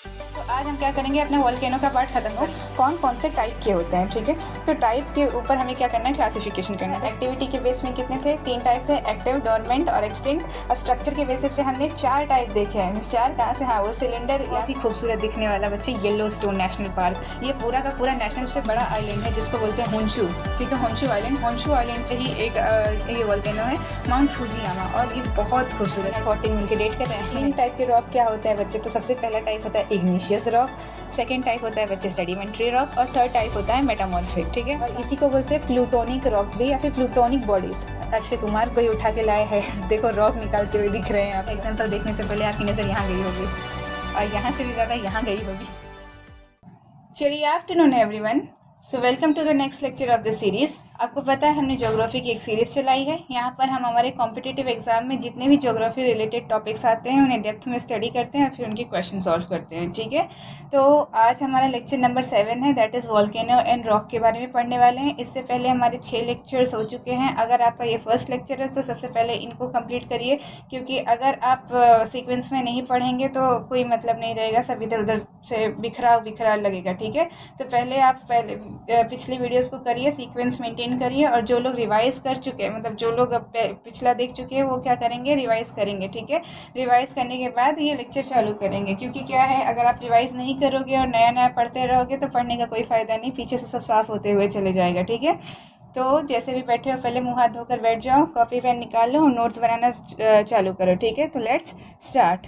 तो आज हम क्या करेंगे, अपने वोल्केनो का पार्ट खत्म हो कौन कौन से टाइप के होते हैं। ठीक है, तो टाइप के ऊपर हमें क्या करना है, क्लासिफिकेशन करना है। एक्टिविटी के बेस में कितने थे, 3 टाइप थे, एक्टिव, डोरमेंट और एक्सटिंक्ट। और स्ट्रक्चर के बेसिस पे हमने 4 टाइप देखे हैं। 4 कहाँ से, हाँ वो सिलेंडर, बहुत ही खूबसूरत दिखने वाला बच्चे येलो स्टोन नेशनल पार्क। ये पूरा का पूरा नेशनल से बड़ा आइलैंड है जिसको बोलते हैं होन्शु। ठीक है, होन्शु आइलैंड पे ही एक ये वोल्केनो है, माउंट फुजियामा, और ये बहुत खूबसूरत है। 14 मिल के डेट कर रहे हैं। 3 टाइप के रॉक क्या होता है बच्चे, तो सबसे पहला टाइप होता है इग्निशियस रॉक, सेकेंड टाइप होता है बच्चे सेडिमेंट्री रॉक, और थर्ड टाइप होता है मेटामॉर्फिक। ठीक है, और इसी को बोलते हैं प्लूटोनिक रॉक्स भी, या फिर प्लूटोनिक बॉडीज। अक्षय कुमार कोई उठा के लाए हैं, देखो रॉक निकालते हुए दिख रहे हैं। आप एग्जाम्पल देखने से पहले आपकी नज़र यहाँ गई होगी, और यहाँ से भी ज़्यादा यहाँ गई होगी। चलिए, afternoon everyone, so welcome to the next lecture of the series. आपको पता है हमने ज्योग्राफी की एक सीरीज़ चलाई है। यहाँ पर हम हमारे कॉम्पिटिटिव एग्जाम में जितने भी ज्योग्राफी रिलेटेड टॉपिक्स आते हैं उन्हें डेप्थ में स्टडी करते हैं और फिर उनके क्वेश्चन सॉल्व करते हैं। ठीक है, तो आज हमारा लेक्चर नंबर 7 है, that is volcano and rock के बारे में पढ़ने वाले हैं। इससे पहले हमारे 6 लेक्चर्स हो चुके हैं। अगर आपका ये फर्स्ट लेक्चर है तो सबसे पहले इनको कंप्लीट करिए, क्योंकि अगर आप सीक्वेंस में नहीं पढ़ेंगे तो कोई मतलब नहीं रहेगा, सब इधर उधर से बिखरा लगेगा। ठीक है, तो पहले आप पिछली वीडियोस को करिए, सीक्वेंस मेंटेन करिए, और जो लोग रिवाइज कर चुके हैं, मतलब जो लोग पिछला देख चुके हैं, वो क्या करेंगे, रिवाइज करेंगे। ठीक है, रिवाइज करने के बाद ये लेक्चर चालू करेंगे, क्योंकि क्या है, अगर आप रिवाइज नहीं करोगे और नया नया पढ़ते रहोगे तो पढ़ने का कोई फ़ायदा नहीं, पीछे से सब साफ होते हुए चले जाएगा। ठीक है, तो जैसे भी बैठे हो पहले मुँह हाथ धोकर बैठ जाओ, कॉपी पेन निकाल लो और नोट्स बनाना चालू करो। ठीक है, तो let's start.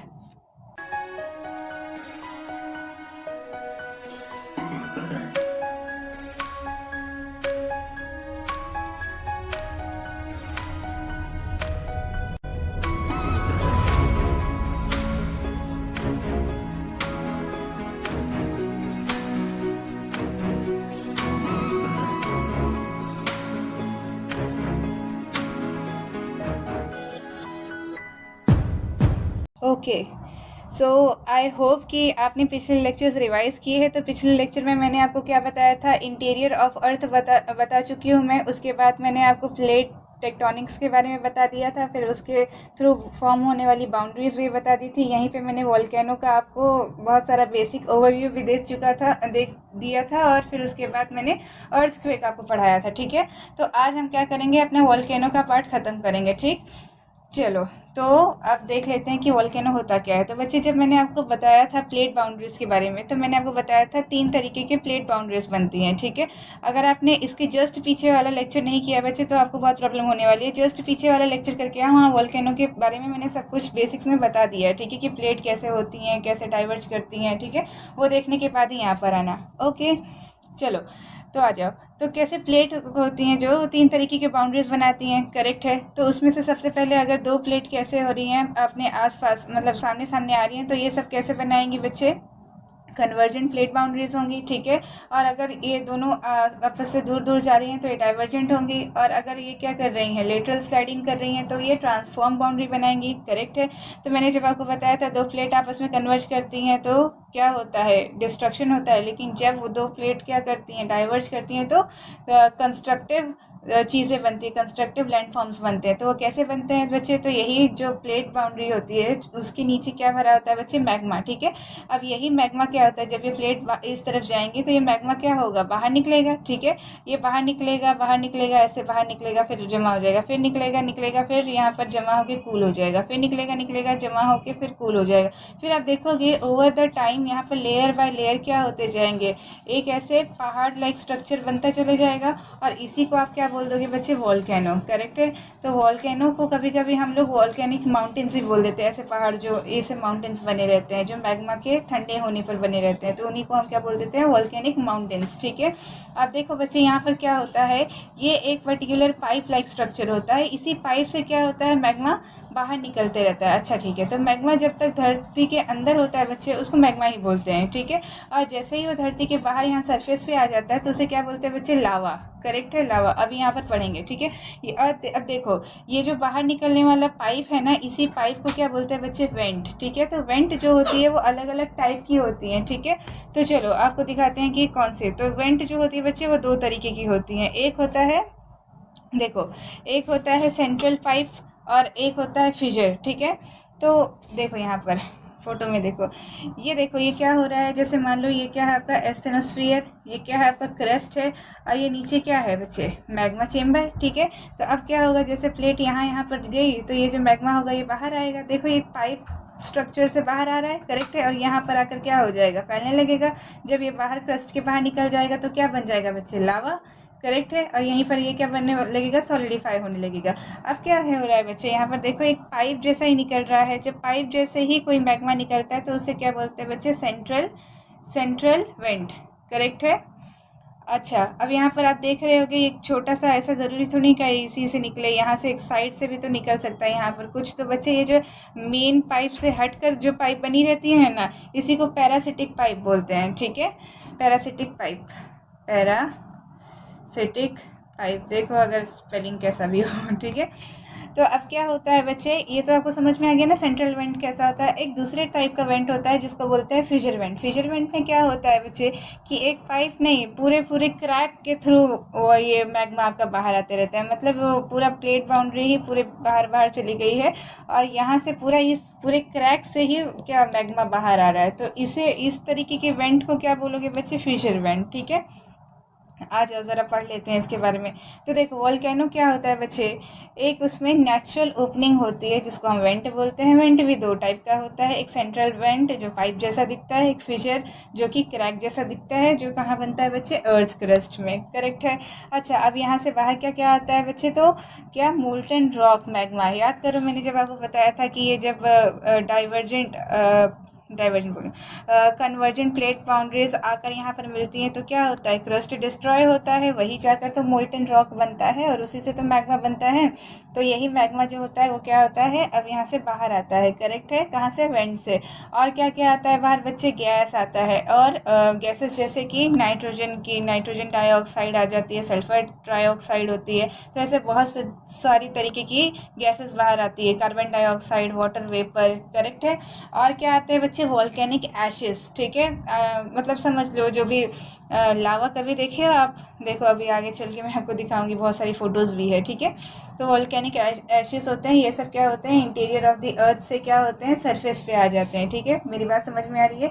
Okay, so I hope कि आपने पिछले लेक्चर्स रिवाइज किए हैं। तो पिछले लेक्चर में मैंने आपको क्या बताया था, इंटीरियर ऑफ अर्थ बता चुकी हूँ मैं। उसके बाद मैंने आपको प्लेट टेक्टोनिक्स के बारे में बता दिया था, फिर उसके थ्रू फॉर्म होने वाली बाउंड्रीज भी बता दी थी। यहीं पे मैंने वोल्केनो का आपको बहुत सारा बेसिक ओवरव्यू भी दे दिया था, और फिर उसके बाद मैंने अर्थक्वेक आपको पढ़ाया था। ठीक है, तो आज हम क्या करेंगे, अपने वोल्केनो का पार्ट ख़त्म करेंगे। ठीक, चलो, तो अब देख लेते हैं कि वोल्केनो होता क्या है। तो बच्चे, जब मैंने आपको बताया था प्लेट बाउंड्रीज के बारे में, तो मैंने आपको बताया था 3 तरीके के प्लेट बाउंड्रीज बनती हैं। ठीक है, अगर आपने इसके जस्ट पीछे वाला लेक्चर नहीं किया बच्चे, तो आपको बहुत प्रॉब्लम होने वाली है। जस्ट पीछे वाला लेक्चर करके आओ, वहाँ वोल्केनो के बारे में मैंने सब कुछ बेसिक्स में बता दिया है। ठीक है, कि प्लेट कैसे होती हैं, कैसे डाइवर्ज करती हैं। ठीक है, वो देखने के बाद ही यहाँ पर आना। ओके, चलो, तो आ जाओ। तो कैसे प्लेट होती हैं, जो 3 तरीके की बाउंड्रीज बनाती हैं, करेक्ट है। तो उसमें से सबसे पहले अगर 2 प्लेट कैसे हो रही हैं, अपने आसपास मतलब सामने सामने आ रही हैं, तो ये सब कैसे बनाएंगी बच्चे, कन्वर्जेंट प्लेट बाउंड्रीज होंगी। ठीक है, और अगर ये दोनों आपस से दूर दूर जा रही हैं तो ये डाइवर्जेंट होंगी, और अगर ये क्या कर रही हैं, लेटरल स्लाइडिंग कर रही हैं, तो ये ट्रांसफॉर्म बाउंड्री बनाएंगी। करेक्ट है, तो मैंने जब आपको बताया था 2 प्लेट आपस में कन्वर्ज करती हैं तो क्या होता है, डिस्ट्रक्शन होता है। लेकिन जब वो 2 प्लेट क्या करती हैं, डाइवर्ज करती हैं, तो कंस्ट्रक्टिव चीज़ें बनती है, कंस्ट्रक्टिव लैंडफॉर्म्स बनते हैं। तो वो कैसे बनते हैं बच्चे, तो यही जो प्लेट बाउंड्री होती है उसके नीचे क्या भरा होता है बच्चे, मैग्मा। ठीक है, अब यही मैग्मा क्या होता है, जब ये प्लेट इस तरफ जाएंगी तो ये मैग्मा क्या होगा, बाहर निकलेगा। ठीक है, ये बाहर निकलेगा, ऐसे बाहर निकलेगा, फिर जमा हो जाएगा, फिर निकलेगा, फिर यहाँ पर जमा होकर कूल हो जाएगा, फिर निकलेगा, जमा होकर फिर कूल हो जाएगा। फिर आप देखोगे ओवर द टाइम यहाँ पर लेयर बाय लेयर क्या होते जाएंगे, एक ऐसे पहाड़ लाइक स्ट्रक्चर बनता चले जाएगा, और इसी को आप क्या बोल दोगे बच्चे, वोल्केनो। करेक्ट है, तो वोल्केनो को कभी कभी हम लोग वोल्केनिक माउंटेन्स भी बोल देते हैं। ऐसे पहाड़ जो ऐसे माउंटेन्स बने रहते हैं, जो मैग्मा के ठंडे होने पर बने रहते हैं, तो उन्हीं को हम क्या बोल देते हैं, वोल्केनिक माउंटेन्स। ठीक है, अब देखो बच्चे, यहाँ पर क्या होता है, ये एक पर्टिकुलर पाइप लाइक स्ट्रक्चर होता है। इसी पाइप से क्या होता है, मैग्मा बाहर निकलते रहता है। अच्छा, ठीक है, तो मैग्मा जब तक धरती के अंदर होता है बच्चे, उसको मैग्मा ही बोलते हैं। ठीक है, और जैसे ही वो धरती के बाहर यहाँ सरफेस पे आ जाता है तो उसे क्या बोलते हैं बच्चे, लावा। करेक्ट है, लावा। अभी यहाँ पर पढ़ेंगे। ठीक है, अब देखो, ये जो बाहर निकलने वाला पाइप है ना, इसी पाइप को क्या बोलते हैं बच्चे, वेंट। ठीक है, तो वेंट जो होती है वो अलग अलग टाइप की होती हैं। ठीक है, तो चलो आपको दिखाते हैं कि कौन से। तो वेंट जो होती है बच्चे, वो 2 तरीके की होती हैं। एक होता है, देखो, एक होता है सेंट्रल पाइप और एक होता है फिजर। ठीक है, तो देखो यहाँ पर फोटो में देखो, ये क्या हो रहा है, जैसे मान लो ये क्या है आपका एस्थेनोस्फीयर, ये क्या है आपका क्रस्ट है, और ये नीचे क्या है बच्चे, मैग्मा चेम्बर। ठीक है, तो अब क्या होगा, जैसे प्लेट यहाँ पर गई तो ये जो मैग्मा होगा ये बाहर आएगा। देखो ये पाइप स्ट्रक्चर से बाहर आ रहा है, करेक्ट है, और यहाँ पर आकर क्या हो जाएगा, फैलने लगेगा। जब ये बाहर क्रस्ट के बाहर निकल जाएगा तो क्या बन जाएगा बच्चे, लावा, करेक्ट है। और यहीं पर ये क्या बनने लगेगा, सॉलिडिफाई होने लगेगा। अब क्या हो रहा है बच्चे, यहाँ पर देखो एक पाइप जैसा ही निकल रहा है। जब पाइप जैसे ही कोई मैग्मा निकलता है तो उसे क्या बोलते हैं बच्चे, सेंट्रल वेंट, करेक्ट है। अच्छा, अब यहाँ पर आप देख रहे होगे एक छोटा सा, ऐसा ज़रूरी थोड़ी का इसी से निकले, यहाँ से एक साइड से भी तो निकल सकता है यहाँ पर कुछ। तो बच्चे ये जो मेन पाइप से हटकर जो पाइप बनी रहती है ना, इसी को पैरासिटिक पाइप बोलते हैं। ठीक है, पैरासिटिक पाइप, देखो अगर स्पेलिंग कैसा भी हो। ठीक है, तो अब क्या होता है बच्चे, ये तो आपको समझ में आ गया ना सेंट्रल वेंट कैसा होता है। एक दूसरे टाइप का वेंट होता है जिसको बोलते हैं फिशर वेंट। फिशर वेंट में क्या होता है बच्चे कि एक पाइप नहीं, पूरे क्रैक के थ्रू वो ये मैग्मा आपका बाहर आते रहता है। मतलब वो पूरा प्लेट बाउंड्री ही पूरे बाहर चली गई है, और यहाँ से इस पूरे क्रैक से ही क्या मैग्मा बाहर आ रहा है। तो इस तरीके के वेंट को क्या बोलोगे बच्चे, फिशर वेंट। ठीक है, आ जाओ ज़रा पढ़ लेते हैं इसके बारे में। तो देखो वोल्केनो क्या होता है बच्चे, एक उसमें नेचुरल ओपनिंग होती है जिसको हम वेंट बोलते हैं। वेंट भी दो टाइप का होता है, एक सेंट्रल वेंट जो पाइप जैसा दिखता है, एक फिशर जो कि क्रैक जैसा दिखता है, जो कहाँ बनता है बच्चे, अर्थ क्रस्ट में, करेक्ट है। अच्छा, अब यहाँ से बाहर क्या क्या आता है बच्चे, तो क्या मोल्टन रॉक मैग्मा। याद करो मैंने जब आपको बताया था कि ये जब कन्वर्जेंट प्लेट बाउंड्रीज आकर यहाँ पर मिलती हैं तो क्या होता है, क्रस्ट डिस्ट्रॉय होता है, वही जाकर तो मोल्टन रॉक बनता है, और उसी से तो मैग्मा बनता है। तो यही मैग्मा जो होता है वो क्या होता है, अब यहाँ से बाहर आता है, करेक्ट है, कहाँ से, वेंट से। और क्या क्या आता है बाहर बच्चे, गैस आता है, और गैसेस जैसे कि नाइट्रोजन डाइऑक्साइड आ जाती है, सल्फर ट्राइऑक्साइड होती है। तो ऐसे बहुत सारी तरीके की गैसेस बाहर आती है, carbon dioxide, water vapour, correct है। और क्या आते हैं बच्चे, वॉल्केनिक एशेस। ठीक है, मतलब समझ लो जो भी लावा कभी देखे हो आप, देखो अभी आगे चल के मैं आपको दिखाऊंगी, बहुत सारी फोटोज़ भी है। ठीक है, तो वॉल्केनिक एशेस होते हैं, ये सब क्या होते हैं, इंटीरियर ऑफ द अर्थ से क्या होते हैं, सरफेस पे आ जाते हैं। ठीक है, मेरी बात समझ में आ रही है,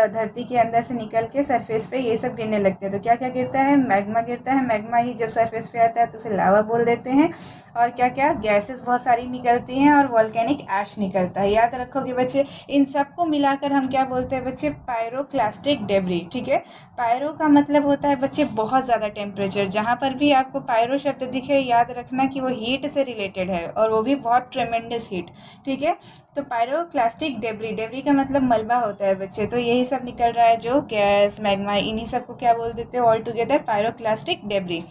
धरती के अंदर से निकल के सरफेस पे ये सब गिरने लगते हैं। तो क्या क्या गिरता है, मैग्मा गिरता है, मैग्मा ही जब सरफेस पे आता है तो उसे लावा बोल देते हैं। और क्या क्या गैसेस बहुत सारी निकलती हैं, और वॉल्केनिक ऐश निकलता है। याद रखोगे बच्चे, इन सबको मिलाकर हम क्या बोलते हैं बच्चे, पायरोक्लास्टिक डेब्री। ठीक है, पायरो का मतलब होता है बच्चे बहुत ज़्यादा टेम्परेचर। जहाँ पर भी आपको पायरो शब्द दिखे, याद रखना कि वो हीट से रिलेटेड है, और वो भी बहुत ट्रेमेंडस हीट। ठीक है, तो पायरोक्लास्टिक डेब्री का मतलब मलबा होता है बच्चे। तो यही सब निकल रहा है, जो गैस, मैग्मा, इन्हीं सब को क्या बोल देते हैं, ऑल टुगेदर पायरोक्लास्टिक डेब्री।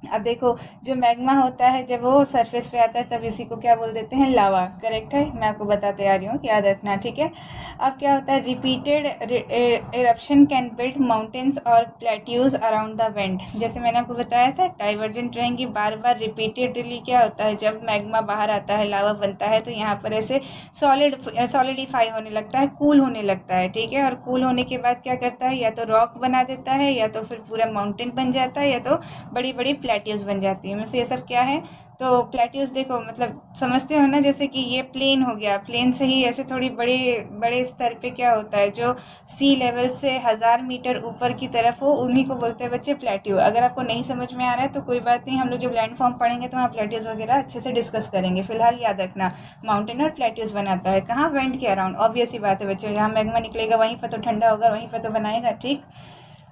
अब देखो, जो मैग्मा होता है जब वो सरफेस पे आता है तब इसी को क्या बोल देते हैं, लावा, करेक्ट है। मैं आपको बताते आ रही हूँ, याद रखना। ठीक है, अब क्या होता है, repeated eruption can build mountains और प्लेट्यूज अराउंड द वेंट। जैसे मैंने आपको बताया था, डाइवर्जेंट रहेंगी, बार बार रिपीटेडली क्या होता है, जब मैग्मा बाहर आता है, लावा बनता है, तो यहाँ पर ऐसे सॉलिडिफाई होने लगता है, कूल होने लगता है। ठीक है, और कूल होने के बाद क्या करता है, या तो रॉक बना देता है, या तो फिर पूरा माउंटेन बन जाता है, या तो बड़ी बड़ी प्लेट्यूज बन जाती है। वैसे ये सब क्या है, तो प्लेट्यूज देखो मतलब समझते हो ना, जैसे कि ये प्लेन हो गया, प्लेन से ही ऐसे थोड़ी बड़े स्तर पे क्या होता है, जो सी लेवल से 1000 मीटर ऊपर की तरफ हो, उन्हीं को बोलते हैं बच्चे प्लेट्यू। अगर आपको नहीं समझ में आ रहा है तो कोई बात नहीं, हम लोग जब लैंड फॉर्म पढ़ेंगे तो वहाँ प्लेट्यूज वगैरह अच्छे से डिस्कस करेंगे। फिलहाल याद रखना, माउंटेन और प्लेट्यूज बनाता है कहाँ, वेंट के अराउंड। ऑब्वियस ही बात है बच्चे, जहाँ मैग्मा निकलेगा वहीं पर तो ठंडा होगा, वहीं पर तो बनाएगा। ठीक,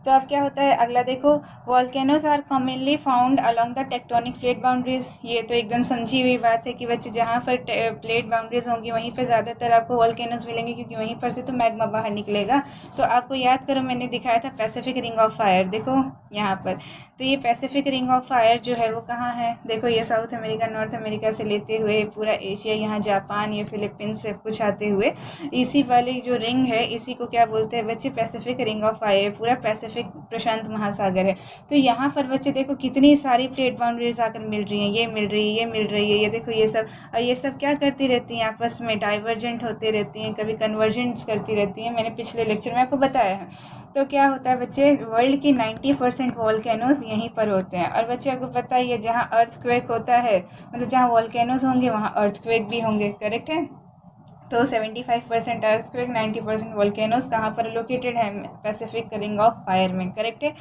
तो अब क्या होता है अगला देखो, volcanoes are commonly found along the tectonic plate boundaries. ये तो एकदम समझी हुई बात है कि बच्चे जहाँ पर प्लेट बाउंड्रीज होंगी वहीं पर ज़्यादातर आपको वॉल्केनोज मिलेंगे, क्योंकि वहीं पर से तो मैग्मा बाहर निकलेगा। तो आपको याद करो, मैंने दिखाया था पैसिफिक रिंग ऑफ फायर, देखो यहाँ पर। तो ये पैसिफिक रिंग ऑफ फायर जो है वो कहाँ है, देखो ये साउथ अमेरिका, नॉर्थ अमेरिका से लेते हुए पूरा एशिया, यहाँ जापान, ये फिलीपींस से कुछ आते हुए इसी वाली जो रिंग है, इसी को क्या बोलते हैं बच्चे, पैसिफिक रिंग ऑफ फायर। पूरा पैसिफिक प्रशांत महासागर है। तो यहाँ पर बच्चे देखो कितनी सारी प्लेट बाउंड्रीज आकर मिल रही हैं, ये मिल रही है, ये मिल रही है, ये देखो ये सब। और ये सब क्या करती रहती हैं, आपस में डाइवर्जेंट होते रहती हैं, कभी कन्वर्जेंट्स करती रहती हैं। मैंने पिछले लेक्चर में आपको बताया है। तो क्या होता है बच्चे, वर्ल्ड की 90% वॉल्केनोज यहीं पर होते हैं। और बच्चे आपको पता ही है, जहाँ अर्थक्वेक होता है, मतलब जहाँ वॉल्केनोज होंगे वहाँ अर्थक्वेक भी होंगे, करेक्ट है। तो 75% अर्थक्वेक, 90% वोल्केनोज कहाँ पर लोकेटेड है? पैसिफिक रिंग ऑफ फायर में, करेक्ट है।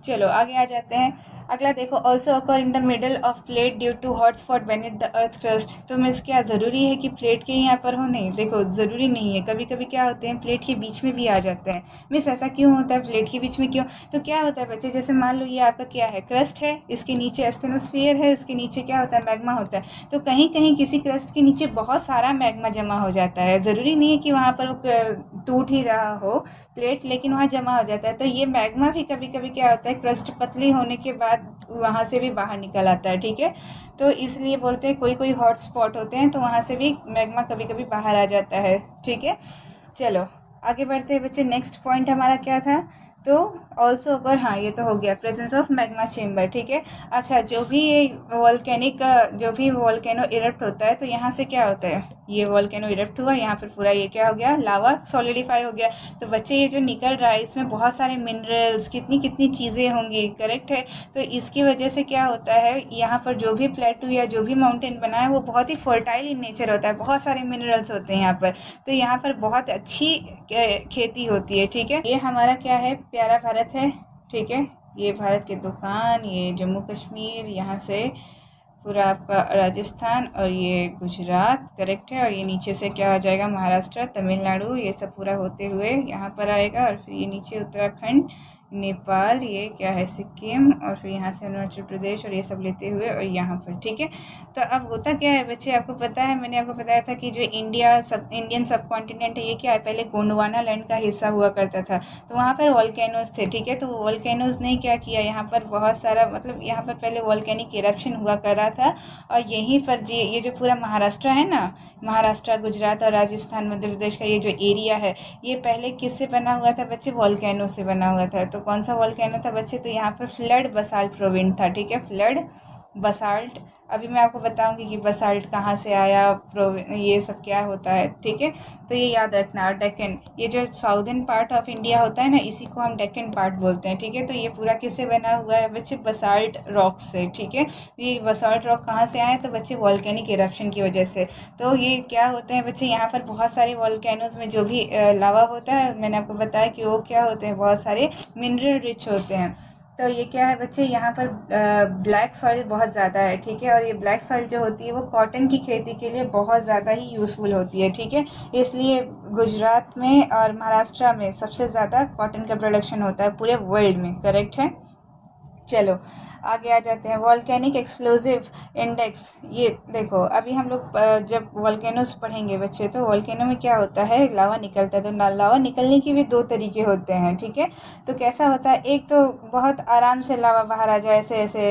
चलो आगे आ जाते हैं। अगला देखो, also occur in the middle of plate due to hot spot beneath the earth crust. तो मीन्स क्या ज़रूरी है कि प्लेट के यहाँ पर हो? नहीं, देखो ज़रूरी नहीं है, कभी कभी क्या होते हैं प्लेट के बीच में भी आ जाते हैं। मिस ऐसा क्यों होता है, प्लेट के बीच में क्यों? तो क्या होता है बच्चे, जैसे मान लो ये आपका क्या है, क्रस्ट है, इसके नीचे एस्टेनोस्फीयर है, इसके नीचे क्या होता है, मैग्मा होता है। तो कहीं कहीं किसी क्रस्ट के नीचे बहुत सारा मैग्मा जमा हो जाता है। ज़रूरी नहीं है कि वहाँ पर वो टूट ही रहा हो प्लेट, लेकिन वहाँ जमा हो जाता है। तो ये मैग्मा भी कभी कभी क्या होता है, क्रस्ट पतली होने के बाद वहाँ से भी बाहर निकल आता है, ठीक है। तो इसलिए बोलते हैं कोई कोई हॉट स्पॉट होते हैं तो वहाँ से भी मैग्मा कभी कभी बाहर आ जाता है, ठीक है। चलो आगे बढ़ते हैं बच्चे। नेक्स्ट पॉइंट हमारा क्या था? तो ऑल्सो अगर, हाँ ये तो हो गया, प्रेजेंस ऑफ मैग्मा चेम्बर, ठीक है। अच्छा, जो भी ये वॉल्केनिक, जो भी वॉल्केनो इरप्ट होता है तो यहाँ से क्या होता है, ये वॉल्केनो इरप्ट हुआ, यहाँ पर पूरा ये क्या हो गया, लावा सॉलिडिफाई हो गया। तो बच्चे ये जो निकल रहा है इसमें बहुत सारे मिनरल्स, कितनी कितनी चीज़ें होंगी, करेक्ट है। तो इसकी वजह से क्या होता है, यहाँ पर जो भी प्लेटू या जो भी माउंटेन बना है वो बहुत ही फर्टाइल इन नेचर होता है, बहुत सारे मिनरल्स होते हैं यहाँ पर। तो यहाँ पर बहुत अच्छी खेती होती है, ठीक है। ये हमारा क्या है, प्यारा भारत है, ठीक है। ये भारत की दुकान, ये जम्मू कश्मीर, यहाँ से पूरा आपका राजस्थान और ये गुजरात, करेक्ट है। और ये नीचे से क्या आ जाएगा, महाराष्ट्र, तमिलनाडु, ये सब पूरा होते हुए यहाँ पर आएगा। और फिर ये नीचे उत्तराखंड, नेपाल, ये क्या है, सिक्किम, और फिर यहाँ से अरुणाचल प्रदेश, और ये सब लेते हुए और यहाँ पर, ठीक है। तो अब होता क्या है बच्चे, आपको पता है, मैंने आपको बताया था कि जो इंडियन सब कॉन्टिनेंट है ये क्या है, पहले गोंडवाना लैंड का हिस्सा हुआ करता था। तो वहाँ पर वॉल्केनोज थे, ठीक है। तो वॉल्केनोज ने क्या किया, यहाँ पर बहुत सारा, मतलब यहाँ पर पहले वॉल्केनिक इरप्शन हुआ कर रहा था। और यहीं पर ये जो पूरा महाराष्ट्र है ना, महाराष्ट्र, गुजरात और राजस्थान, मध्य प्रदेश का ये जो एरिया है, ये पहले किससे बना हुआ था बच्चे, वॉल्केनो से बना हुआ था। तो कौन सा वॉल्केनो था बच्चे, तो यहाँ पर फ्लड बसाल्ट प्रोविंस था, ठीक है, फ्लड बसाल्ट। अभी मैं आपको बताऊंगी कि बसाल्ट कहाँ से आया, ये सब क्या होता है, ठीक है। तो ये याद रखना। और डेक्कन, ये जो साउदर्न पार्ट ऑफ इंडिया होता है ना, इसी को हम डेक्कन पार्ट बोलते हैं, ठीक है। तो ये पूरा किससे बना हुआ है बच्चे, बसाल्ट रॉक से, ठीक है। ये बसाल्ट रॉक कहाँ से आए, तो बच्चे वॉल्केनिक इरप्शन की वजह से। तो ये क्या होते हैं बच्चे, यहाँ पर बहुत सारे वॉल्केनोज में जो भी लावा होता है, मैंने आपको बताया कि वो क्या होते हैं, बहुत सारे मिनरल रिच होते हैं। तो ये क्या है बच्चे, यहाँ पर ब्लैक सॉइल बहुत ज़्यादा है, ठीक है। और ये ब्लैक सॉइल जो होती है वो कॉटन की खेती के लिए बहुत ज़्यादा ही यूज़फुल होती है, ठीक है। इसलिए गुजरात में और महाराष्ट्र में सबसे ज़्यादा कॉटन का प्रोडक्शन होता है पूरे वर्ल्ड में, करेक्ट है। चलो आगे आ जाते हैं। वॉल्केनिक एक्सप्लोजिव इंडेक्स, ये देखो अभी हम लोग जब वॉल्केनोस पढ़ेंगे बच्चे, तो वॉल्केनो में क्या होता है, लावा निकलता है। तो लावा निकलने के भी दो तरीके होते हैं, ठीक है। तो कैसा होता है, एक तो बहुत आराम से लावा बाहर आ जाए, ऐसे ऐसे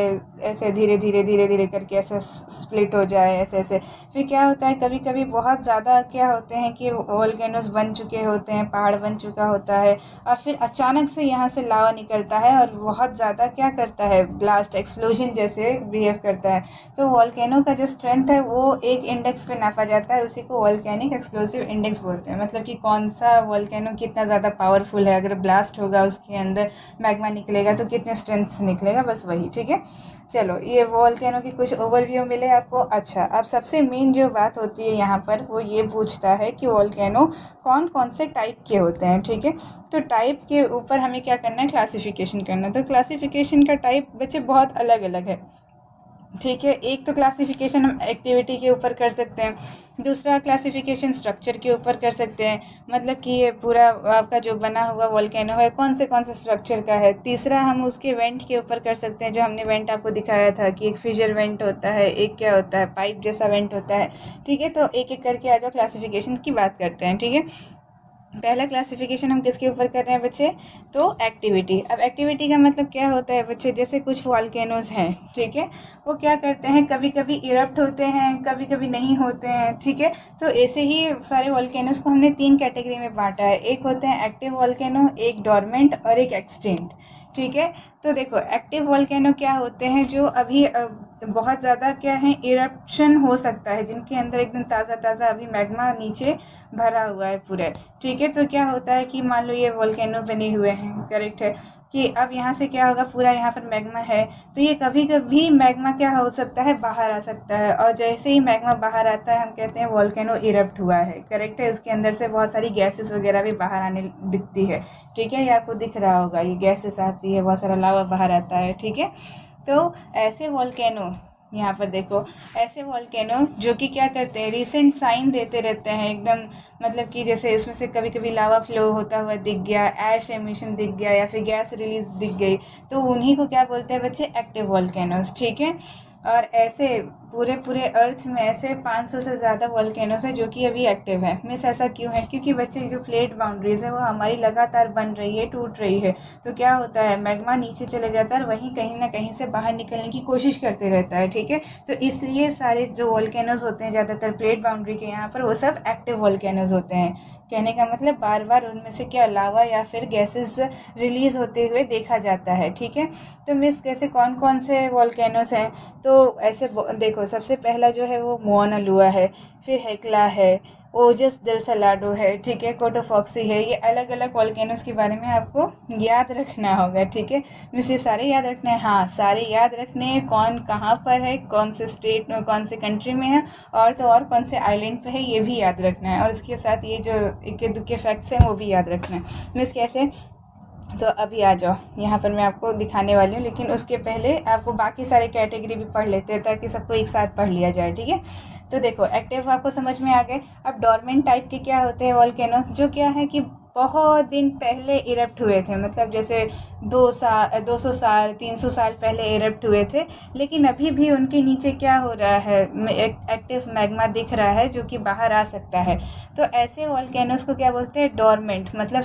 ऐसे धीरे धीरे करके ऐसे स्प्लिट हो जाए, ऐसे ऐसे। फिर क्या होता है, कभी कभी बहुत ज़्यादा क्या होते हैं कि वॉल्केनोस बन चुके होते हैं, पहाड़ बन चुका होता है, और फिर अचानक से यहाँ से लावा निकलता है और बहुत ज़्यादा क्या करता है, ब्लास्ट एक्सप्लोजन जैसे बिहेव करता है। तो वॉल्केनो का जो स्ट्रेंथ है वो एक इंडेक्स पे नापा जाता है, उसी को वॉल्केनिक एक्सप्लोसिव इंडेक्स बोलते हैं। मतलब कि कौन सा वॉल्केनो कितना ज़्यादा पावरफुल है, अगर ब्लास्ट होगा उसके अंदर मैग्मा निकलेगा तो कितने स्ट्रेंथ से निकलेगा, बस वही, ठीक है। चलो ये वॉल्केनो की कुछ ओवरव्यू मिले आपको। अच्छा, अब सबसे मेन जो बात होती है यहाँ पर वो ये पूछता है कि वॉल्केनो कौन कौन से टाइप के होते हैं, ठीक है। तो टाइप के ऊपर हमें क्या करना है, क्लासिफिकेशन करना है। तो क्लासिफिकेशन का टाइप बच्चे बहुत अलग अलग है, ठीक है। एक तो क्लासिफिकेशन हम एक्टिविटी के ऊपर कर सकते हैं, दूसरा क्लासिफिकेशन स्ट्रक्चर के ऊपर कर सकते हैं, मतलब कि ये पूरा आपका जो बना हुआ वॉल्केनो है कौन से स्ट्रक्चर का है। तीसरा हम उसके वेंट के ऊपर कर सकते हैं, जो हमने वेंट आपको दिखाया था कि एक फिशर वेंट होता है, एक क्या होता है, पाइप जैसा वेंट होता है, ठीक है। तो एक एक करके आ जाओ, क्लासिफिकेशन की बात करते हैं, ठीक है। पहला क्लासिफिकेशन हम किसके ऊपर कर रहे हैं बच्चे, तो एक्टिविटी। अब एक्टिविटी का मतलब क्या होता है बच्चे, जैसे कुछ वॉल्केनोज हैं, ठीक है, वो क्या करते हैं, कभी कभी इरप्ट होते हैं, कभी कभी नहीं होते हैं, ठीक है। तो ऐसे ही सारे वॉल्केनोज को हमने तीन कैटेगरी में बांटा है। एक होते हैं एक्टिव वॉल्केनो, एक डोरमेंट और एक एक्सटिंक्ट, ठीक है। तो देखो एक्टिव वोल्केनो क्या होते हैं, जो अभी बहुत ज़्यादा क्या है इरप्शन हो सकता है, जिनके अंदर एकदम ताज़ा ताज़ा अभी मैग्मा नीचे भरा हुआ है पूरे। ठीक है, तो क्या होता है कि मान लो ये वोल्केनो बने हुए हैं, करेक्ट है, कि अब यहाँ से क्या होगा, पूरा यहाँ पर मैग्मा है, तो ये कभी कभी मैग्मा क्या हो सकता है, बाहर आ सकता है, और जैसे ही मैग्मा बाहर आता है हम कहते हैं वोल्केनो इरप्ट हुआ है, करेक्ट है। उसके अंदर से बहुत सारी गैसेस वगैरह भी बाहर आने दिखती है। ठीक है, ये आपको दिख रहा होगा, ये गैसेस आती है, बहुत सारा लावा बाहर आता है। ठीक है, तो ऐसे वोल्केनो, यहाँ पर देखो, ऐसे वोल्केनो जो कि क्या करते हैं, रिसेंट साइन देते रहते हैं एकदम, मतलब कि जैसे इसमें से कभी कभी लावा फ्लो होता हुआ दिख गया, ऐश एमिशन दिख गया, या फिर गैस रिलीज दिख गई, तो उन्हीं को क्या बोलते हैं बच्चे, एक्टिव वोल्केनोस। ठीक है, और ऐसे पूरे पूरे अर्थ में ऐसे 500 से ज़्यादा वोल्केनोस है जो कि अभी एक्टिव है। मिस ऐसा क्यों है, क्योंकि बच्चे जो प्लेट बाउंड्रीज है वो हमारी लगातार बन रही है, टूट रही है, तो क्या होता है मैग्मा नीचे चले जाता है और वहीं कहीं ना कहीं से बाहर निकलने की कोशिश करते रहता है। ठीक है, तो इसलिए सारे जो वोल्केनोस होते हैं ज़्यादातर प्लेट बाउंड्री के यहाँ पर, वो सब एक्टिव वोल्केनोस होते हैं। कहने का मतलब बार बार उनमें से क्या लावा या फिर गैसेस रिलीज होते हुए देखा जाता है। ठीक है, तो मिस कैसे कौन कौन से वोल्केनोस हैं, तो ऐसे देखो, सबसे पहला जो है वो मोना लुआ है, फिर हेक्ला है, ओजस डेल सलाडो है, ठीक है, कोटोफॉक्सी है। ये अलग अलग वोल्केनोस के बारे में आपको याद रखना होगा। ठीक है, मिस ये सारे याद रखने हैं, हाँ सारे याद रखने हैं, कौन कहाँ पर है, कौन से स्टेट में, कौन से कंट्री में है, और तो और कौन से आइलैंड पे है, ये भी याद रखना है, और इसके साथ ये जो इक्के दुक्के फैक्ट्स हैं वो भी याद रखना है। मिस कैसे, तो अभी आ जाओ, यहाँ पर मैं आपको दिखाने वाली हूँ, लेकिन उसके पहले आपको बाकी सारे कैटेगरी भी पढ़ लेते हैं ताकि सबको एक साथ पढ़ लिया जाए। ठीक है, तो देखो एक्टिव आपको समझ में आ गए। अब डोरमेंट टाइप के क्या होते हैं वोल्केनो, जो क्या है कि बहुत दिन पहले इरप्ट हुए थे, मतलब जैसे 200 साल 300 साल पहले इरप्ट हुए थे, लेकिन अभी भी उनके नीचे क्या हो रहा है, एक्टिव मैग्मा दिख रहा है जो कि बाहर आ सकता है। तो ऐसे वोल्केनोस को क्या बोलते हैं, डोरमेंट, मतलब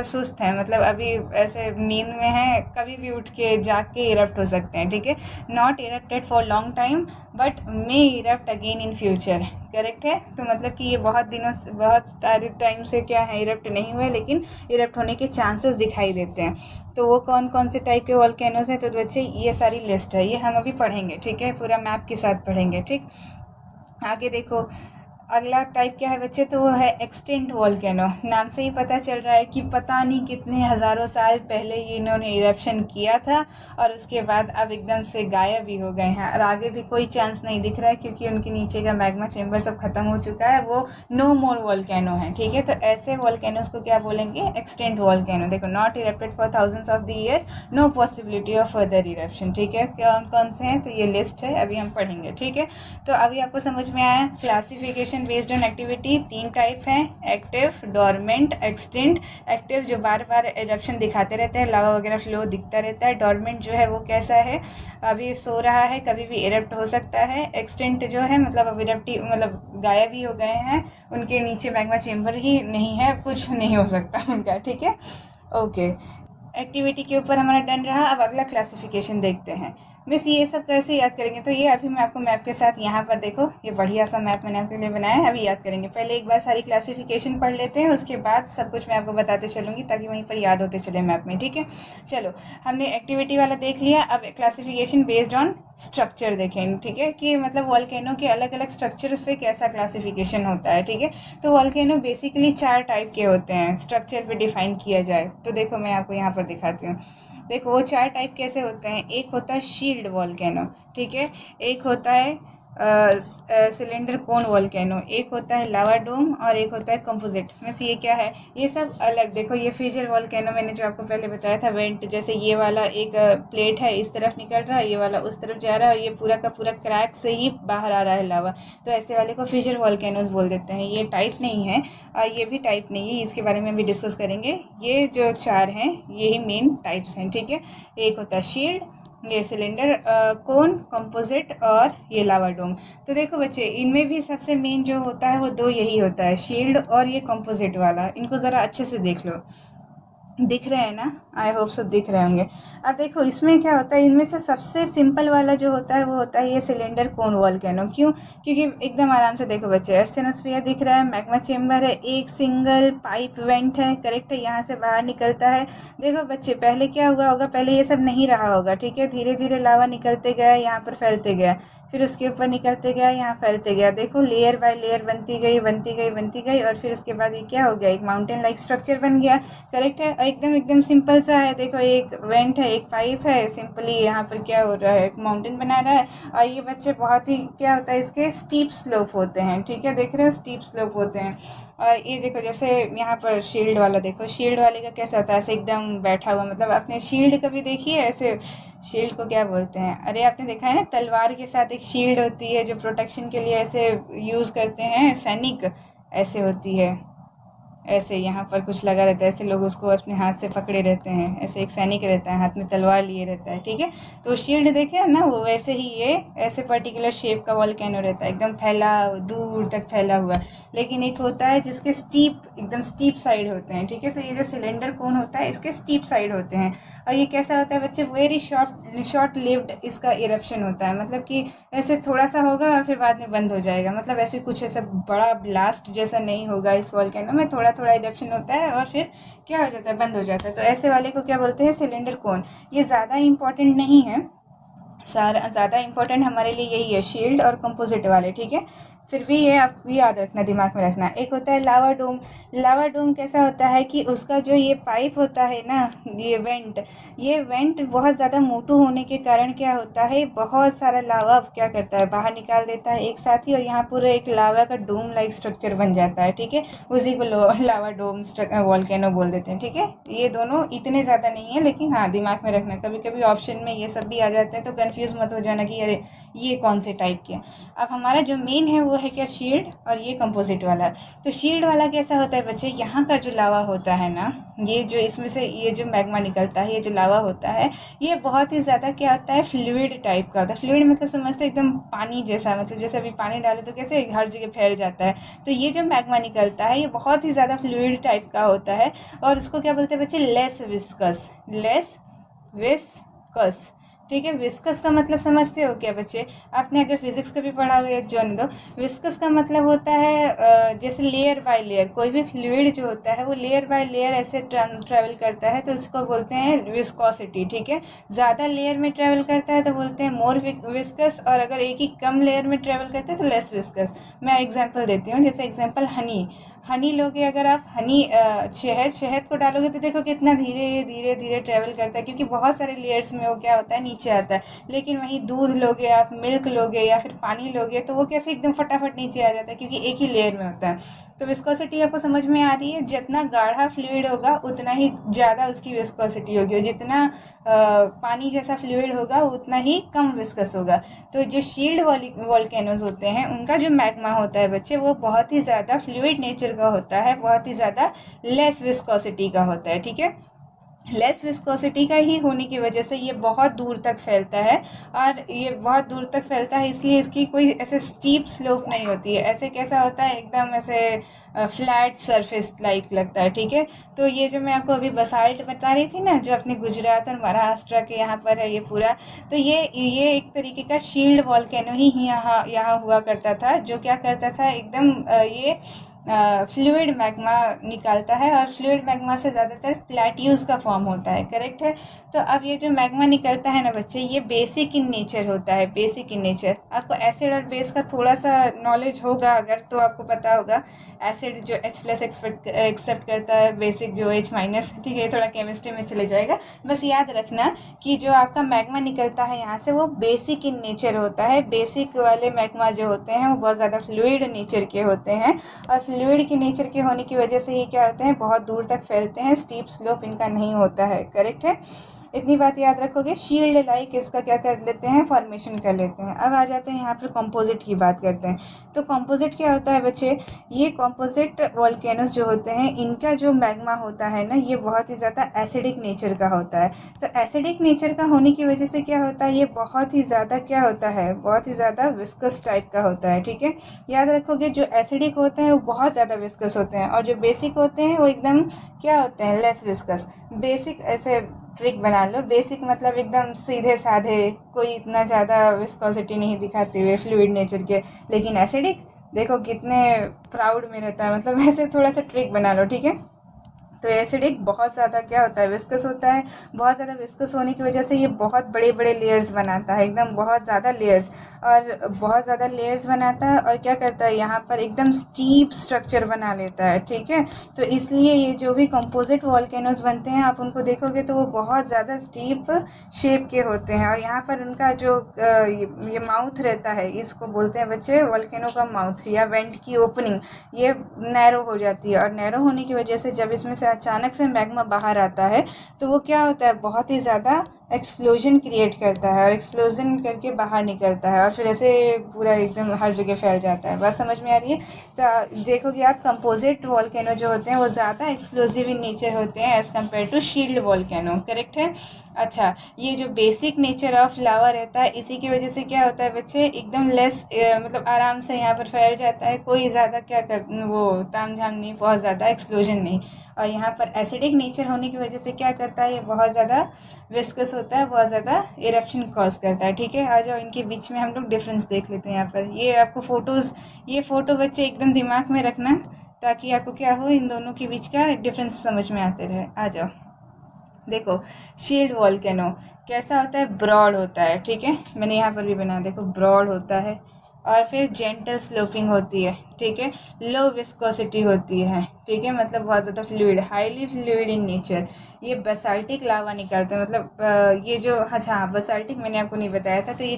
सुस्त है, मतलब अभी ऐसे नींद में है, कभी भी उठ के जाग के इरप्ट हो सकते हैं। ठीक है, not erupted for long time but may erupt again in future, correct है। तो मतलब कि ये बहुत सारे टाइम से क्या है, इरप्ट नहीं हुए, लेकिन इरप्ट होने के चांसेस दिखाई देते हैं। तो वो कौन कौन से टाइप के वोल्केनोस हैं, तो बच्चे ये सारी लिस्ट है, ये हम अभी पढ़ेंगे। ठीक है, पूरा मैप के साथ पढ़ेंगे। ठीक, आगे देखो, अगला टाइप क्या है बच्चे, तो वो है एक्सटिंक्ट वोल्केनो। नाम से ही पता चल रहा है कि पता नहीं कितने हज़ारों साल पहले ये इन्होंने इरप्शन किया था और उसके बाद अब एकदम से गायब भी हो गए हैं, और आगे भी कोई चांस नहीं दिख रहा है क्योंकि उनके नीचे का मैग्मा चेम्बर सब खत्म हो चुका है, वो नो मोर वोल्केनो है। ठीक है, तो ऐसे वोल्केनोस को क्या बोलेंगे, एक्सटिंक्ट वोल्केनो। देखो, not erupted for thousands of the year, no possibility of further eruption. ठीक है, कौन कौन से हैं, तो ये लिस्ट है, अभी हम पढ़ेंगे। ठीक है, तो अभी आपको समझ में आया। Classification based on activity 3 type हैं, एक्टिव, डोरमेंट, एक्सटिंक्ट। एक्टिव जो बार बार इरप्शन दिखाते रहते हैं, लावा वगैरह फ्लो दिखता रहता है। डोरमेंट जो है वो कैसा है, अभी सो रहा है, कभी भी इरप्ट हो सकता है। एक्सटिंक्ट जो है मतलब अब इरप्टी, मतलब गायब ही हो गए हैं, उनके नीचे मैग्मा चेम्बर ही नहीं है, कुछ नहीं हो सकता उनका। ठीक है, ओके, एक्टिविटी के ऊपर हमारा डन रहा। अब अगला क्लासिफिकेशन देखते हैं। मिस ये सब कैसे याद करेंगे, तो ये अभी मैं आपको मैप के साथ, यहाँ पर देखो ये बढ़िया सा मैप मैंने आपके लिए बनाया है, अभी याद करेंगे। पहले एक बार सारी क्लासिफिकेशन पढ़ लेते हैं, उसके बाद सब कुछ मैं आपको बताते चलूँगी ताकि वहीं पर याद होते चले मैप में। ठीक है, चलो, हमने एक्टिविटी वाला देख लिया, अब क्लासिफिकेशन बेस्ड ऑन स्ट्रक्चर देखें। ठीक है, कि मतलब वोल्केनो के अलग अलग स्ट्रक्चर्स पे कैसा क्लासिफिकेशन होता है। ठीक है, तो वोल्केनो बेसिकली 4 टाइप के होते हैं, स्ट्रक्चर पे डिफाइन किया जाए तो देखो मैं आपको यहाँ पर दिखाती हूँ। देखो वो 4 टाइप कैसे होते हैं, एक होता है शील्ड वोल्केनो, ठीक है, एक होता है सिलेंडर कोन वोल्केनो, एक होता है लावा डोम, और एक होता है कंपोजिट। मीन्स ये क्या है, ये सब अलग। देखो ये फिशर वोल्केनो मैंने जो आपको पहले बताया था, वेंट, जैसे ये वाला एक प्लेट है, इस तरफ निकल रहा है, ये वाला उस तरफ जा रहा है, और ये पूरा का पूरा क्रैक से ही बाहर आ रहा है लावा, तो ऐसे वाले को फिशर वोल्केनोज बोल देते हैं। ये टाइप नहीं है, ये भी टाइप नहीं है, इसके बारे में भी डिस्कस करेंगे। ये जो 4 हैं यही मेन टाइप्स हैं। ठीक है, एक होता है शील्ड, ये सिलेंडर कोन, कंपोजिट, और ये लावा डोम। तो देखो बच्चे, इनमें भी सबसे मेन जो होता है वो 2 यही होता है, शील्ड और ये कंपोजिट वाला। इनको ज़रा अच्छे से देख लो। दिख रहे हैं ना? आई होप सो दिख रहे होंगे। अब देखो इसमें क्या होता है, इनमें से सबसे सिंपल वाला जो होता है वो होता है ये सिलेंडर कोन वॉल्केनो। क्यों? क्योंकि एकदम आराम से देखो बच्चे, एस्थेनोस्फीयर दिख रहा है, मैग्मा चेम्बर है, एक सिंगल पाइप वेंट है, करेक्ट है, यहाँ से बाहर निकलता है। देखो बच्चे पहले क्या हुआ होगा, पहले ये सब नहीं रहा होगा, ठीक है, धीरे धीरे लावा निकलते गया, यहाँ पर फैलते गया, फिर उसके ऊपर निकलते गया, यहाँ फैलते गया, देखो लेयर बाय लेयर बनती गई बनती गई बनती गई, और फिर उसके बाद ये क्या हो गया, एक माउंटेन लाइक स्ट्रक्चर बन गया। करेक्ट है, एकदम एकदम सिंपल सा है। देखो एक वेंट है, एक पाइप है, सिंपली यहाँ पर क्या हो रहा है, एक माउंटेन बना रहा है। और ये बच्चे बहुत ही क्या होता है, इसके स्टीप स्लोप होते हैं, ठीक है, देख रहे हो स्टीप स्लोप होते हैं। और ये देखो जैसे यहाँ पर शील्ड वाला, देखो शील्ड वाले का कैसा होता है, ऐसे एकदम बैठा हुआ, मतलब आपने शील्ड कभी देखी है ऐसे? शील्ड को क्या बोलते हैं, अरे आपने देखा है ना, तलवार के साथ एक शील्ड होती है जो प्रोटेक्शन के लिए ऐसे यूज़ करते हैं सैनिक, ऐसे होती है, ऐसे यहाँ पर कुछ लगा रहता है, ऐसे लोग उसको अपने हाथ से पकड़े रहते हैं, ऐसे एक सैनिक रहता है हाथ में तलवार लिए रहता है, ठीक है। तो शील्ड देखे ना, वो वैसे ही ये ऐसे पर्टिकुलर शेप का वॉल्केनो रहता है, एकदम फैला, दूर तक फैला हुआ। लेकिन एक होता है जिसके स्टीप, एकदम स्टीप साइड होते हैं, ठीक है। तो ये जो सिलेंडर कोन होता है इसके स्टीप साइड होते हैं। और ये कैसा होता है बच्चे, वेरी शॉर्ट लिव्ड इसका इरप्शन होता है, मतलब कि ऐसे थोड़ा सा होगा और फिर बाद में बंद हो जाएगा, मतलब ऐसे कुछ ऐसा बड़ा ब्लास्ट जैसा नहीं होगा इस वॉल्केनो में, थोड़ा थोड़ा इरप्शन होता है और फिर क्या हो जाता है, बंद हो जाता है। तो ऐसे वाले को क्या बोलते हैं, सिलेंडर कोन। ये ज़्यादा इंपॉर्टेंट नहीं है, सारा ज़्यादा इंपॉर्टेंट हमारे लिए यही है, शील्ड और कंपोजिट वाले, ठीक है। फिर भी ये आप भी याद रखना, दिमाग में रखना। एक होता है लावा डोम। लावा डोम कैसा होता है कि उसका जो ये पाइप होता है ना, ये वेंट बहुत ज़्यादा मोटू होने के कारण क्या होता है, बहुत सारा लावा क्या करता है, बाहर निकाल देता है एक साथ ही, और यहाँ पूरा एक लावा का डोम लाइक स्ट्रक्चर बन जाता है, ठीक है। उसी को लावा डोम वॉल्केनो बोल देते हैं, ठीक है। ये दोनों इतने ज़्यादा नहीं है, लेकिन हाँ दिमाग में रखना, कभी कभी ऑप्शन में ये सब भी आ जाते हैं, तो कन्फ्यूज़ मत हो जाना कि अरे ये कौन से टाइप के हैं। अब हमारा जो मेन है वो है क्या, शील्ड, और ये कंपोजिट वाला। तो शील्ड वाला कैसा होता है बच्चे, यहाँ का जो लावा होता है ना, ये जो इसमें से ये जो मैग्मा निकलता है, ये जो लावा होता है, ये बहुत ही ज़्यादा क्या होता है, फ्लूइड टाइप का होता है। फ्लूइड मतलब समझते एकदम पानी जैसा, मतलब जैसे अभी पानी डाले तो कैसे हर जगह फैल जाता है, तो ये जो मैग्मा निकलता है ये बहुत ही ज़्यादा फ्लूइड टाइप का होता है। और उसको क्या बोलते हैं बच्चे, लेस विस्कस, लेस विस्कस, ठीक है। विस्कस का मतलब समझते हो क्या बच्चे, आपने अगर फिजिक्स का भी पढ़ा हो, जान दो। विस्कस का मतलब होता है जैसे लेयर बाय लेयर, कोई भी फ्लूइड जो होता है वो लेयर बाय लेयर ऐसे ट्रैवल करता है, तो उसको बोलते हैं विस्कोसिटी, ठीक है। ज़्यादा लेयर में ट्रैवल करता है तो बोलते हैं मोर विस्कस, और अगर एक ही कम लेयर में ट्रैवल करते हैं तो लेस विस्कस। मैं एग्जाम्पल देती हूँ, जैसे एग्जाम्पल हनी लोगे अगर आप, शहद को डालोगे तो देखो कितना धीरे धीरे धीरे ट्रैवल करता है, क्योंकि बहुत सारे लेयर्स में वो क्या होता है, नीचे आता है। लेकिन वहीं दूध लोगे आप, मिल्क लोगे या फिर पानी लोगे, तो वो कैसे एकदम फटाफट नीचे आ जाता है, क्योंकि एक ही लेयर में होता है। तो विस्कोसिटी आपको समझ में आ रही है, जितना गाढ़ा फ्लूइड होगा उतना ही ज़्यादा उसकी विस्कोसिटी होगी, और जितना पानी जैसा फ्लूइड होगा उतना ही कम विस्कस होगा। तो जो शील्ड वॉल्केनोज होते हैं उनका जो मैग्मा होता है बच्चे, वो बहुत ही ज़्यादा फ्लूइड नेचर का होता है, बहुत ही ज़्यादा लेस विस्कोसिटी का होता है, ठीक है। लेस विस्कोसिटी का ही होने की वजह से ये बहुत दूर तक फैलता है, और ये बहुत दूर तक फैलता है इसलिए इसकी कोई ऐसे स्टीप स्लोप नहीं होती है। ऐसे कैसा होता है, एकदम ऐसे फ्लैट सरफेस लाइक लगता है, ठीक है। तो ये जो मैं आपको अभी बसाल्ट बता रही थी ना, जो अपने गुजरात और महाराष्ट्र के यहाँ पर है ये पूरा, तो ये एक तरीके का शील्ड वॉल्केनो ही यहाँ हुआ करता था, जो क्या करता था, एकदम ये फ्लूइड मैग्मा निकालता है, और फ्लूइड मैग्मा से ज़्यादातर प्लेट्यूज का फॉर्म होता है, करेक्ट है। तो अब ये जो मैग्मा निकलता है ना बच्चे, ये बेसिक इन नेचर होता है, बेसिक इन नेचर। आपको एसिड और बेस का थोड़ा सा नॉलेज होगा अगर, तो आपको पता होगा एसिड जो H+ एक्सेप्ट करता है, बेसिक जो H-, ठीक है, थोड़ा केमिस्ट्री में चले जाएगा। बस याद रखना कि जो आपका मैग्मा निकलता है यहाँ से, वो बेसिक इन नेचर होता है। बेसिक वाले मैग्मा जो होते हैं वो बहुत ज़्यादा फ्लूइड नेचर के होते हैं, और फ्लूइड के नेचर के होने की वजह से ये क्या होते हैं, बहुत दूर तक फैलते हैं, स्टीप स्लोप इनका नहीं होता है, करेक्ट है। इतनी बात याद रखोगे। शील्ड लाइक इसका क्या कर लेते हैं, फॉर्मेशन कर लेते हैं। अब आ जाते हैं यहाँ पर कंपोजिट की बात करते हैं। तो कंपोजिट क्या होता है बच्चे, ये कंपोजिट वॉल्केनोस जो होते हैं इनका जो मैग्मा होता है ना, ये बहुत ही ज़्यादा एसिडिक नेचर का होता है। तो एसिडिक नेचर का होने की वजह से क्या होता है, ये बहुत ही ज़्यादा क्या होता है, बहुत ही ज़्यादा विस्कस टाइप का होता है। ठीक है, याद रखोगे जो एसिडिक होते हैं वो बहुत ज़्यादा विस्कस होते हैं, और जो बेसिक होते हैं वो एकदम क्या होते हैं, लेस विस्कस। बेसिक ऐसे ट्रिक बना लो, बेसिक मतलब एकदम सीधे साधे, कोई इतना ज़्यादा विस्कोसिटी नहीं दिखाते हुए, फ्लूइड नेचर के। लेकिन एसिडिक देखो कितने प्राउड में रहता है, मतलब ऐसे थोड़ा सा ट्रिक बना लो। ठीक है, तो एसिडिक बहुत ज़्यादा क्या होता है, विस्कस होता है। बहुत ज़्यादा विस्कस होने की वजह से ये बहुत बड़े बड़े लेयर्स बनाता है, एकदम बहुत ज़्यादा लेयर्स, और बहुत ज़्यादा लेयर्स बनाता है, और क्या करता है यहाँ पर एकदम स्टीप स्ट्रक्चर बना लेता है। ठीक है, तो इसलिए ये जो भी कंपोजिट वॉल्केनोज बनते हैं आप उनको देखोगे तो वो बहुत ज़्यादा स्टीप शेप के होते हैं, और यहाँ पर उनका जो ये माउथ रहता है, इसको बोलते हैं बच्चे वॉल्केनो का माउथ, या वेंट की ओपनिंग, ये नैरो हो जाती है। और नैरो होने की वजह से जब इसमें से अचानक से मैग्मा बाहर आता है तो वो क्या होता है, बहुत ही ज़्यादा एक्सप्लोजन क्रिएट करता है, और एक्सप्लोजन करके बाहर निकलता है, और फिर ऐसे पूरा एकदम हर जगह फैल जाता है। बात समझ में आ रही है। तो देखोगे आप कंपोजिट वॉल्केनो जो होते हैं वो ज़्यादा एक्सप्लोजिव इन नेचर होते हैं as compare to shield volcano. Correct है। अच्छा, ये जो बेसिक नेचर ऑफ लावा रहता है इसी की वजह से क्या होता है बच्चे, एकदम लेस मतलब आराम से यहाँ पर फैल जाता है, कोई ज़्यादा क्या कर वो ताम झाम नहीं, बहुत ज़्यादा एक्सप्लोजन नहीं। और यहाँ पर एसिडिक नेचर होने की वजह से क्या करता है, ये बहुत ज़्यादा विस्कस होता है, बहुत ज़्यादा इरप्शन कॉज करता है। ठीक है, आ जाओ इनके बीच में हम लोग डिफरेंस देख लेते हैं। यहाँ पर ये आपको फ़ोटोज़, ये फ़ोटो बच्चे एकदम दिमाग में रखना, ताकि आपको क्या हो, इन दोनों के बीच का डिफरेंस समझ में आते रहे। आ जाओ, देखो शील्ड वॉल्केनो कैसा होता है, ब्रॉड होता है। ठीक है, मैंने यहाँ पर भी बनाया, देखो ब्रॉड होता है, और फिर जेंटल स्लोपिंग होती है। ठीक है, लो विस्कोसिटी होती है। ठीक है, मतलब बहुत ज़्यादा fluid, highly fluid in nature. ये बेसाल्टिक लावा निकालते हैं, मतलब ये जो, अच्छा बेसाल्टिक मैंने आपको नहीं बताया था। तो ये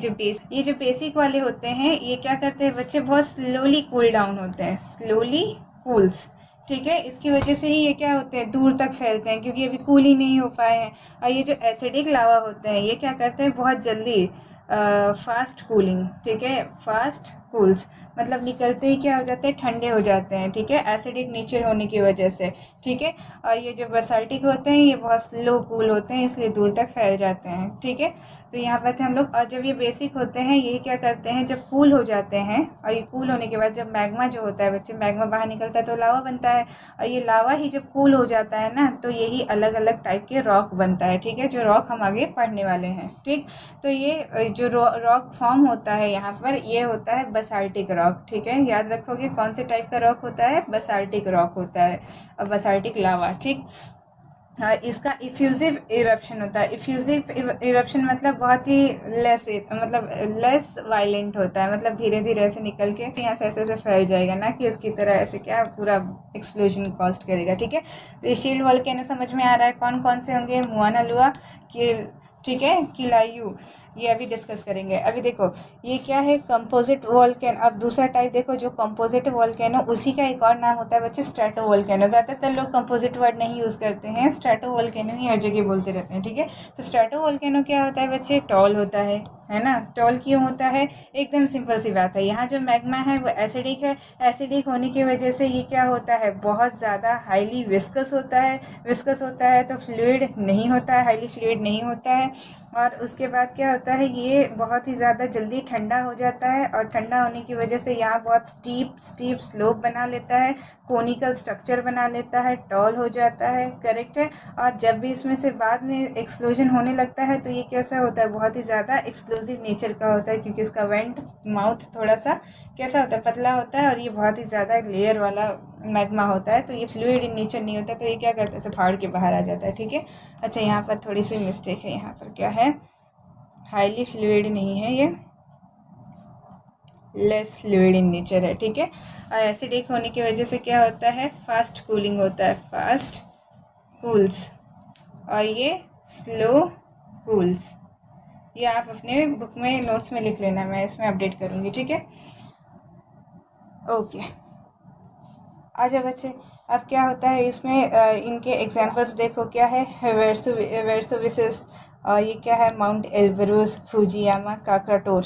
जो बेसिक वाले होते हैं ये क्या करते हैं बच्चे, बहुत स्लोली कूल डाउन होते हैं, स्लोली कूल्स। ठीक है, इसकी वजह से ही ये क्या होते हैं, दूर तक फैलते हैं, क्योंकि अभी कूल ही नहीं हो पाए हैं। और ये जो एसिडिक लावा होते हैं ये क्या करते हैं, बहुत जल्दी फास्ट कूलिंग। ठीक है, फास्ट कूल्स मतलब निकलते ही क्या हो जाते हैं, ठंडे हो जाते हैं। ठीक है, एसिडिक नेचर होने की वजह से। ठीक है, और ये जो बेसाल्टिक होते हैं ये बहुत स्लो कूल होते हैं, इसलिए दूर तक फैल जाते हैं। ठीक है, तो यहाँ पर थे हम लोग। और जब ये बेसिक होते हैं ये क्या करते हैं, जब कूल हो जाते हैं, और ये कूल होने के बाद जब मैग्मा जो होता है बच्चे, मैग्मा बाहर निकलता है तो लावा बनता है, और ये लावा ही जब कूल हो जाता है ना तो यही अलग अलग टाइप के रॉक बनता है। ठीक है, जो रॉक हम आगे पढ़ने वाले हैं। ठीक, तो ये जो रॉक फॉर्म होता है यहाँ पर ये होता है बसाल्टिक रॉक। ठीक है, याद रखोगे कौन से टाइप का रॉक होता है, बसाल्टिक रॉक होता है, और बसाल्टिक लावा। ठीक, इसका इफ्यूजिव इरप्शन होता है। इफ्यूजिव इरप्शन मतलब बहुत ही मतलब लेस वायलेंट होता है, मतलब धीरे धीरे ऐसे निकल के यहाँ से ऐसे फैल जाएगा, ना कि इसकी तरह ऐसे क्या पूरा एक्सप्लोजन कॉस्ट करेगा। ठीक है, तो ये शील्ड वॉल्केनो समझ में आ रहा है कौन कौन से होंगे, मुआना लुआ कि, ठीक है, किलायू, ये अभी डिस्कस करेंगे। अभी देखो ये क्या है, कंपोजिट वॉल्केनो। अब दूसरा टाइप देखो, जो कंपोजिट वॉल्केनो उसी का एक और नाम होता है बच्चे स्ट्रेटो वॉल्केनो। ज़्यादातर लोग कंपोजिट वर्ड नहीं यूज़ करते हैं, स्ट्रेटो वॉल्केनो ही हर जगह बोलते रहते हैं। ठीक है, तो स्ट्रेटो वॉल्केनो क्या होता है बच्चे, टॉल होता है ना। टॉल क्यों होता है, एकदम सिंपल सी बात है, यहाँ जो मैग्मा है वो एसिडिक है। एसिडिक होने की वजह से ये क्या होता है, बहुत ज़्यादा हाईली विस्कस होता है। विस्कस होता है तो फ्लूइड नहीं होता है, हाईली फ्लूइड नहीं होता है। और उसके बाद क्या होता है, ये बहुत ही ज़्यादा जल्दी ठंडा हो जाता है, और ठंडा होने की वजह से यहाँ बहुत स्टीप स्लोप बना लेता है, कोनिकल स्ट्रक्चर बना लेता है, टॉल हो जाता है। करेक्ट है, और जब भी इसमें से बाद में एक्सप्लोजन होने लगता है तो ये कैसा होता है, बहुत ही ज़्यादा एक्सप्लोजिव नेचर का होता है, क्योंकि इसका वेंट माउथ थोड़ा सा कैसा होता है, पतला होता है, और ये बहुत ही ज़्यादा लेयर वाला मैग्मा होता है, तो ये फ्लूइड इन नेचर नहीं होता, तो ये क्या करता है, इसे फाड़ के बाहर आ जाता है। ठीक है, अच्छा यहाँ पर थोड़ी सी मिस्टेक है, यहाँ पर क्या है, हाईली फ्लूइड नहीं है, ये लेस फ्लूइड इन नेचर है। ठीक है, और एसिडिक होने की वजह से क्या होता है, फास्ट कूलिंग होता है, फास्ट कूल्स, और ये स्लो कूल्स। ये आप अपने बुक में नोट्स में लिख लेना, मैं इसमें अपडेट करूँगी। ठीक है, ओके। अच्छा बच्चे, अब क्या होता है इसमें इनके एग्जांपल्स देखो क्या है, वेरसोविसिस, और ये क्या है, माउंट एल्बरूस, फुजियामा, काकराटोर,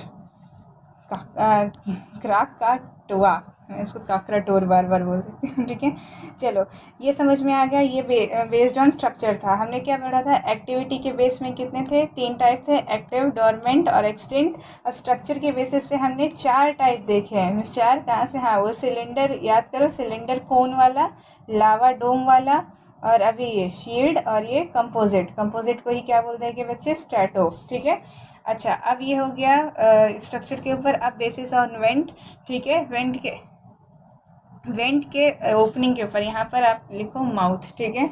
क्राकाटोआ, मैं इसको काकराटोर बार बार बोल देती हूँ, ठीक है। चलो, ये समझ में आ गया। ये बेस्ड ऑन स्ट्रक्चर था। हमने क्या पढ़ा था, एक्टिविटी के बेस में कितने थे, 3 टाइप थे, एक्टिव, डोरमेंट और एक्सटिंक्ट। अब स्ट्रक्चर के बेसिस पे हमने 4 टाइप देखे हैं। मिस 4 कहाँ से, हाँ वो सिलेंडर, याद करो, सिलेंडर कोन वाला, लावा डोम वाला, और अभी ये शील्ड, और ये कंपोजिट। कंपोजिट को ही क्या बोलते हैं कि बच्चे, स्ट्रैटो, ठीक है। अच्छा, अब ये हो गया स्ट्रक्चर के ऊपर। अब बेसिस ऑन वेंट, ठीक है। वेंट के ओपनिंग के ऊपर यहाँ पर आप लिखो माउथ, ठीक है।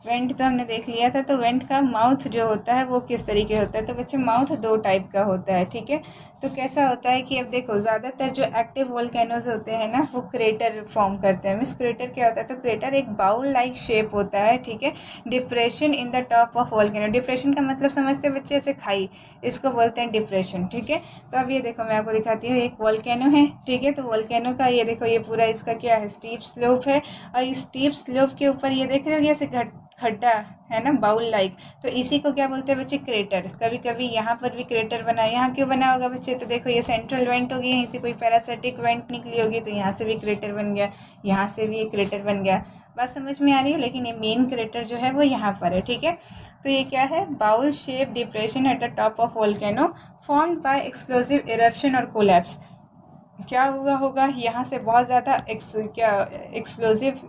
वेंट तो हमने देख लिया था, तो वेंट का माउथ जो होता है वो किस तरीके होता है, तो बच्चे माउथ 2 टाइप का होता है, ठीक है। तो कैसा होता है कि अब देखो, ज़्यादातर जो एक्टिव वोल्केनोज होते हैं ना, वो क्रेटर फॉर्म करते हैं। मीन्स क्रेटर क्या होता है, तो क्रेटर एक बाउल लाइक शेप होता है, ठीक है। Depression in the top of volcano, depression का मतलब समझते हैं बच्चे, ऐसे खाई, इसको बोलते हैं डिप्रेशन, ठीक है। तो अब ये देखो, मैं आपको दिखाती हूँ, एक वोल्केनो है, ठीक है। तो वोल्केनो का ये देखो, ये पूरा इसका क्या है, स्टीप स्लोप है, और इस स्टीप स्लोप के ऊपर ये देख रहे हो, ये ऐसे खड्डा है ना, बाउल लाइक, तो इसी को क्या बोलते हैं बच्चे, क्रेटर। कभी कभी यहाँ पर भी क्रेटर बना है। यहाँ क्यों बना होगा बच्चे, तो देखो ये सेंट्रल वेंट होगी, यहीं से कोई पैरासिटिक वेंट निकली होगी, तो यहाँ से भी क्रेटर बन गया, यहाँ से भी एक क्रेटर बन गया। बात समझ में आ रही है। लेकिन ये मेन क्रेटर जो है वो यहाँ पर है, ठीक है। तो ये क्या है, bowl shape depression at the top of volcano formed by explosive eruption और कोलैप्स। क्या हुआ होगा, यहाँ से बहुत ज़्यादा एक्सप्लोसिव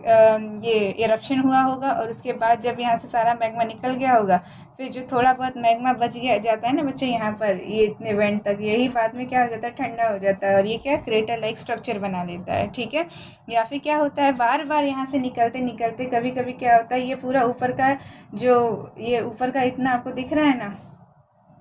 ये इरप्शन हुआ होगा, और उसके बाद जब यहाँ से सारा मैग्मा निकल गया होगा, फिर जो थोड़ा बहुत मैग्मा बच गया जाता है ना बच्चे, यहाँ पर ये इतने वेंट तक, यही बाद में क्या हो जाता है, ठंडा हो जाता है, और ये क्या क्रेटर लाइक स्ट्रक्चर बना लेता है, ठीक है। या फिर क्या होता है, बार बार यहाँ से निकलते निकलते कभी कभी क्या होता है, ये पूरा ऊपर का जो, ये ऊपर का इतना आपको दिख रहा है ना,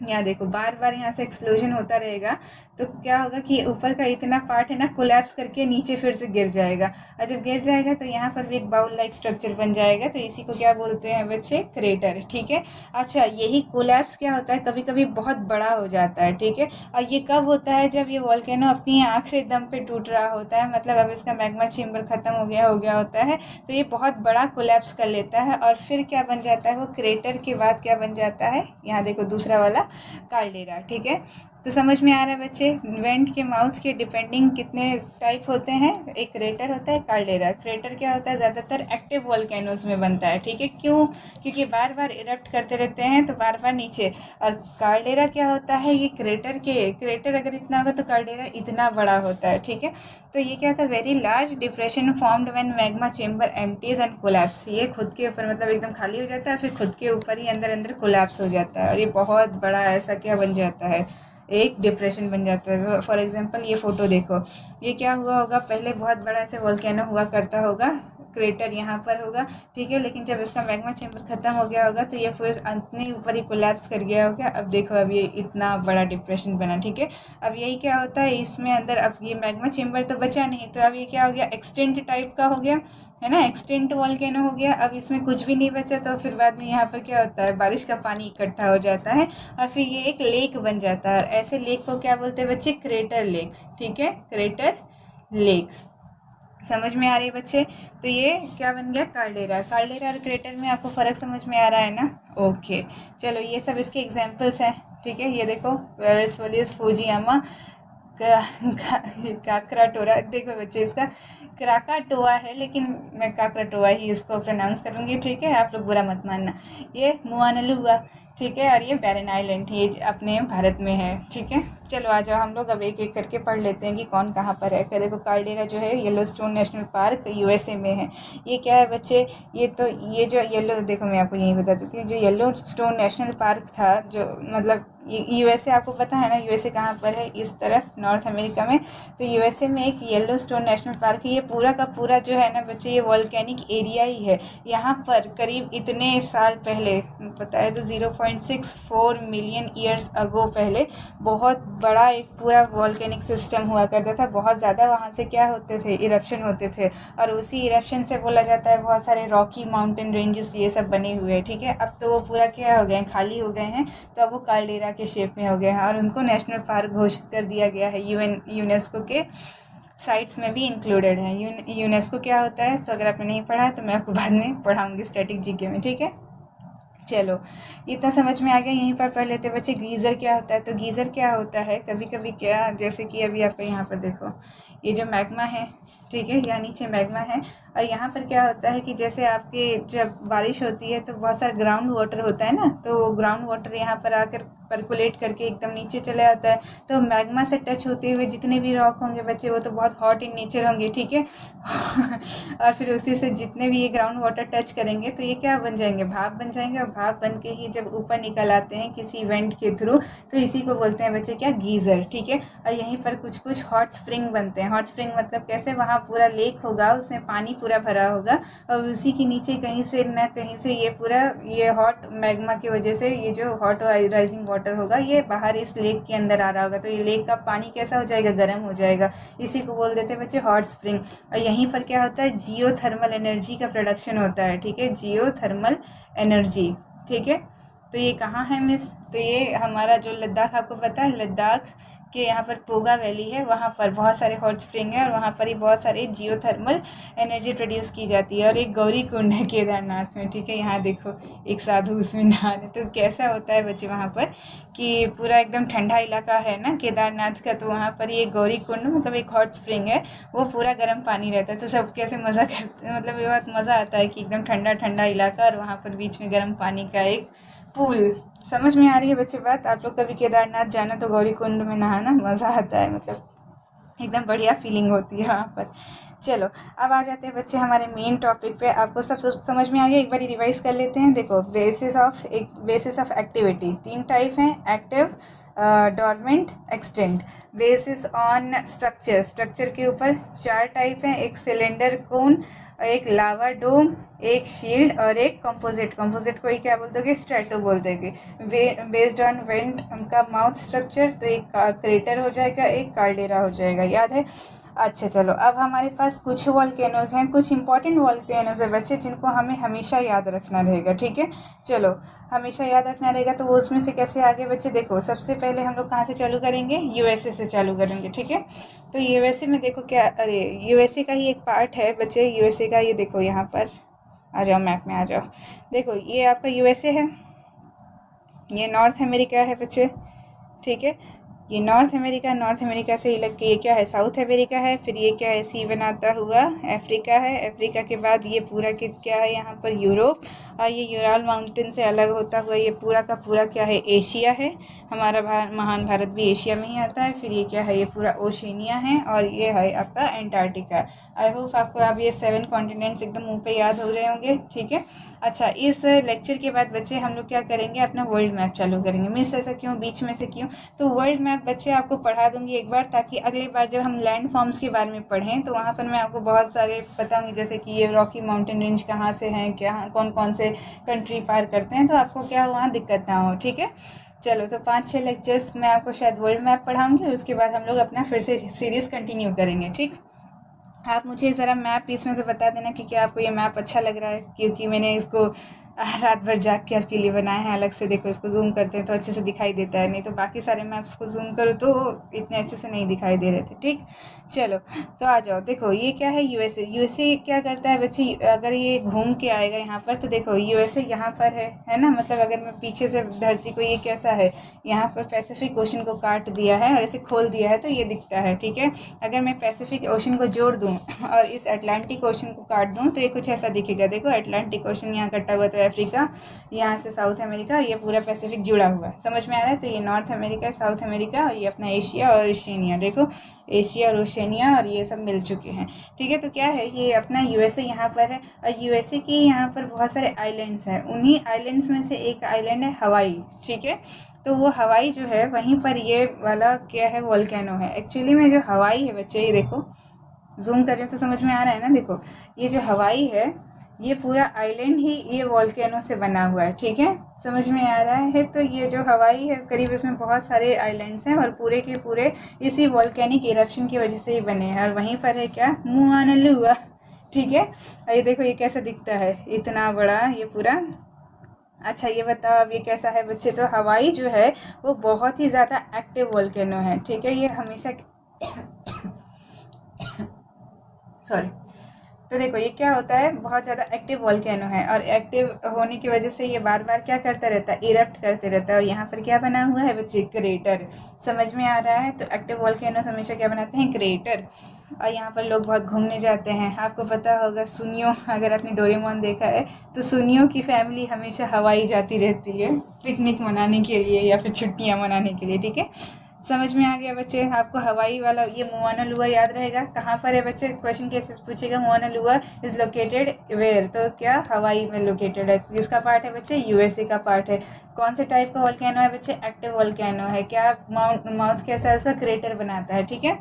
यहाँ देखो, बार बार यहाँ से एक्सप्लोजन होता रहेगा, तो क्या होगा कि ऊपर का इतना पार्ट है ना, कोलैप्स करके नीचे फिर से गिर जाएगा, और जब गिर जाएगा तो यहाँ पर भी एक बाउल लाइक स्ट्रक्चर बन जाएगा, तो इसी को क्या बोलते हैं बच्चे, क्रेटर, ठीक है। अच्छा, यही कोलैप्स क्या होता है, कभी कभी बहुत बड़ा हो जाता है, ठीक है। और ये कब होता है, जब ये वोल्केनो अपनी आखिरी दम पे टूट रहा होता है, मतलब अब इसका मैग्मा चेम्बर खत्म हो गया होता है, तो ये बहुत बड़ा कोलैप्स कर लेता है, और फिर क्या बन जाता है, वो क्रेटर के बाद क्या बन जाता है, यहाँ देखो दूसरा वाला, कार्डेरा, ठीक है। तो समझ में आ रहा है बच्चे, वेंट के माउथ के डिपेंडिंग कितने टाइप होते हैं, एक क्रेटर होता है, कार्डेरा। क्रेटर क्या होता है, ज़्यादातर एक्टिव वोल्केनोज में बनता है, ठीक है। क्यों, क्योंकि बार बार इरप्ट करते रहते हैं, तो बार बार नीचे। और कार्डेरा क्या होता है, ये क्रेटर अगर इतना होगा तो कार्डेरा इतना बड़ा होता है, ठीक है। तो ये क्या होता है, very large depression formed when magma chamber empties and collapse. ये खुद के ऊपर मतलब एकदम खाली हो जाता है, फिर खुद के ऊपर ही अंदर अंदर कोलैप्स हो जाता है, और ये बहुत बड़ा ऐसा क्या बन जाता है, एक डिप्रेशन बन जाता है। फॉर एग्जांपल ये फोटो देखो, ये क्या हुआ होगा, पहले बहुत बड़ा ऐसे वोल्केनो हुआ करता होगा, क्रेटर यहाँ पर होगा, ठीक है। लेकिन जब इसका मैग्मा चेम्बर खत्म हो गया होगा, तो ये फिर अपने ऊपर ही कोलैप्स कर गया होगा। अब देखो, अब ये इतना बड़ा डिप्रेशन बना, ठीक है। अब यही क्या होता है इसमें अंदर, अब ये मैग्मा चेम्बर तो बचा नहीं, तो अब ये क्या हो गया, एक्सटेंट टाइप का हो गया, है ना, एक्सटेंट वोल्केनो हो गया। अब इसमें कुछ भी नहीं बचा, तो फिर बाद में यहाँ पर क्या होता है, बारिश का पानी इकट्ठा हो जाता है, और फिर ये एक लेक बन जाता है। ऐसे लेक को क्या बोलते हैं बच्चे, क्रेटर लेक, ठीक है, क्रेटर लेक। समझ में आ रही है बच्चे। तो ये क्या बन गया, कार्डेरा और क्रेटर में आपको फ़र्क समझ में आ रहा है ना। ओके, चलो, ये सब इसके एग्जांपल्स हैं, ठीक है। ये देखो, वेरसोलिस, फुजियामा, काकराटोरा, देखो बच्चे इसका क्राकाटोआ है, लेकिन मैं काकराटोआ ही इसको प्रोनाउंस करूँगी, ठीक है। आप लोग बुरा मत मानना। ये मुआनलू हुआ, ठीक है, और ये बैरन आइलैंड, ये अपने भारत में है, ठीक है। चलो आ जाओ, हम लोग अब एक एक करके पढ़ लेते हैं कि कौन कहाँ पर है। देखो, कार्डेरा जो है येलोस्टोन नेशनल पार्क यूएसए में है। ये क्या है बच्चे, ये जो येलो, देखो मैं आपको यही बता देती हूँ, जो येलोस्टोन नेशनल पार्क था, जो मतलब यूएसए, आपको पता है ना यूएसए कहाँ पर है, इस तरफ नॉर्थ अमेरिका में। तो यूएसए में एक येलोस्टोन नेशनल पार्क है। ये पूरा का पूरा जो है ना बच्चे, ये वॉल्केनिक एरिया ही है। यहाँ पर करीब इतने साल पहले, पता है तो 0.64 मिलियन ईयर्स अगो पहले बहुत बड़ा एक पूरा वॉल्केनिक सिस्टम हुआ करता था। बहुत ज़्यादा वहाँ से क्या होते थे, इरप्शन होते थे, और उसी इरप्शन से बोला जाता है बहुत सारे रॉकी माउंटेन रेंजेस ये सब बने हुए हैं, ठीक है। अब तो वो पूरा क्या हो गए हैं, खाली हो गए हैं, तो अब वो कार्डेरा के शेप में हो गए हैं, और उनको नेशनल पार्क घोषित कर दिया गया है यूनेस्को के साइट्स में भी इंक्लूडेड है। यूनेस्को क्या होता है, तो अगर आपने नहीं पढ़ा है तो मैं आपको बाद में पढ़ाऊँगी स्टैटिक जीके में, ठीक है। चलो, इतना समझ में आ गया। यहीं पर पढ़ लेते हैं बच्चे, गीज़र क्या होता है। तो गीज़र क्या होता है, कभी कभी क्या, जैसे कि अभी आपका यहाँ पर देखो, ये जो मैग्मा है, ठीक है, यहाँ नीचे मैग्मा है, और यहाँ पर क्या होता है कि जैसे आपके जब बारिश होती है तो बहुत सारा ग्राउंड वाटर होता है ना, तो ग्राउंड वाटर यहाँ पर आकर परकुलेट करके एकदम नीचे चले आता है। तो मैग्मा से टच होते हुए जितने भी रॉक होंगे बच्चे, वो तो बहुत हॉट इन नेचर होंगे, ठीक है। और फिर उसी से जितने भी ये ग्राउंड वाटर टच करेंगे तो ये क्या बन जाएंगे, भाप बन जाएंगे, और भाप बन के ही जब ऊपर निकल आते हैं किसी इवेंट के थ्रू, तो इसी को बोलते हैं बच्चे क्या, गीज़र, ठीक है। और यहीं पर कुछ कुछ हॉट स्प्रिंग बनते हैं। हॉट स्प्रिंग मतलब कैसे, वहाँ पूरा लेक होगा, उसमें पानी पूरा भरा होगा, और उसी के नीचे कहीं से न कहीं से ये पूरा ये हॉट मैग्मा की वजह से ये जो हॉट राइजिंग वाटर होगा ये बाहर इस लेक के अंदर आ रहा होगा, तो ये लेक का पानी कैसा हो जाएगा, गर्म हो जाएगा। इसी को बोल देते हैं बच्चे हॉट स्प्रिंग। और यहीं पर क्या होता है, जियोथर्मल एनर्जी का प्रोडक्शन होता है, ठीक है, जियोथर्मल एनर्जी, ठीक है। तो ये कहाँ है मिस, तो ये हमारा जो लद्दाख, आपको पता है लद्दाख के यहाँ पर पोगा वैली है, वहाँ पर बहुत सारे हॉट स्प्रिंग है, और वहाँ पर ही बहुत सारे जियोथर्मल एनर्जी प्रोड्यूस की जाती है। और एक गौरी कुंड है केदारनाथ में, ठीक है, यहाँ देखो एक साधु उसमें नहा रहे। तो कैसा होता है बच्चे वहाँ पर कि पूरा एकदम ठंडा इलाका है ना केदारनाथ का, तो वहाँ पर ये गौरी कुंड मतलब एक हॉट स्प्रिंग है, वो पूरा गर्म पानी रहता है। तो सब कैसे मज़ा करते, मतलब ये बात मज़ा आता है कि एकदम ठंडा ठंडा इलाका और वहाँ पर बीच में गर्म पानी का एक पूल। समझ में आ रही है बच्चे बात, आप लोग कभी केदारनाथ जाना तो गौरी कुंड में नहाना, मज़ा आता है, मतलब एकदम बढ़िया फीलिंग होती है वहाँ पर। चलो, अब आ जाते हैं बच्चे हमारे मेन टॉपिक पे। आपको सब समझ में आ गया, एक बार रिवाइज कर लेते हैं। देखो, बेसिस ऑफ एक्टिविटी 3 टाइप हैं, active, dormant, extent. Basis on structure के ऊपर 4 टाइप हैं, एक सिलेंडर कोन, एक लावा डोम, एक शील्ड और एक कंपोजिट को ही क्या बोल दोगे, स्ट्रेटो बोल दोगे। बेस्ड ऑन वेंट का माउथ स्ट्रक्चर, तो एक क्रेटर हो जाएगा, एक कार्डेरा हो जाएगा, याद है। अच्छा चलो, अब हमारे पास कुछ वॉल्केनोज हैं, कुछ इंपॉर्टेंट वॉल्केनोज है बच्चे, जिनको हमें हमेशा याद रखना रहेगा, ठीक है। चलो, हमेशा याद रखना रहेगा, तो वो उसमें से कैसे आगे बच्चे, देखो सबसे पहले हम लोग कहाँ से चालू करेंगे, यूएसए से चालू करेंगे, ठीक है। तो यूएसए में देखो क्या, अरे यूएसए का ही एक पार्ट है बच्चे, यूएसए का, ये देखो यहाँ पर आ जाओ, मैप में आ जाओ। देखो ये आपका यूएसए है, ये नॉर्थ अमेरिका है बच्चे, ठीक है। ये नॉर्थ अमेरिका से ही लग के ये क्या है, साउथ अमेरिका है। फिर ये क्या है, सी बनाता हुआ अफ्रीका है। अफ्रीका के बाद ये पूरा के क्या है यहाँ पर, यूरोप। और ये यूराल माउंटेन से अलग होता हुआ ये पूरा का पूरा क्या है, एशिया है। हमारा महान भारत भी एशिया में ही आता है। फिर ये क्या है, ये पूरा ओशनिया है, और ये है आपका एंटार्क्टिका। आई होप आपको अब ये 7 कॉन्टिनेंट्स एकदम मुँह पे याद हो रहे होंगे, ठीक है। अच्छा, इस लेक्चर के बाद बच्चे हम लोग क्या करेंगे, अपना वर्ल्ड मैप चालू करेंगे। मिस ऐसा क्यों, बीच में से क्यों, तो वर्ल्ड मैप बच्चे आपको पढ़ा दूंगी एक बार, ताकि अगली बार जब हम लैंड फॉर्म्स के बारे में पढ़ें तो वहाँ पर मैं आपको बहुत सारे बताऊंगी, जैसे कि ये रॉकी माउंटेन रेंज कहाँ से हैं, क्या कौन कौन से कंट्री पार करते हैं, तो आपको क्या वहाँ दिक्कत ना हो, ठीक है। चलो, तो 5-6 लेक्चर्स मैं आपको शायद वर्ल्ड मैप पढ़ाऊंगी, उसके बाद हम लोग अपना फिर से सीरीज़ कंटिन्यू करेंगे, ठीक। आप मुझे ज़रा मैप इसमें से बता देना कि क्या आपको ये मैप अच्छा लग रहा है, क्योंकि मैंने इसको रात भर जाग के आपके लिए बनाया है अलग से। देखो, इसको जूम करते हैं तो अच्छे से दिखाई देता है, नहीं तो बाकी सारे मैप्स को जूम करो तो इतने अच्छे से नहीं दिखाई दे रहे थे, ठीक। चलो, तो आ जाओ। देखो ये क्या है, यूएसए क्या करता है बच्चे, अगर ये घूम के आएगा यहाँ पर, तो देखो यूएसए यहाँ पर है ना। मतलब अगर मैं पीछे से धरती को, ये कैसा है, यहाँ पर पैसिफिक ओशन को काट दिया है और ऐसे खोल दिया है, तो ये दिखता है, ठीक है। अगर मैं पैसिफिक ओशन को जोड़ दूँ और इस अटलांटिक ओशन को काट दूँ तो ये कुछ ऐसा दिखेगा। देखो, अटलांटिक ओशन यहाँ कटा हुआ, तो अफ्रीका, यहाँ से साउथ अमेरिका, ये पूरा पैसिफिक जुड़ा हुआ है, समझ में आ रहा है। तो ये नॉर्थ अमेरिका, साउथ अमेरिका, और ये अपना एशिया और ओशिनिया। देखो, एशिया और ओशिनिया और ये सब मिल चुके हैं, ठीक है। तो क्या है, ये अपना यूएसए यहाँ पर है, और यूएसए के यहाँ पर बहुत सारे आइलैंड्स हैं। उन्हीं आइलैंड्स में से एक आइलैंड है हवाई, ठीक है। तो वो हवाई जो है, वहीं पर ये वाला क्या है, वोल्केनो है। एक्चुअली में जो हवाई है बच्चे, ये देखो जूम कर रहे हो तो समझ में आ रहा है ना। देखो, ये जो हवाई है, ये पूरा आइलैंड ही ये वॉल्केनो से बना हुआ है, ठीक है, समझ में आ रहा है। तो ये जो हवाई है, करीब इसमें बहुत सारे आइलैंड्स हैं, और पूरे के पूरे इसी वॉल्केनिक इरप्शन की वजह से ही बने हैं। और वहीं पर है क्या, मुआनलुआ, ठीक है। ये देखो, ये कैसा दिखता है, इतना बड़ा ये पूरा। अच्छा, ये बताओ अब ये कैसा है बच्चे, तो हवाई जो है वो बहुत ही ज़्यादा एक्टिव वॉल्केनो है, ठीक है। ये हमेशा सॉरी। तो देखो ये क्या होता है, बहुत ज़्यादा एक्टिव वॉल्केनो है और एक्टिव होने की वजह से ये बार बार क्या करता रहता है, इरप्ट करते रहता है। और यहाँ पर क्या बना हुआ है बच्चे, क्रेटर। समझ में आ रहा है? तो एक्टिव वॉल्केनोस हमेशा क्या बनाते हैं, क्रेटर। और यहाँ पर लोग बहुत घूमने जाते हैं। आपको पता होगा सुनियो, अगर आपने डोरेमोन देखा है तो सुनियो की फैमिली हमेशा हवाई जाती रहती है पिकनिक मनाने के लिए या फिर छुट्टियाँ मनाने के लिए। ठीक है, समझ में आ गया बच्चे? आपको हवाई वाला ये मोआना लुआ याद रहेगा। कहाँ पर है बच्चे? क्वेश्चन कैसे पूछेगा, मोआना लुआ इज लोकेटेड वेयर, तो क्या हवाई में लोकेटेड है। किसका पार्ट है बच्चे, यूएसए का पार्ट है। कौन से टाइप का वॉल्केनो है बच्चे, एक्टिव वॉल्केनो है। क्या माउथ कैसा है उसका, क्रेटर बनाता है। ठीक है,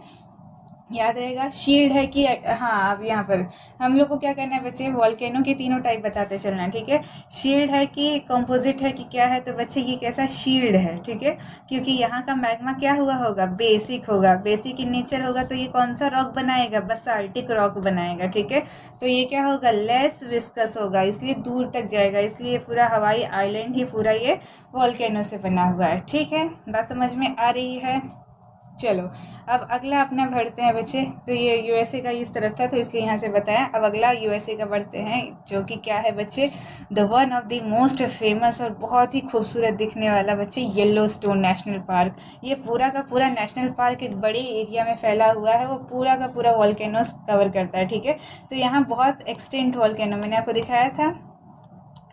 याद रहेगा। शील्ड है कि, हाँ अब यहाँ पर हम लोग को क्या करना है बच्चे, वॉल्केनो के तीनों टाइप बताते चलना है। ठीक है, शील्ड है कि कंपोजिट है कि क्या है, तो बच्चे ये कैसा शील्ड है। ठीक है, क्योंकि यहाँ का मैग्मा क्या हुआ होगा, बेसिक होगा। बेसिक इन नेचर होगा तो ये कौन सा रॉक बनाएगा, बसाल्टिक रॉक बनाएगा। ठीक है, तो ये क्या होगा, लेस विस्कस होगा, इसलिए दूर तक जाएगा। इसलिए पूरा हवाई आइलैंड ही पूरा ये वॉल्केनो से बना हुआ है। ठीक है, बात समझ में आ रही है? चलो अब अगला अपना बढ़ते हैं बच्चे। तो ये यूएसए का इस तरफ था तो इसलिए यहाँ से बताया। अब अगला यूएसए का बढ़ते हैं, जो कि क्या है बच्चे, the one of the most famous और बहुत ही खूबसूरत दिखने वाला बच्चे, येलोस्टोन नेशनल पार्क। ये पूरा का पूरा नेशनल पार्क एक बड़े एरिया में फैला हुआ है, वो पूरा का पूरा वॉल्केनोस कवर करता है। ठीक है, तो यहाँ बहुत एक्सटेंट वॉल्केनो मैंने आपको दिखाया था।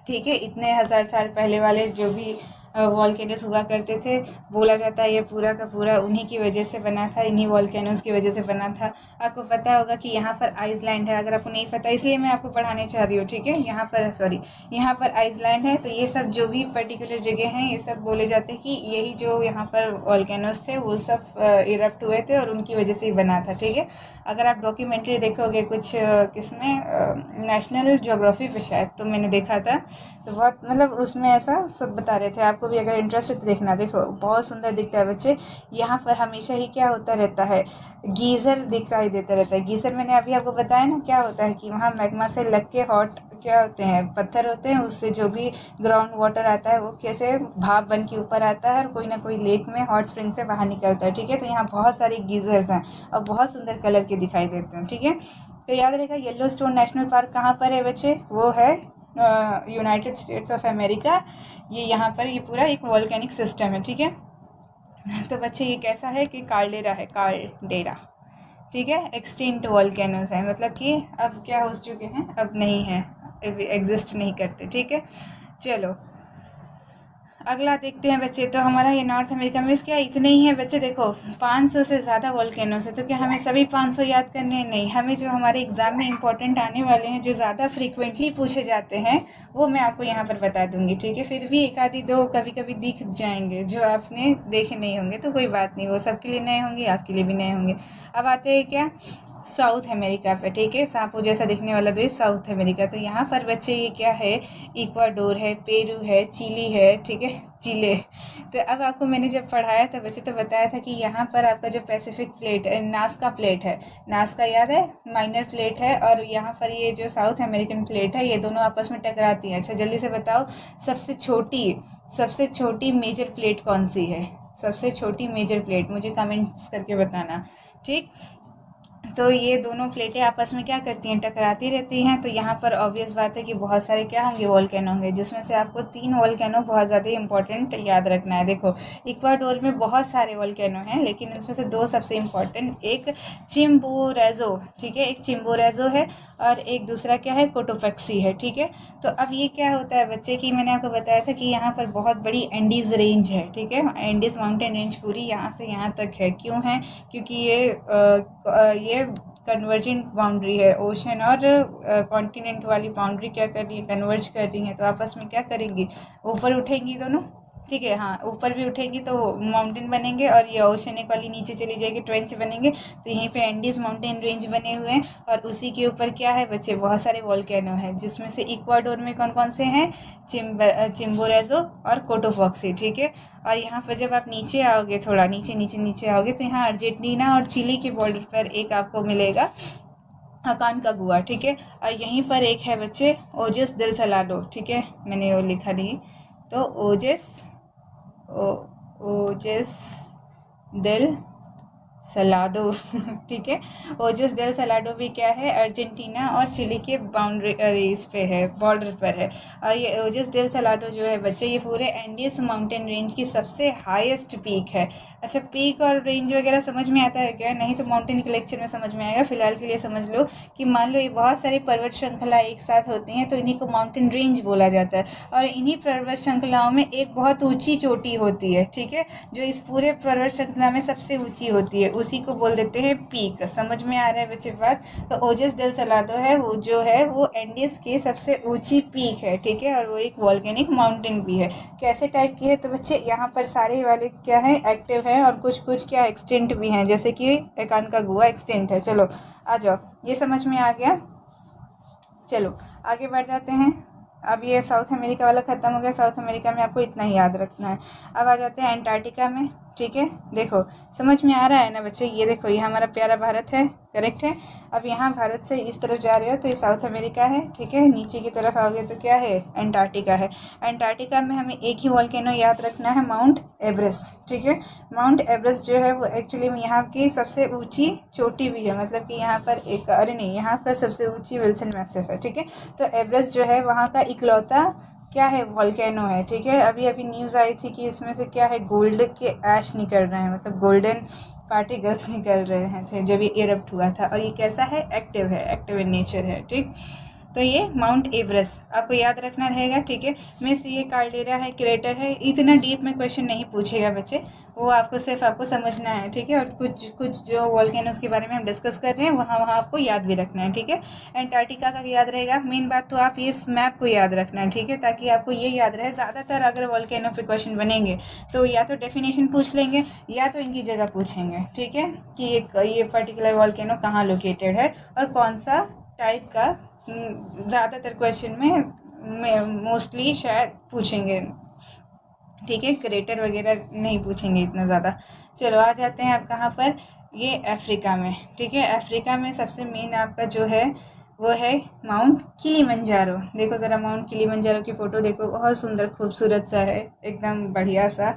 ठीक है, इतने हज़ार साल पहले वाले जो भी वॉल्केनोस हुआ करते थे, बोला जाता है ये पूरा का पूरा उन्हीं की वजह से बना था, इन्हीं वॉल्केनोस की वजह से बना था। आपको पता होगा कि यहाँ पर आइसलैंड है, अगर आपको नहीं पता इसलिए मैं आपको पढ़ाने चाह रही हूँ। ठीक है, यहाँ पर सॉरी, यहाँ पर आइसलैंड है। तो ये सब जो भी पर्टिकुलर जगह हैं, ये सब बोले जाते हैं कि यही जो यहाँ पर वॉल्केनोस थे वो सब इरप्ट हुए थे और उनकी वजह से ही बना था। ठीक है, अगर आप डॉक्यूमेंट्री देखोगे कुछ किसमें, नेशनल ज्योग्राफी पे शायद, तो मैंने देखा था, तो बहुत मतलब उसमें ऐसा सब बता रहे थे। आपको भी अगर इंटरेस्ट है तो देखना, देखो बहुत सुंदर दिखता है बच्चे। यहाँ पर हमेशा ही क्या होता रहता है, गीज़र दिखाई देता रहता है। गीज़र मैंने अभी आपको बताया ना क्या होता है, कि वहाँ मैग्मा से लग के हॉट क्या होते हैं, पत्थर होते हैं, उससे जो भी ग्राउंड वाटर आता है वो कैसे भाप बन के ऊपर आता है और कोई ना कोई लेक में हॉट स्प्रिंग से बाहर निकलता है। ठीक है, तो यहाँ बहुत सारे गीज़र्स हैं और बहुत सुंदर कलर के दिखाई देते हैं। ठीक है, तो याद रहेगा येलोस्टोन नेशनल पार्क कहाँ पर है बच्चे, वो है यूनाइटेड स्टेट्स ऑफ अमेरिका। ये यहाँ पर ये पूरा एक वॉल्केनिक सिस्टम है। ठीक है, तो बच्चे ये कैसा है कि कार्डेरा है, कार्डेरा। ठीक है, एक्सटिंक्ट वॉल्केनोस है, मतलब कि अब क्या हो चुके हैं, अब नहीं है, एग्जिस्ट नहीं करते। ठीक है, चलो अगला देखते हैं बच्चे। तो हमारा ये नॉर्थ अमेरिका में क्या इतने ही है बच्चे, देखो 500 से ज़्यादा वॉल्केनोस है। तो क्या हमें सभी 500 याद करने हैं? नहीं, हमें जो हमारे एग्जाम में इंपॉर्टेंट आने वाले हैं, जो ज़्यादा फ्रीक्वेंटली पूछे जाते हैं, वो मैं आपको यहाँ पर बता दूंगी। ठीक है, फिर भी एक आधी दो कभी कभी दिख जाएंगे जो आपने देखे नहीं होंगे, तो कोई बात नहीं, वो सबके लिए नए होंगे, आपके लिए भी नए होंगे। अब आते हैं क्या, साउथ अमेरिका पे। ठीक है, सांपों जैसा दिखने वाला देश साउथ अमेरिका। तो यहाँ पर बच्चे ये क्या है, इक्वाडोर है, पेरू है, चिली है। ठीक है, चिले। तो अब आपको मैंने जब पढ़ाया था बच्चे तो बताया था कि यहाँ पर आपका जो पैसिफिक प्लेट है, नाज़का प्लेट है, नाज़का याद है, माइनर प्लेट है, और यहाँ पर ये जो साउथ अमेरिकन प्लेट है, ये दोनों आपस में टकराती हैं। अच्छा जल्दी से बताओ, सबसे छोटी मेजर प्लेट कौन सी है, सबसे छोटी मेजर प्लेट, मुझे कमेंट्स करके बताना। ठीक, तो ये दोनों प्लेटें आपस में क्या करती हैं, टकराती रहती हैं। तो यहाँ पर ऑब्वियस बात है कि बहुत सारे क्या होंगे, वॉल्केनो होंगे, जिसमें से आपको 3 वॉल्केनो बहुत ज़्यादा इंपॉर्टेंट याद रखना है। देखो इक्वाडोर में बहुत सारे वॉल्केनो हैं, लेकिन उसमें से 2 सबसे इम्पॉर्टेंट, एक चिम्बोरेजो, ठीक है, एक चिम्बोरेजो है और एक दूसरा क्या है, कोटोपेक्सी है। ठीक है, तो अब ये क्या होता है बच्चे कि मैंने आपको बताया था कि यहाँ पर बहुत बड़ी एंडीज़ रेंज है। ठीक है, एंडीज़ माउंटेन रेंज पूरी यहाँ से यहाँ तक है। क्यों है, क्योंकि ये कन्वर्जेंट बाउंड्री है, ओशन और कॉन्टिनेंट वाली बाउंड्री क्या कर रही है, कन्वर्ज कर रही है, तो आपस में क्या करेंगी, ऊपर उठेंगी दोनों। ठीक है, हाँ ऊपर भी उठेंगी तो माउंटेन बनेंगे, और ये ओशनिक वाली नीचे चली जाएगी, ट्रेंच बनेंगे। तो यहीं पे एंडीज माउंटेन रेंज बने हुए हैं, और उसी के ऊपर क्या है बच्चे, बहुत सारे वॉल्केनो हैं, जिसमें से इक्वाडोर में कौन कौन से हैं, चिम्बोरेजो और कोटोफॉक्सी। ठीक है, और यहाँ पर जब आप नीचे आओगे, थोड़ा नीचे नीचे नीचे आओगे, तो यहाँ अर्जेंटीना और चिली के बॉर्डर पर एक आपको मिलेगा अकानकागुआ। ठीक है, और यहीं पर एक है बच्चे ओजस दिल सलाडो। ठीक है, मैंने वो लिखा नहीं, तो ओजस दिल सलाडो ठीक है। ओजस डेल सलाडो भी क्या है, अर्जेंटीना और चिली के बाउंड्री इस पे है, बॉर्डर पर है। और ये ओजस डेल सलाडो जो है बच्चे, ये पूरे एंडीज माउंटेन रेंज की सबसे हाईएस्ट पीक है। अच्छा, पीक और रेंज वगैरह समझ में आता है क्या? नहीं तो माउंटेन के लेक्चर में समझ में आएगा। फिलहाल के लिए समझ लो कि मान लो ये बहुत सारी पर्वत श्रृंखला एक साथ होती हैं तो इन्हीं को माउंटेन रेंज बोला जाता है। और इन्हीं पर्वत श्रृंखलाओं में एक बहुत ऊंची चोटी होती है, ठीक है, जो इस पूरे पर्वत श्रृंखला में सबसे ऊंची होती है, उसी को बोल देते हैं पीक। समझ में आ रहा है बच्चे बात? तो ओजस डेल सलाडो है वो जो है वो एंडीज की सबसे ऊंची पीक है, ठीक है, और वो एक वॉल्केनिक माउंटेन भी है। कैसे टाइप की है? तो बच्चे यहाँ पर सारे वाले क्या है, एक्टिव है, और कुछ कुछ क्या एक्सटिंक्ट भी हैं, जैसे कि एकानकागुआ एक्सटिंक्ट है। चलो आ जाओ, ये समझ में आ गया। चलो आगे बढ़ जाते हैं। अब ये साउथ अमेरिका वाला ख़त्म हो गया। साउथ अमेरिका में आपको इतना ही याद रखना है। अब आ जाते हैं एंटार्क्टिका में, ठीक है। देखो समझ में आ रहा है ना बच्चों? ये देखो, ये हमारा प्यारा भारत है, करेक्ट है। अब यहाँ भारत से इस तरफ जा रहे हो तो ये साउथ अमेरिका है, ठीक है। नीचे की तरफ आओगे तो क्या है, एंटार्क्टिका है। एंटार्क्टिका में हमें एक ही वॉल्केनो याद रखना है, माउंट एवरेस्ट, ठीक है। माउंट एवरेस्ट जो है वो एक्चुअली में यहाँ की सबसे ऊंची चोटी भी है, मतलब कि यहाँ पर एक, अरे नहीं, यहाँ पर सबसे ऊंची विल्सन मैसिव है, ठीक है। तो एवरेस्ट जो है वहाँ का इकलौता क्या है, वॉल्केनो है, ठीक है। अभी अभी न्यूज़ आई थी कि इसमें से क्या है, गोल्ड के ऐश निकल रहे हैं, मतलब गोल्डन पार्टिकल्स निकल रहे हैं थे जब ये इरप्ट हुआ था। और ये कैसा है, एक्टिव है, एक्टिव इन नेचर है, ठीक। तो ये माउंट एवरेस्ट आपको याद रखना रहेगा, ठीक है। मिस ये कार्डेरा है, क्रेटर है, इतना डीप में क्वेश्चन नहीं पूछेगा बच्चे, वो आपको सिर्फ आपको समझना है, ठीक है। और कुछ कुछ जो वॉल्केनोस के बारे में हम डिस्कस कर रहे हैं वहाँ आपको याद भी रखना है, ठीक है। एंटार्क्टिका का याद रहेगा। मेन बात तो आप इस मैप को याद रखना है, ठीक है, ताकि आपको ये याद रहे। ज़्यादातर अगर वॉल्केनो पे क्वेश्चन बनेंगे तो या तो डेफिनेशन पूछ लेंगे या तो इनकी जगह पूछेंगे, ठीक है, कि ये पर्टिकुलर वॉल्केनो कहाँ लोकेटेड है और कौन सा टाइप का। ज़्यादातर क्वेश्चन में मोस्टली शायद पूछेंगे, ठीक है। क्रेटर वगैरह नहीं पूछेंगे इतना ज़्यादा। चलो आ जाते हैं आप कहाँ पर, ये अफ्रीका में, ठीक है। अफ्रीका में सबसे मेन आपका जो है वो है माउंट किलिमंजारो। देखो ज़रा माउंट किलिमंजारो की फ़ोटो देखो, बहुत सुंदर खूबसूरत सा है, एकदम बढ़िया सा,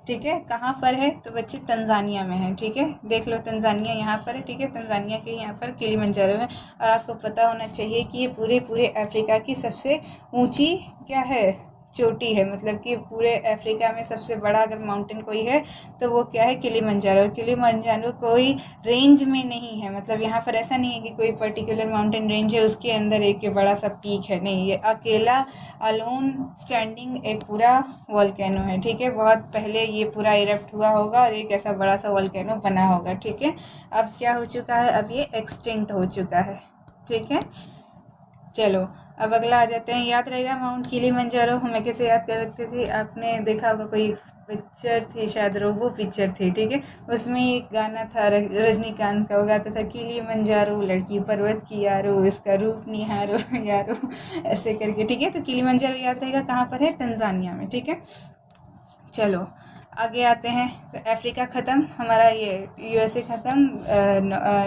ठीक है। कहाँ पर है तो बच्चे तंजानिया में है, ठीक है। देख लो तंजानिया यहाँ पर है, ठीक है। तंजानिया के यहाँ पर किलिमंजारो है। और आपको पता होना चाहिए कि ये पूरे अफ्रीका की सबसे ऊंची क्या है, चोटी है, मतलब कि पूरे अफ्रीका में सबसे बड़ा अगर माउंटेन कोई है तो वो क्या है, किलिमंजारो। किलिमंजारो कोई रेंज में नहीं है, मतलब यहाँ पर ऐसा नहीं है कि कोई पर्टिकुलर माउंटेन रेंज है उसके अंदर एक बड़ा सा पीक है, नहीं, ये अकेला अलोन स्टैंडिंग एक पूरा वॉल्केनो है, ठीक है। बहुत पहले ये पूरा इरप्ट हुआ होगा और एक ऐसा बड़ा सा वॉल्केनो बना होगा, ठीक है। अब क्या हो चुका है, अब ये एक्सटिंक्ट हो चुका है, ठीक है। चलो अब अगला आ जाते हैं। याद रहेगा माउंट किलिमंजारो हमें कैसे याद कर रखते थे, आपने देखा होगा कोई पिक्चर थी शायद, रोबो पिक्चर थी, ठीक है। उसमें एक गाना था रजनीकांत का, वो गाता था किलिमंजारो लड़की पर्वत की यारो, इसका रूप निहारो यारो ऐसे करके, ठीक है। तो किलिमंजारो याद रहेगा कहाँ पर है, तंजानिया में, ठीक है। चलो आगे आते हैं। तो अफ्रीका ख़त्म हमारा, ये यूएसए ख़त्म,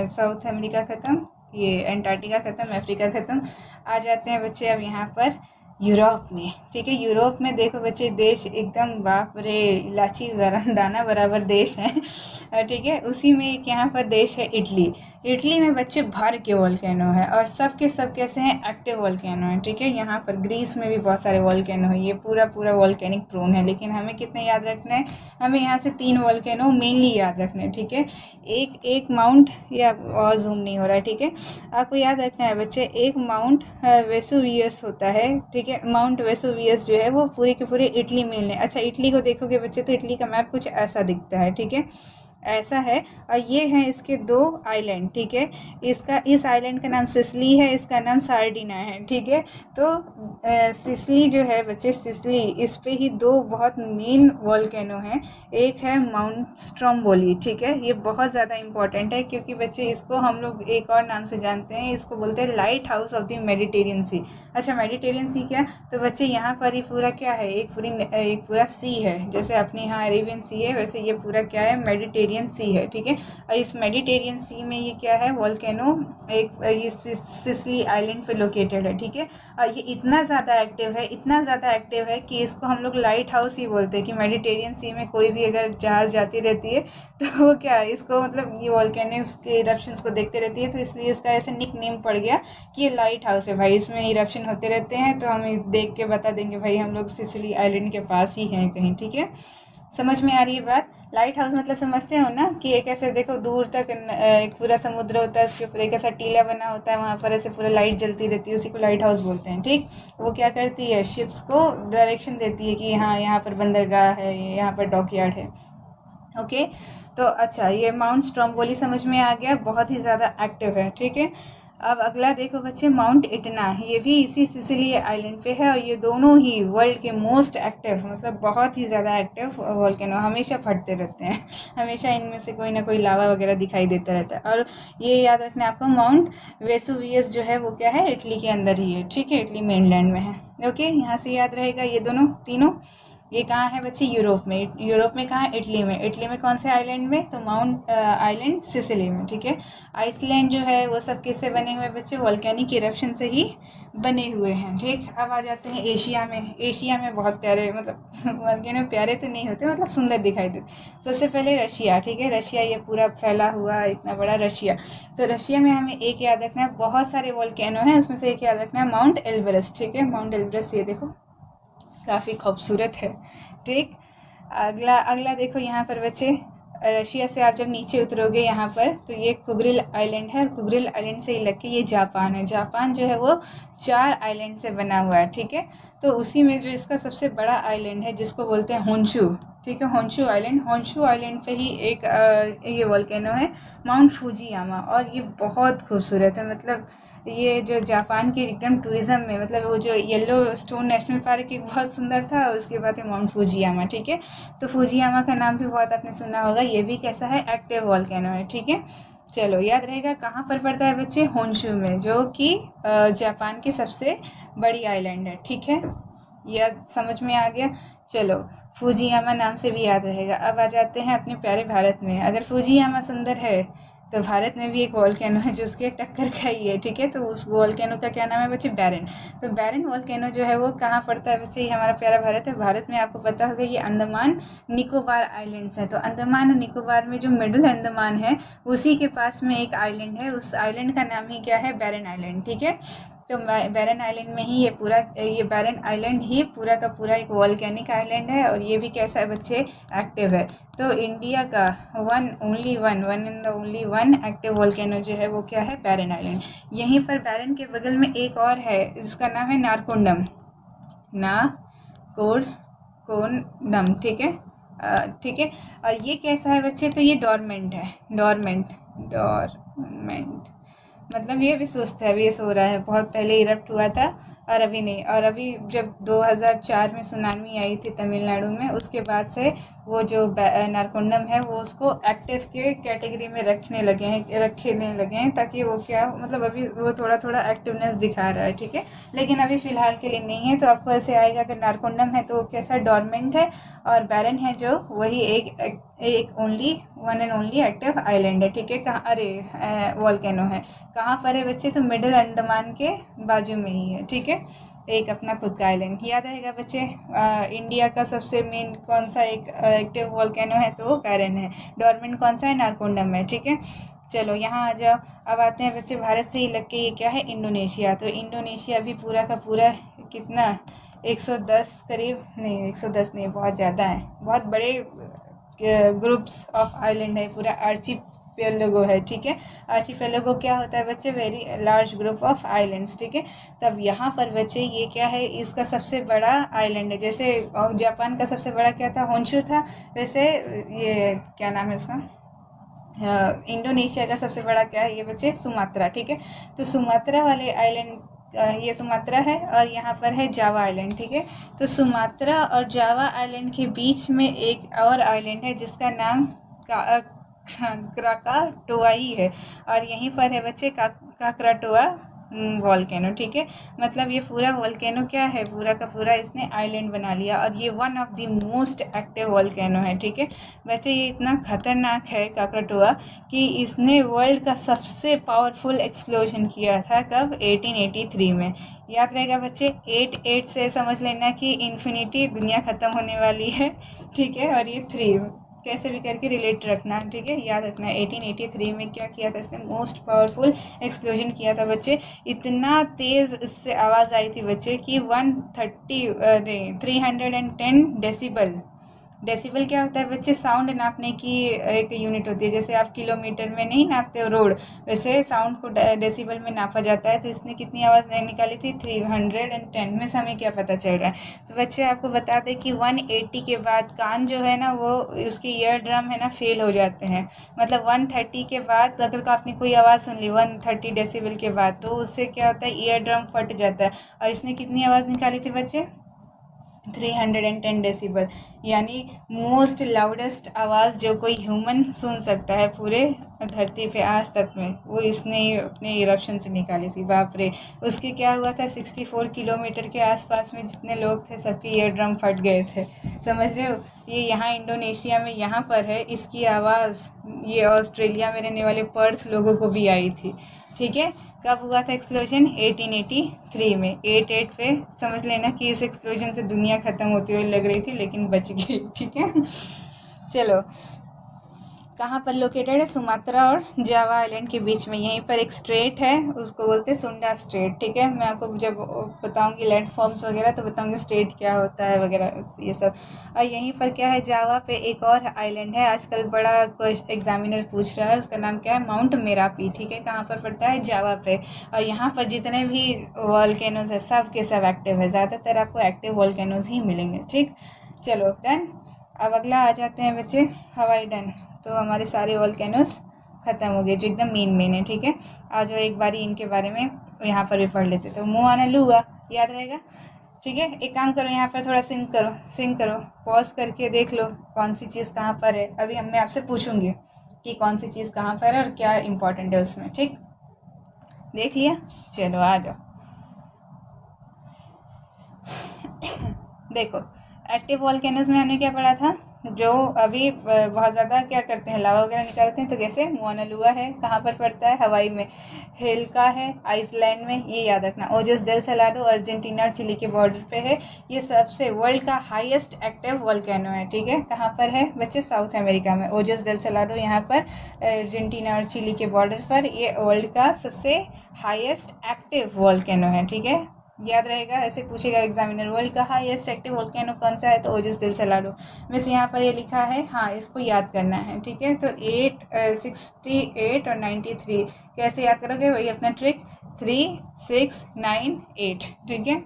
साउथ अमेरिका ख़त्म, ये एंटार्क्टिका ख़त्म, अफ्रीका ख़त्म। आ जाते हैं बच्चे अब यहाँ पर यूरोप में, ठीक है। यूरोप में देखो बच्चे, देश एकदम बाप रे इलायची दाना बराबर देश है, ठीक है। उसी में एक यहाँ पर देश है इटली। इटली में बच्चे भर के वॉल्केनो है और सब के सब कैसे हैं, एक्टिव वॉल्केनो है, ठीक है। यहाँ पर ग्रीस में भी बहुत सारे वॉल्केनो है, ये पूरा वॉल्केनिक प्रोन है। लेकिन हमें कितने याद रखना है, हमें यहाँ से 3 वॉल्केनो मेनली याद रखना है, ठीक है। एक माउंट, या और जूम नहीं हो रहा है, ठीक है। आपको याद रखना है बच्चे, एक माउंट वेसुवियस होता है, ठीक है। माउंट वेसुवियस जो है वो पूरे के पूरे इटली में है। अच्छा, इटली को देखोगे बच्चे तो इटली का मैप कुछ ऐसा दिखता है, ठीक है, ऐसा है। और ये हैं इसके 2 आइलैंड, ठीक है। इस आइलैंड का नाम सिसिली है, इसका नाम सार्डिना है, ठीक है। तो सिसिली जो है बच्चे, सिसिली, इस पे ही 2 बहुत मेन वॉल्केनो हैं। एक है माउंट स्ट्रोम्बोली, ठीक है। ये बहुत ज़्यादा इंपॉर्टेंट है क्योंकि बच्चे इसको हम लोग एक और नाम से जानते हैं, इसको बोलते हैं lighthouse of the Mediterranean sea. अच्छा, मेडिटेरियन सी क्या, तो बच्चे यहाँ पर ही पूरा क्या है, एक पूरा सी है, जैसे अपने यहाँ अरेबियन सी है, वैसे ये पूरा क्या है, मेडिटेरियन मेडिटेरियन सी है, ठीक है। और इस मेडिटेरियन सी में ये क्या है, वॉल्केनो एक ये सिसिली आइलैंड पे लोकेटेड है, ठीक है। और ये इतना ज़्यादा एक्टिव है, इतना ज़्यादा एक्टिव है कि इसको हम लोग लाइट हाउस ही बोलते हैं, कि मेडिटेरियन सी में कोई भी अगर जहाज़ जाती रहती है तो वो क्या इसको मतलब ये वॉल्केनोस के इरप्शंस को देखते रहती है, तो इसलिए इसका ऐसे निक नेम पड़ गया कि ये लाइट हाउस है भाई, इसमें इरप्शन होते रहते हैं, तो हम देख के बता देंगे भाई हम लोग सिसिली आइलैंड के पास ही हैं कहीं, ठीक है। समझ में आ रही है बात। लाइट हाउस मतलब समझते हो ना, कि एक ऐसे देखो दूर तक एक पूरा समुद्र होता है, उसके ऊपर एक ऐसा टीला बना होता है, वहाँ पर ऐसे पूरा लाइट जलती रहती है, उसी को लाइट हाउस बोलते हैं, ठीक। वो क्या करती है, शिप्स को डायरेक्शन देती है कि हाँ यहाँ पर बंदरगाह है, यहाँ पर डॉकयार्ड है, ओके। तो अच्छा, ये माउंट स्ट्रोम्बोली समझ में आ गया, बहुत ही ज़्यादा एक्टिव है, ठीक है। अब अगला देखो बच्चे, माउंट इटना, ये भी इसी सिसिली आइलैंड पे है, और ये दोनों ही वर्ल्ड के मोस्ट एक्टिव, मतलब बहुत ही ज़्यादा एक्टिव वॉल्केनो, हमेशा फटते रहते हैं हमेशा इनमें से कोई ना कोई लावा वगैरह दिखाई देता रहता है। और ये याद रखना आपको, माउंट वेसुवियस जो है वो क्या है, इटली के अंदर ही है, ठीक है, इटली मेनलैंड में है, ओके। यहाँ से याद रहेगा ये दोनों तीनों। ये कहाँ है बच्चे, यूरोप में। यूरोप में कहाँ, इटली में। इटली में कौन से आइलैंड में, तो माउंट आइलैंड सिसिली में, ठीक है। आइसलैंड जो है वो सब किससे बने हुए बच्चे, वॉल्केनिक इरप्शन से ही बने हुए हैं, ठीक। अब आ जाते हैं एशिया में। एशिया में बहुत प्यारे, मतलब वॉल्केनो प्यारे तो नहीं होते, मतलब सुंदर दिखाई देते। सबसे पहले रशिया, ठीक है। रशिया ये पूरा फैला हुआ इतना बड़ा रशिया, तो रशिया में हमें एक याद रखना है, बहुत सारे वॉल्केनो हैं, उसमें से एक याद रखना है माउंट एल्ब्रस, ठीक है। माउंट एल्ब्रस ये देखो काफ़ी खूबसूरत है, ठीक। अगला अगला देखो यहाँ पर बच्चे, रशिया से आप जब नीचे उतरोगे यहाँ पर, तो ये कुगरिल आइलैंड है, और कुगरिल आइलैंड से ही लग के ये जापान है। जापान जो है वो 4 आइलैंड से बना हुआ है, ठीक है। तो उसी में जो इसका सबसे बड़ा आइलैंड है जिसको बोलते हैं होंशु, ठीक है, होंशु आइलैंड। होंशु आइलैंड पे ही एक ये वॉल्केनो है, माउंट फूजियामा, और ये बहुत खूबसूरत है। मतलब ये जो जापान के एकदम टूरिज्म में, मतलब वो जो येलो स्टोन नेशनल पार्क एक बहुत सुंदर था, उसके बाद है माउंट फूजियामा, ठीक है। तो फूजियामा का नाम भी बहुत आपने सुना होगा, ये भी कैसा है, एक्टिव वॉल्केनो है, ठीक है। चलो याद रहेगा कहाँ पर पड़ता है बच्चे, होंशु में, जो कि जापान की सबसे बड़ी आइलैंड है, ठीक है। यह समझ में आ गया। चलो, फूजियामा नाम से भी याद रहेगा। अब आ जाते हैं अपने प्यारे भारत में। अगर फूजियामा सुंदर है तो भारत में भी एक वॉल्केनो है जो उसके टक्कर का ही है, ठीक है। तो उस वॉल्केनो का क्या नाम है बच्चे, बैरन। तो बैरन वॉल्केनो जो है वो कहाँ पड़ता है बच्चे, ये हमारा प्यारा भारत है। भारत में आपको पता होगा ये अंडमान निकोबार आइलैंड्स हैं। तो अंडमान और निकोबार में जो मिडिल अंडमान है उसी के पास में एक आइलैंड है, उस आइलैंड का नाम ही क्या है, बैरन आइलैंड, ठीक है। तो बैरन आइलैंड में ही ये बैरन आइलैंड ही पूरा का पूरा एक वॉल्केनिक आइलैंड है, और ये भी कैसा है बच्चे, एक्टिव है। तो इंडिया का one and only one active volcano जो है वो क्या है, बैरन आइलैंड। यहीं पर बैरन के बगल में एक और है, जिसका नाम है नारकोंडम, नारकोंडम, ठीक है, ठीक है। और ये कैसा है बच्चे, तो ये डॉर्मेंट है, डॉर्मेंट मतलब ये भी सुस्त है, अभी ये सो रहा है। बहुत पहले इरप्ट हुआ था और अभी नहीं। और अभी जब 2004 में सुनामी आई थी तमिलनाडु में, उसके बाद से वो जो नारकोंडम है वो उसको एक्टिव के कैटेगरी में रखने लगे हैं, ताकि वो क्या, मतलब अभी वो थोड़ा थोड़ा एक्टिवनेस दिखा रहा है, ठीक है। लेकिन अभी फ़िलहाल के लिए नहीं है। तो आपको ऐसे आएगा कि नारकोंडम है तो वो कैसा, डॉर्मेंट है, और बैरन है जो वही एक one and only active island है, ठीक है। कहाँ, अरे वॉल्केनो है कहाँ पर है बच्चे, तो मिडिल अंडमान के बाजू में ही है, ठीक है। एक अपना खुद का आइलैंड याद रहेगा बच्चे। इंडिया का सबसे मेन कौन सा एक एक्टिव वॉल्केनो है, तो वो बैरन है। डॉर्मेंट कौन सा है, नारकोंडम है, ठीक है। चलो यहाँ आ जाओ। अब आते हैं बच्चे भारत से ही लग के ये क्या है, इंडोनेशिया। तो इंडोनेशिया भी पूरा का पूरा कितना, 110 करीब, नहीं 110 नहीं, बहुत ज़्यादा है, बहुत बड़े ग्रुप्स ऑफ आइलैंड है, पूरा आर्चिपेलागो है, ठीक है। आर्चिपेलागो क्या होता है बच्चे, very large group of islands, ठीक है। तब यहाँ पर बच्चे ये क्या है, इसका सबसे बड़ा आइलैंड है। जैसे जापान का सबसे बड़ा क्या था, होंशु था, वैसे ये क्या नाम है उसका, इंडोनेशिया का सबसे बड़ा क्या है ये बच्चे, सुमात्रा, ठीक है। तो सुमात्रा वाले आइलैंड, ये सुमात्रा है, और यहाँ पर है जावा आइलैंड, ठीक है। तो सुमात्रा और जावा आइलैंड के बीच में एक और आइलैंड है जिसका नाम क्राकाटोआ ही है, और यहीं पर है बच्चे काकराटोआ वॉल्केनो, ठीक है। मतलब ये पूरा वॉल्केनो क्या है, पूरा का पूरा इसने आइलैंड बना लिया और ये one of the most active volcano है, ठीक है। वैसे ये इतना खतरनाक है काकरटुआ कि इसने वर्ल्ड का सबसे पावरफुल एक्सप्लोजन किया था कब, 1883 में। याद रहेगा बच्चे, 88 से समझ लेना कि इन्फिनिटी, दुनिया ख़त्म होने वाली है, ठीक है। और ये 3 कैसे भी करके रिलेट रखना, ठीक है, याद रखना। 1883 में क्या किया था इसने, मोस्ट पावरफुल एक्सप्लोजन किया था बच्चे। इतना तेज़ इससे आवाज़ आई थी बच्चे कि 310 डेसिबल। डेसिबल क्या होता है बच्चे, साउंड नापने की एक यूनिट होती है। जैसे आप किलोमीटर में नहीं नापते हो रोड, वैसे साउंड को डेसिबल में नापा जाता है। तो इसने कितनी आवाज़ निकाली थी, 310 में से हमें क्या पता चल रहा है। तो बच्चे आपको बता दें कि 180 के बाद कान जो है ना, वो उसके ईयर ड्रम है ना फेल हो जाते हैं। मतलब 130 के बाद अगर आपने कोई आवाज़ सुन ली 130 डेसिबल के बाद, तो उससे क्या होता है, ईयर ड्रम फट जाता है। और इसने कितनी आवाज़ निकाली थी बच्चे, 310 डेसिबल, यानी मोस्ट लाउडेस्ट आवाज़ जो कोई ह्यूमन सुन सकता है पूरे धरती पे आज तक में, वो इसने अपने इरप्शन से निकाली थी। बाप रे। उसके क्या हुआ था, 64 किलोमीटर के आसपास में जितने लोग थे सबके ईयर ड्रम फट गए थे, समझ रहे हो। ये यहाँ इंडोनेशिया में यहाँ पर है, इसकी आवाज़ ये ऑस्ट्रेलिया में रहने वाले पर्थ लोगों को भी आई थी, ठीक है। कब हुआ था एक्सप्लोजन, 1883 में। 88 पे समझ लेना कि इस एक्सप्लोजन से दुनिया ख़त्म होती हुई लग रही थी, लेकिन बच गई, ठीक है। चलो, कहाँ पर लोकेटेड है, सुमात्रा और जावा आइलैंड के बीच में। यहीं पर एक स्ट्रेट है, उसको बोलते हैं सुंडा स्ट्रेट, ठीक है। मैं आपको जब बताऊंगी लैंड फॉर्म्स वगैरह तो बताऊंगी स्ट्रेट क्या होता है वगैरह ये सब। और यहीं पर क्या है, जावा पे एक और आइलैंड है, आजकल बड़ा एग्जामिनर पूछ रहा है, उसका नाम क्या है, माउंट मेरापी, ठीक है। कहाँ पर पड़ता है, जावा पे। और यहाँ पर जितने भी वॉल्केनोज है सब के सब एक्टिव है, ज़्यादातर आपको एक्टिव वॉल्केनोज ही मिलेंगे, ठीक। चलो डन। अब अगला आ जाते हैं बच्चे, हवाई डन। तो हमारे सारे वॉल्केनोस ख़त्म हो गए जो एकदम मेन है, ठीक है। आज जो एक बारी इनके बारे में यहाँ पर भी पढ़ लेते, तो मुआना लुआ याद रहेगा, ठीक है। एक काम करो, यहाँ पर थोड़ा सिंक करो, पॉज करके देख लो कौन सी चीज़ कहाँ पर है। अभी मैं आपसे पूछूंगी कि कौन सी चीज़ कहाँ पर है और क्या इम्पोर्टेंट है उसमें, ठीक। देख लिया, चलो आ जाओ। देखो, एक्टिव वॉल्केनोज में हमने क्या पढ़ा था, जो अभी बहुत ज़्यादा क्या करते हैं, लावा वगैरह निकालते हैं। तो कैसे, मुआना लुआ है, कहाँ पर पड़ता है, हवाई में। हेल्का है, आइसलैंड में, ये याद रखना। ओजस डेल सलाडो अर्जेंटीना और चिली के बॉर्डर पे है। ये सबसे वर्ल्ड का हाईएस्ट एक्टिव वॉल्केनो है, ठीक है। कहाँ पर है बच्चे, साउथ अमेरिका में। ओजस डेल सलाडो यहाँ पर अर्जेंटीना और चिली के बॉर्डर पर, ये वर्ल्ड का सबसे हाईएस्ट एक्टिव वॉल्केनो है, ठीक है। याद रहेगा, ऐसे पूछेगा एग्जामिनर, वर्ल्ड का हाईएस्ट एक्टिव वोल्केनो कौन सा है, तो ओजस डेल सलाडो। वैसे यहाँ पर ये लिखा है, हाँ इसको याद करना है, ठीक है। तो 68 और 93 कैसे याद करोगे, वही अपना ट्रिक, 3 6 9 8, ठीक है।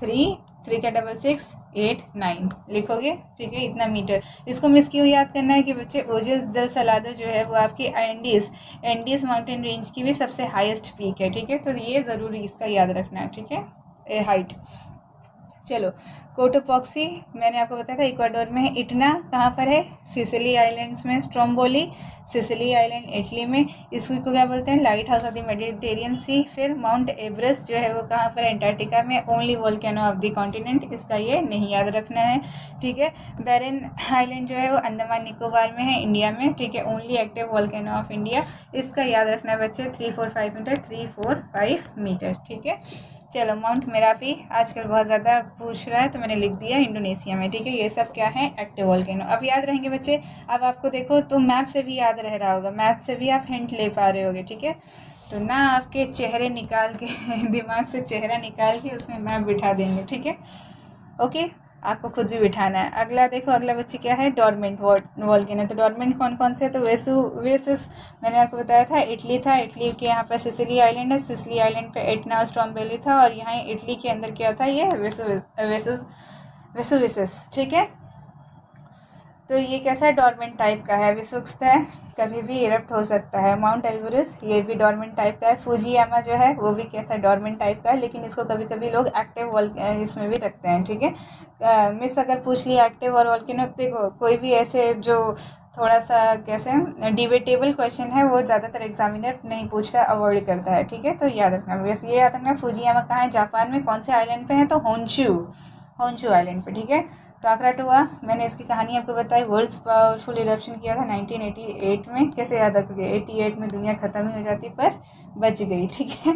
3 का डबल 6 8 9 लिखोगे, ठीक है। इतना मीटर। इसको मिस क्यों याद करना है कि बच्चे, ओजस डेल सलाडो जो है वो आपकी एंडीज माउंटेन रेंज की भी सबसे हाईएस्ट पीक है, ठीक है। तो ये ज़रूरी इसका याद रखना है, ठीक है, हाइट। चलो, कोटोपॉक्सी मैंने आपको बताया था इक्वाडोर में है। इटना कहाँ पर है, सिसिली आइलैंड्स में। स्ट्रोम्बोली सिसिली आइलैंड इटली में। इसको क्या बोलते हैं, lighthouse of the Mediterranean sea. फिर माउंट एवरेस्ट जो है वो कहाँ पर है, एंटार्क्टिका में। Only volcano of the continent, इसका ये नहीं याद रखना है, ठीक है। बैरन आइलैंड जो है वो अंडमान निकोबार में है, इंडिया में, ठीक है। Only active volcano of India, इसका याद रखना है बच्चे, 345 मीटर, 345 मीटर, ठीक है। चलो, माउंट मेरापी आजकल बहुत ज़्यादा पूछ रहा है तो मैंने लिख दिया इंडोनेशिया में, ठीक है। ये सब क्या है, एक्टिव वोल्केनो। अब याद रहेंगे बच्चे। अब आपको देखो तो मैप से भी याद रह रहा होगा, मैप से भी आप हिंट ले पा रहे होगे, ठीक है। तो ना आपके चेहरे निकाल के दिमाग से चेहरा निकाल के उसमें मैप बिठा देंगे, ठीक है। ओके, आपको खुद भी बिठाना है। अगला देखो, अगला बच्चे क्या है, डॉर्मेंट वोल्केनो। तो डॉर्मेंट कौन कौन से है, तो वेसुस मैंने आपको बताया था, इटली था। इटली के यहाँ पर सिसिली आइलैंड है, सिसिली आइलैंड पे एटना स्ट्रोम्बोली था। और यहाँ इटली के अंदर क्या था, ये वेसुविसस, ठीक है। तो ये कैसा है, डॉर्मेंट टाइप का है, विषुक्त है, कभी भी इरप्ट हो सकता है। माउंट एल्बुरस ये भी डॉर्मेंट टाइप का है। फुजियामा जो है वो भी कैसा डॉर्मेंट टाइप का है, लेकिन इसको कभी कभी लोग एक्टिव इसमें भी रखते हैं, ठीक है। मिस अगर पूछ लिया एक्टिव और वॉल्केनो, देखो कोई भी ऐसे जो थोड़ा सा कैसे डिबेटेबल क्वेश्चन है वो ज़्यादातर एग्जामिनर नहीं पूछता, अवॉइड करता है, ठीक है। तो याद रखना, बस ये याद रखना फुजियामा कहाँ है, जापान में, कौन से आइलैंड पे है, तो होंशू, होंशू आइलैंड पे, ठीक है। काकराटुआ, मैंने इसकी कहानी आपको बताई, वर्ल्ड्स पावरफुल इरप्शन किया था 1988 में। कैसे याद रखोगे, 88 में दुनिया खत्म ही हो जाती पर बच गई, ठीक है।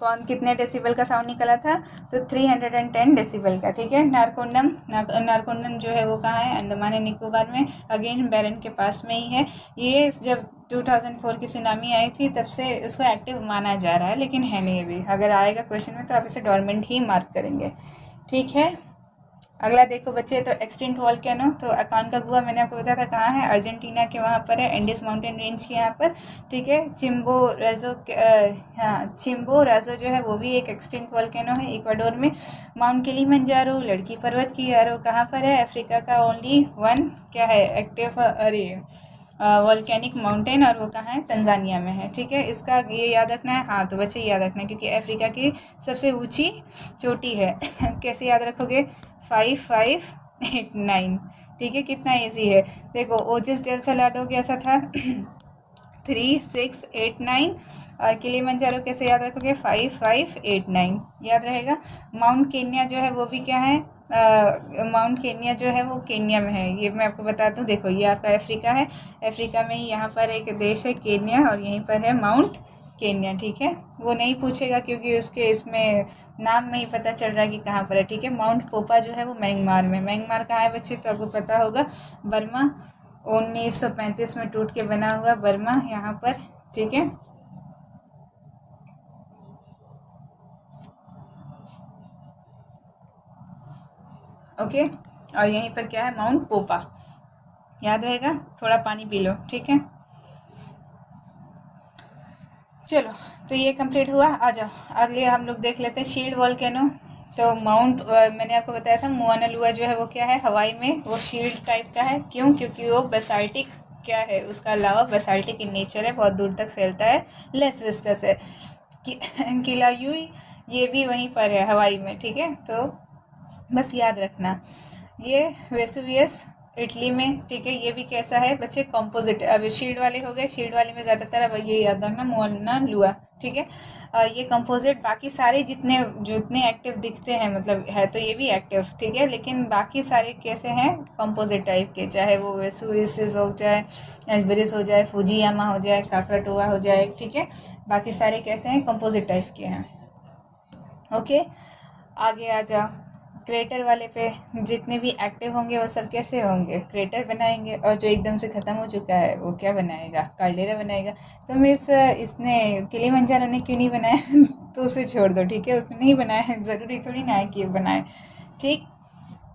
कौन कितने डेसिबल का साउंड निकला था, तो 310 डेसिबल का, ठीक है। नारकोंडम, नारकोंडम जो है वो कहाँ है, अंडमान एंड निकोबार में, अगेन बैरन के पास में ही है। ये जब 2004 की सुनामी आई थी तब से उसको एक्टिव माना जा रहा है, लेकिन है नहीं अभी। अगर आएगा क्वेश्चन में तो आप इसे डॉर्मेंट ही मार्क करेंगे, ठीक है। अगला देखो बच्चे, तो एक्सटिंक्ट वॉल्केनो, तो अकानकागुआ मैंने आपको बताया था कहाँ है, अर्जेंटीना के वहाँ पर है, एंडीज माउंटेन रेंज के यहाँ पर, ठीक है। चिम्बोराजो, हाँ चिम्बोराजो जो है वो भी एक एक्सटिंक्ट वॉल्केनो है, इक्वाडोर में। माउंट किलिमंजारो, लड़की पर्वत की यारो, कहाँ पर है, अफ्रीका का ओनली वन क्या है एक्टिव, अरे वॉल्केनिक माउंटेन, और वो कहाँ है, तंजानिया में है, ठीक है। इसका ये याद रखना है, हाँ तो बच्चे याद रखना है क्योंकि अफ्रीका की सबसे ऊंची चोटी है। कैसे याद रखोगे, 5589, ठीक है। कितना इजी है, देखो ओजिस डेल सलाडो कैसा था, 3689, और किलिमंजारो कैसे याद रखोगे, 5589 याद रहेगा। माउंट केन्या जो है वो भी क्या है, माउंट केन्या जो है वो केन्या में है, ये मैं आपको बताता हूँ। देखो ये आपका अफ्रीका है, अफ्रीका में ही यहाँ पर एक देश है केन्या, और यहीं पर है माउंट केन्या, ठीक है। वो नहीं पूछेगा क्योंकि उसके इसमें नाम में ही पता चल रहा है कि कहाँ पर है, ठीक है। माउंट पोपा जो है वो म्यांमार में, म्यांमार कहाँ है बच्चे, तो आपको पता होगा, बर्मा, 1935 में टूट के बना हुआ बर्मा यहाँ पर, ठीक है। ओके, और यहीं पर क्या है, माउंट पोपा, याद रहेगा। थोड़ा पानी पी लो, ठीक है। चलो, तो ये कंप्लीट हुआ। आ जाओ अगले हम लोग देख लेते हैं शील्ड वॉल्केनो। तो माउंट मैंने आपको बताया था मुआना लुआ जो है वो क्या है, हवाई में, वो शील्ड टाइप का है। क्यों, क्योंकि वो बेसाल्टिक क्या है, उसका लावा बेसाल्टिक इन नेचर है, बहुत दूर तक फैलता है, लेस विस्कस है। किलायुई ये भी वहीं पर है हवाई में, ठीक है। तो बस याद रखना, ये वेसुवियस इटली में, ठीक है। ये भी कैसा है बच्चे, कॉम्पोजिट। अब शील्ड वाले हो गए, शील्ड वाले में ज़्यादातर अब ये याद रखना, मोना लुआ, ठीक है। ये कंपोजिट, बाकी सारे जितने एक्टिव दिखते हैं, मतलब है तो ये भी एक्टिव, ठीक है, लेकिन बाकी सारे कैसे हैं, कंपोजिट टाइप के, चाहे वो वेसुवियस हो जाए, एल्बरिस हो जाए, फुजियामा हो जाए, काकराटुआ हो जाए, ठीक है। बाकी सारे कैसे हैं, कंपोजिट टाइप के हैं, ओके। आगे आ जाओ, क्रेटर वाले पे जितने भी एक्टिव होंगे वो सब कैसे होंगे, क्रेटर बनाएंगे, और जो एकदम से ख़त्म हो चुका है वो क्या बनाएगा, कार्डेरा बनाएगा। तो मिस इसने किलिमंजारो ने क्यों नहीं बनाया, तो उसे छोड़ दो, ठीक है, उसने नहीं बनाया, ज़रूरी थोड़ी ना है कि बनाए, ठीक।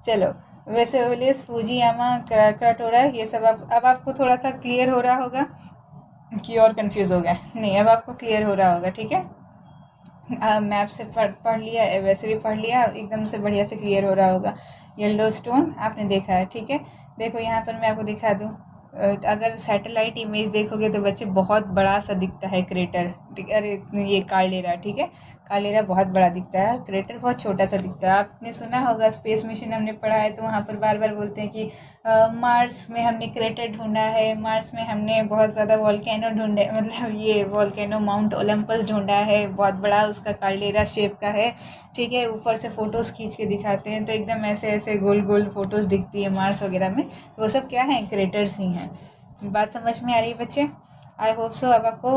चलो, वैसे ओलियस, फुजियामा, क्राटोरा, ये सब अब आपको थोड़ा सा क्लियर हो रहा होगा कि और कंफ्यूज हो गया, नहीं अब आपको क्लियर हो रहा होगा, ठीक है। मैप से पढ़ लिया, वैसे भी पढ़ लिया, एकदम से बढ़िया से क्लियर हो रहा होगा। येलो स्टोन आपने देखा है, ठीक है। देखो यहाँ पर मैं आपको दिखा दूँ, अगर सैटेलाइट इमेज देखोगे तो बच्चे बहुत बड़ा सा दिखता है क्रेटर, अरे ये कार्लेरा, ठीक है, कार्लेरा बहुत बड़ा दिखता है, क्रेटर बहुत छोटा सा दिखता है। आपने सुना होगा स्पेस मिशन हमने पढ़ा है, तो वहाँ पर बार बार बोलते हैं कि मार्स में हमने क्रेटर ढूंढा है, मार्स में हमने बहुत ज़्यादा वॉल्केनो ढूंढे, मतलब ये वॉल्केनो माउंट ओलंपस ढूंढा है, बहुत बड़ा उसका कार्लेरा शेप का है, ठीक है। ऊपर से फ़ोटोज़ खींच के दिखाते हैं तो एकदम ऐसे ऐसे गोल गोल फोटोज़ दिखती है मार्स वगैरह में, तो वो सब क्या है, क्रेटर्स ही हैं। बात समझ में आ रही है बच्चे, आई होप सो। अब आपको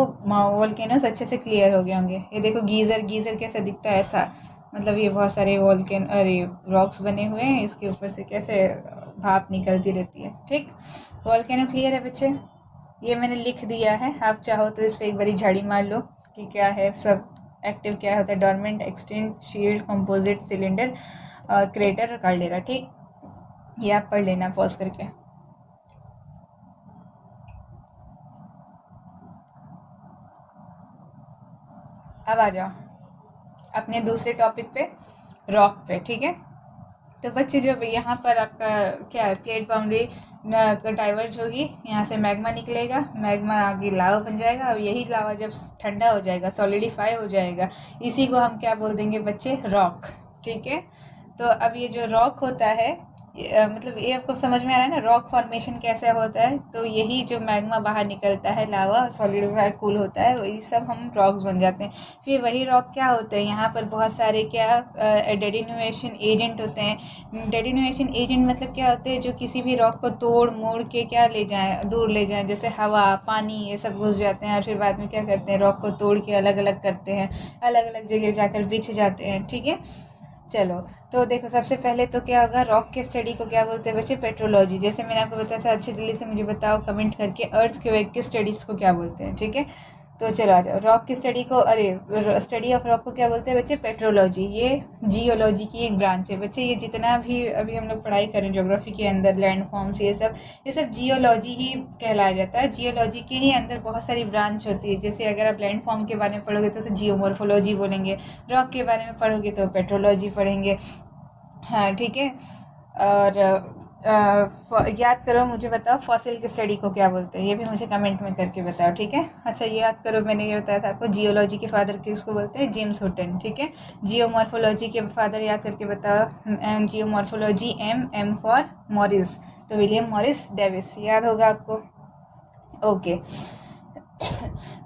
वॉल्केनोस अच्छे से क्लियर हो गए होंगे। ये देखो गीज़र, गीज़र कैसे दिखता है, ऐसा, मतलब ये बहुत सारे अरे रॉक्स बने हुए हैं, इसके ऊपर से कैसे भाप निकलती रहती है, ठीक। वॉल्केनो क्लियर है बच्चे, ये मैंने लिख दिया है, आप चाहो तो इस पर एक बारी झाड़ी मार लो कि क्या है सब एक्टिव, क्या होता है, dormant, extinct, shield, composite, cylinder, crater और कार्डेरा, ठीक। ये आप पढ़ लेना पॉज करके। अब आ जाओ अपने दूसरे टॉपिक पे, रॉक पे, ठीक है। तो बच्चे जब यहाँ पर आपका क्या है, प्लेट बाउंड्री डाइवर्ज होगी, यहाँ से मैग्मा निकलेगा, मैग्मा आगे लावा बन जाएगा, और यही लावा जब ठंडा हो जाएगा, सॉलिडिफाई हो जाएगा, इसी को हम क्या बोल देंगे बच्चे, रॉक। ठीक है, तो अब ये जो रॉक होता है, मतलब ये आपको समझ में आ रहा है ना, रॉक फॉर्मेशन कैसे होता है। तो यही जो मैग्मा बाहर निकलता है, लावा सॉलिडिफाई कूल होता है, वही सब हम रॉक्स बन जाते हैं। फिर वही रॉक क्या होते हैं, यहाँ पर बहुत सारे क्या डेटिन्यूएशन एजेंट होते हैं। डेटिन्यूएशन एजेंट मतलब क्या होते हैं, जो किसी भी रॉक को तोड़ मोड़ के क्या ले जाएं, दूर ले जाएं, जैसे हवा पानी ये सब घुस जाते हैं, और फिर बाद में क्या करते हैं, रॉक को तोड़ के अलग अलग करते हैं, अलग अलग जगह जाकर बिछ जाते हैं। ठीक है, चलो तो देखो, सबसे पहले तो क्या होगा, रॉक के स्टडी को क्या बोलते हैं बच्चे, पेट्रोलॉजी। जैसे मैंने आपको बताया था, अच्छी जल्दी से मुझे बताओ कमेंट करके, अर्थ के स्टडीज़ को क्या बोलते हैं। ठीक है, तो चलो आ जाओ, रॉक की स्टडी को, अरे स्टडी ऑफ रॉक को क्या बोलते हैं बच्चे, पेट्रोलॉजी। ये जियोलॉजी की एक ब्रांच है बच्चे। ये जितना भी अभी हम लोग पढ़ाई करें ज्योग्राफी के अंदर, लैंड फॉर्म्स ये सब जियोलॉजी ही कहलाया जाता है। जियोलॉजी के ही अंदर बहुत सारी ब्रांच होती है। जैसे अगर आप लैंड फॉर्म के बारे में पढ़ोगे तो उसे जियोमॉर्फोलॉजी बोलेंगे, रॉक के बारे में पढ़ोगे तो पेट्रोलॉजी पढ़ेंगे। हाँ ठीक है, और याद करो, मुझे बताओ फॉसिल की स्टडी को क्या बोलते हैं, ये भी मुझे कमेंट में करके बताओ। ठीक है, अच्छा ये याद करो, मैंने ये बताया था आपको, जियोलॉजी के फादर किसको बोलते हैं, जेम्स हुटन। ठीक है, जियोमॉर्फोलॉजी के फादर याद करके बताओ, जियोमॉर्फोलॉजी एम फॉर मॉरिस, तो विलियम मॉरिस डेविस, याद होगा आपको। ओके,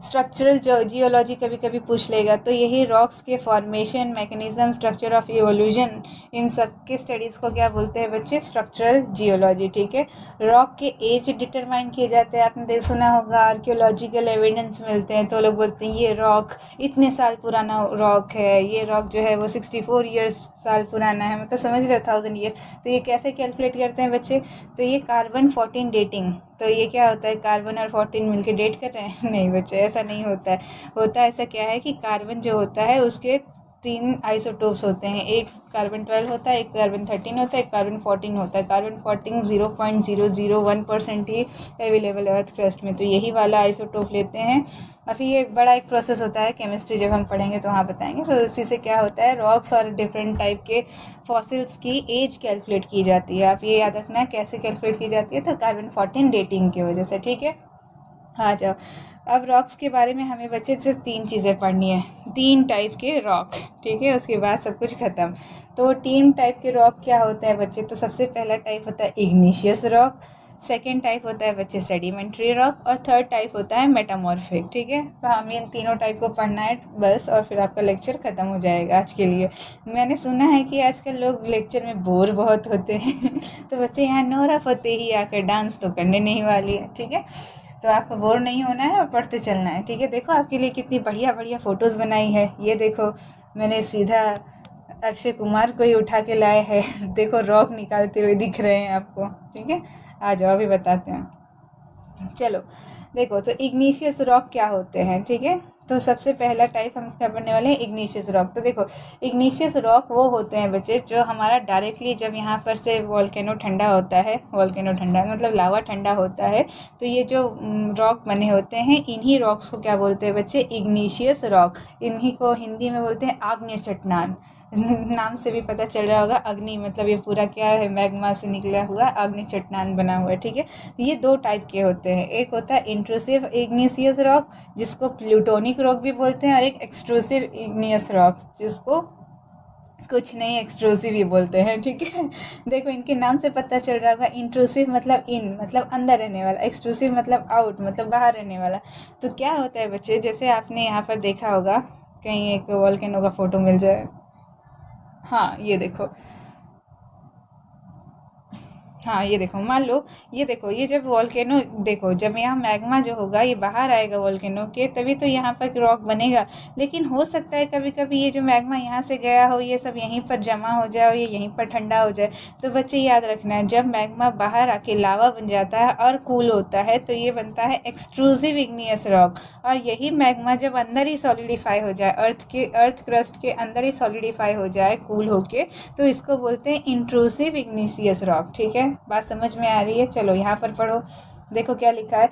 स्ट्रक्चरल जियोलॉजी कभी कभी पूछ लेगा, तो यही रॉक्स के formation, mechanism, structure of evolution, इन सब के स्टडीज़ को क्या बोलते हैं बच्चे, स्ट्रक्चरल जियोलॉजी। ठीक है, रॉक के एज डिटरमाइन किए जाते हैं। आपने देख सुना होगा, आर्कियोलॉजिकल एविडेंस मिलते हैं तो लोग बोलते हैं ये रॉक इतने साल पुराना रॉक है, ये रॉक जो है वो 64 ईयर्स साल पुराना है, मतलब समझ रहे 1000 ईयर। तो ये कैसे कैलकुलेट करते हैं बच्चे, तो ये कार्बन 14 डेटिंग, तो ये क्या होता है, कार्बन और 14 मिलके डेट कर रहे हैं, नहीं बच्चे ऐसा नहीं होता है। होता ऐसा क्या है कि कार्बन जो होता है उसके 3 आइसोटोप्स होते हैं, एक कार्बन 12 होता है, एक कार्बन 13 होता है, एक कार्बन 14 होता है। कार्बन 14 0.001% ही अवेलेबल है अर्थ क्रस्ट में, तो यही वाला आइसोटोप लेते हैं। और फिर ये बड़ा एक प्रोसेस होता है, केमिस्ट्री जब हम पढ़ेंगे तो वहाँ बताएंगे। तो इसी से क्या होता है, रॉक्स और डिफरेंट टाइप के फॉसिल्स की एज कैलकुलेट की जाती है। आप ये याद रखना कैसे कैलकुलेट की जाती है, तो कार्बन 14 डेटिंग की वजह से। ठीक है, आ जाओ, अब रॉक्स के बारे में हमें बच्चे सिर्फ 3 चीज़ें पढ़नी है, 3 टाइप के रॉक। ठीक है, उसके बाद सब कुछ खत्म। तो 3 टाइप के रॉक क्या होते हैं बच्चे, तो सबसे पहला टाइप होता है इग्निशियस रॉक, सेकेंड टाइप होता है बच्चे सेडिमेंट्री रॉक, और थर्ड टाइप होता है मेटामॉर्फिक। ठीक है, तो हमें इन तीनों टाइप को पढ़ना है बस, और फिर आपका लेक्चर ख़त्म हो जाएगा आज के लिए। मैंने सुना है कि आजकल लोग लेक्चर में बोर बहुत होते हैं तो बच्चे यहाँ नोरा फतेही आकर डांस तो करने नहीं वाली है। ठीक है, तो आपको बोर नहीं होना है और पढ़ते चलना है। ठीक है, देखो आपके लिए कितनी बढ़िया बढ़िया फ़ोटोज़ बनाई है। ये देखो, मैंने सीधा अक्षय कुमार को ही उठा के लाए हैं देखो, रॉक निकालते हुए दिख रहे हैं आपको। ठीक है, आ जाओ अभी बताते हैं। चलो देखो, तो इग्निशियस रॉक क्या होते हैं। ठीक है, तो सबसे पहला टाइप हम क्या पढ़ने वाले हैं, इग्निशियस रॉक। तो देखो, इग्निशियस रॉक वो होते हैं बच्चे जो हमारा डायरेक्टली जब यहाँ पर से वॉल्केनो ठंडा होता है, वॉल्केनो ठंडा मतलब लावा ठंडा होता है, तो ये जो रॉक बने होते हैं, इन्हीं रॉक्स को क्या बोलते हैं बच्चे, इग्निशियस रॉक। इन्हीं को हिंदी में बोलते हैं आग्नेय चट्टान। नाम से भी पता चल रहा होगा, अग्नि मतलब ये पूरा क्या है, मैग्मा से निकला हुआ आग्नेय चट्टान बना हुआ है। ठीक है, ये 2 टाइप के होते हैं, एक होता है इंट्रूसिव इग्निशियस रॉक जिसको प्लूटोनिक रॉक भी बोलते हैं, और एक एक्सट्रूसिव इग्नियस रॉक जिसको कुछ नहीं एक्सट्रूसिव ही बोलते हैं। ठीक है, देखो इनके नाम से पता चल रहा होगा, इंट्रूसिव मतलब इन मतलब अंदर रहने वाला, एक्सट्रूसिव मतलब आउट मतलब बाहर रहने वाला। तो क्या होता है बच्चे, जैसे आपने यहाँ पर देखा होगा, कहीं एक वॉल्केनो का फोटो मिल जाए, हाँ ये देखो, हाँ ये देखो, मान लो ये देखो, ये जब वॉल्केनो देखो, जब यहाँ मैग्मा जो होगा ये बाहर आएगा वॉल्केनो के, तभी तो यहाँ पर रॉक बनेगा। लेकिन हो सकता है कभी कभी ये जो मैग्मा यहाँ से गया हो, ये सब यहीं पर जमा हो जाए और ये यहीं पर ठंडा हो जाए। तो बच्चे याद रखना है, जब मैग्मा बाहर आके लावा बन जाता है और कूल होता है तो ये बनता है एक्सट्रूसिव इग्नियस रॉक। और यही मैग्मा जब अंदर ही सॉलिडिफाई हो जाए, अर्थ क्रस्ट के अंदर ही सॉलिडिफाई हो जाए कूल होके, तो इसको बोलते हैं इंट्रूसिव इग्निशियस रॉक। ठीक है, बात समझ में आ रही है। चलो यहाँ पर पढ़ो, देखो क्या लिखा है,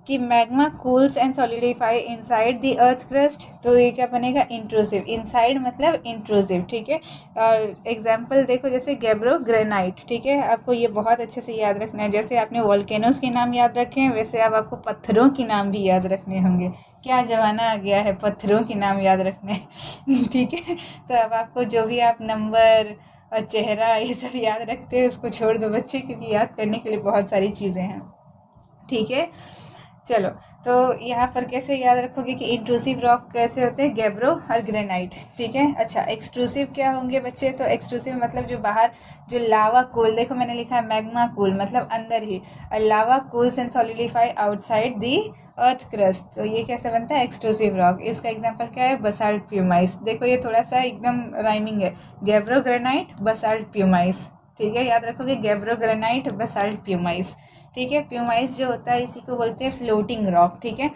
कि magma cools and solidify inside the earth crust, तो ये क्या बनेगा, इंट्रूसिव। इनसाइड मतलब इंट्रूसिव, ठीक है। और एग्जांपल देखो जैसे गैब्रो ग्रेनाइट, ठीक है, आपको ये बहुत अच्छे से याद रखना है। जैसे आपने वोल्केनोज के नाम याद रखे हैं, वैसे अब आपको पत्थरों के नाम भी याद रखने होंगे। क्या जमाना आ गया है पत्थरों के नाम याद रखने ठीक है। तो अब आपको जो भी आप नंबर और चेहरा ये सब याद रखते हैं उसको छोड़ दो बच्चे, क्योंकि याद करने के लिए बहुत सारी चीज़ें हैं, ठीक है। चलो, तो यहाँ पर कैसे याद रखोगे कि इंट्रूसिव रॉक कैसे होते हैं, गैब्रो और ग्रेनाइट, ठीक है। अच्छा, एक्सट्रूसिव क्या होंगे बच्चे, तो एक्सट्रूसिव मतलब जो बाहर जो लावा कूल, देखो मैंने लिखा है मैग्मा कूल मतलब अंदर ही, और lava cools and solidify outside the earth crust, तो ये कैसे बनता है, एक्सट्रूसिव रॉक। इसका एग्जांपल क्या है, बसाल्ट प्यूमाइस। देखो ये थोड़ा सा एकदम राइमिंग है, गैब्रो ग्रेनाइट बसाल्ट प्यूमाइस, ठीक है, याद रखोगे, गैब्रो ग्रेनाइट बसाल्ट प्यूमाइस, ठीक है। प्यूमाइस जो होता है इसी को बोलते हैं फ्लोटिंग रॉक, ठीक है।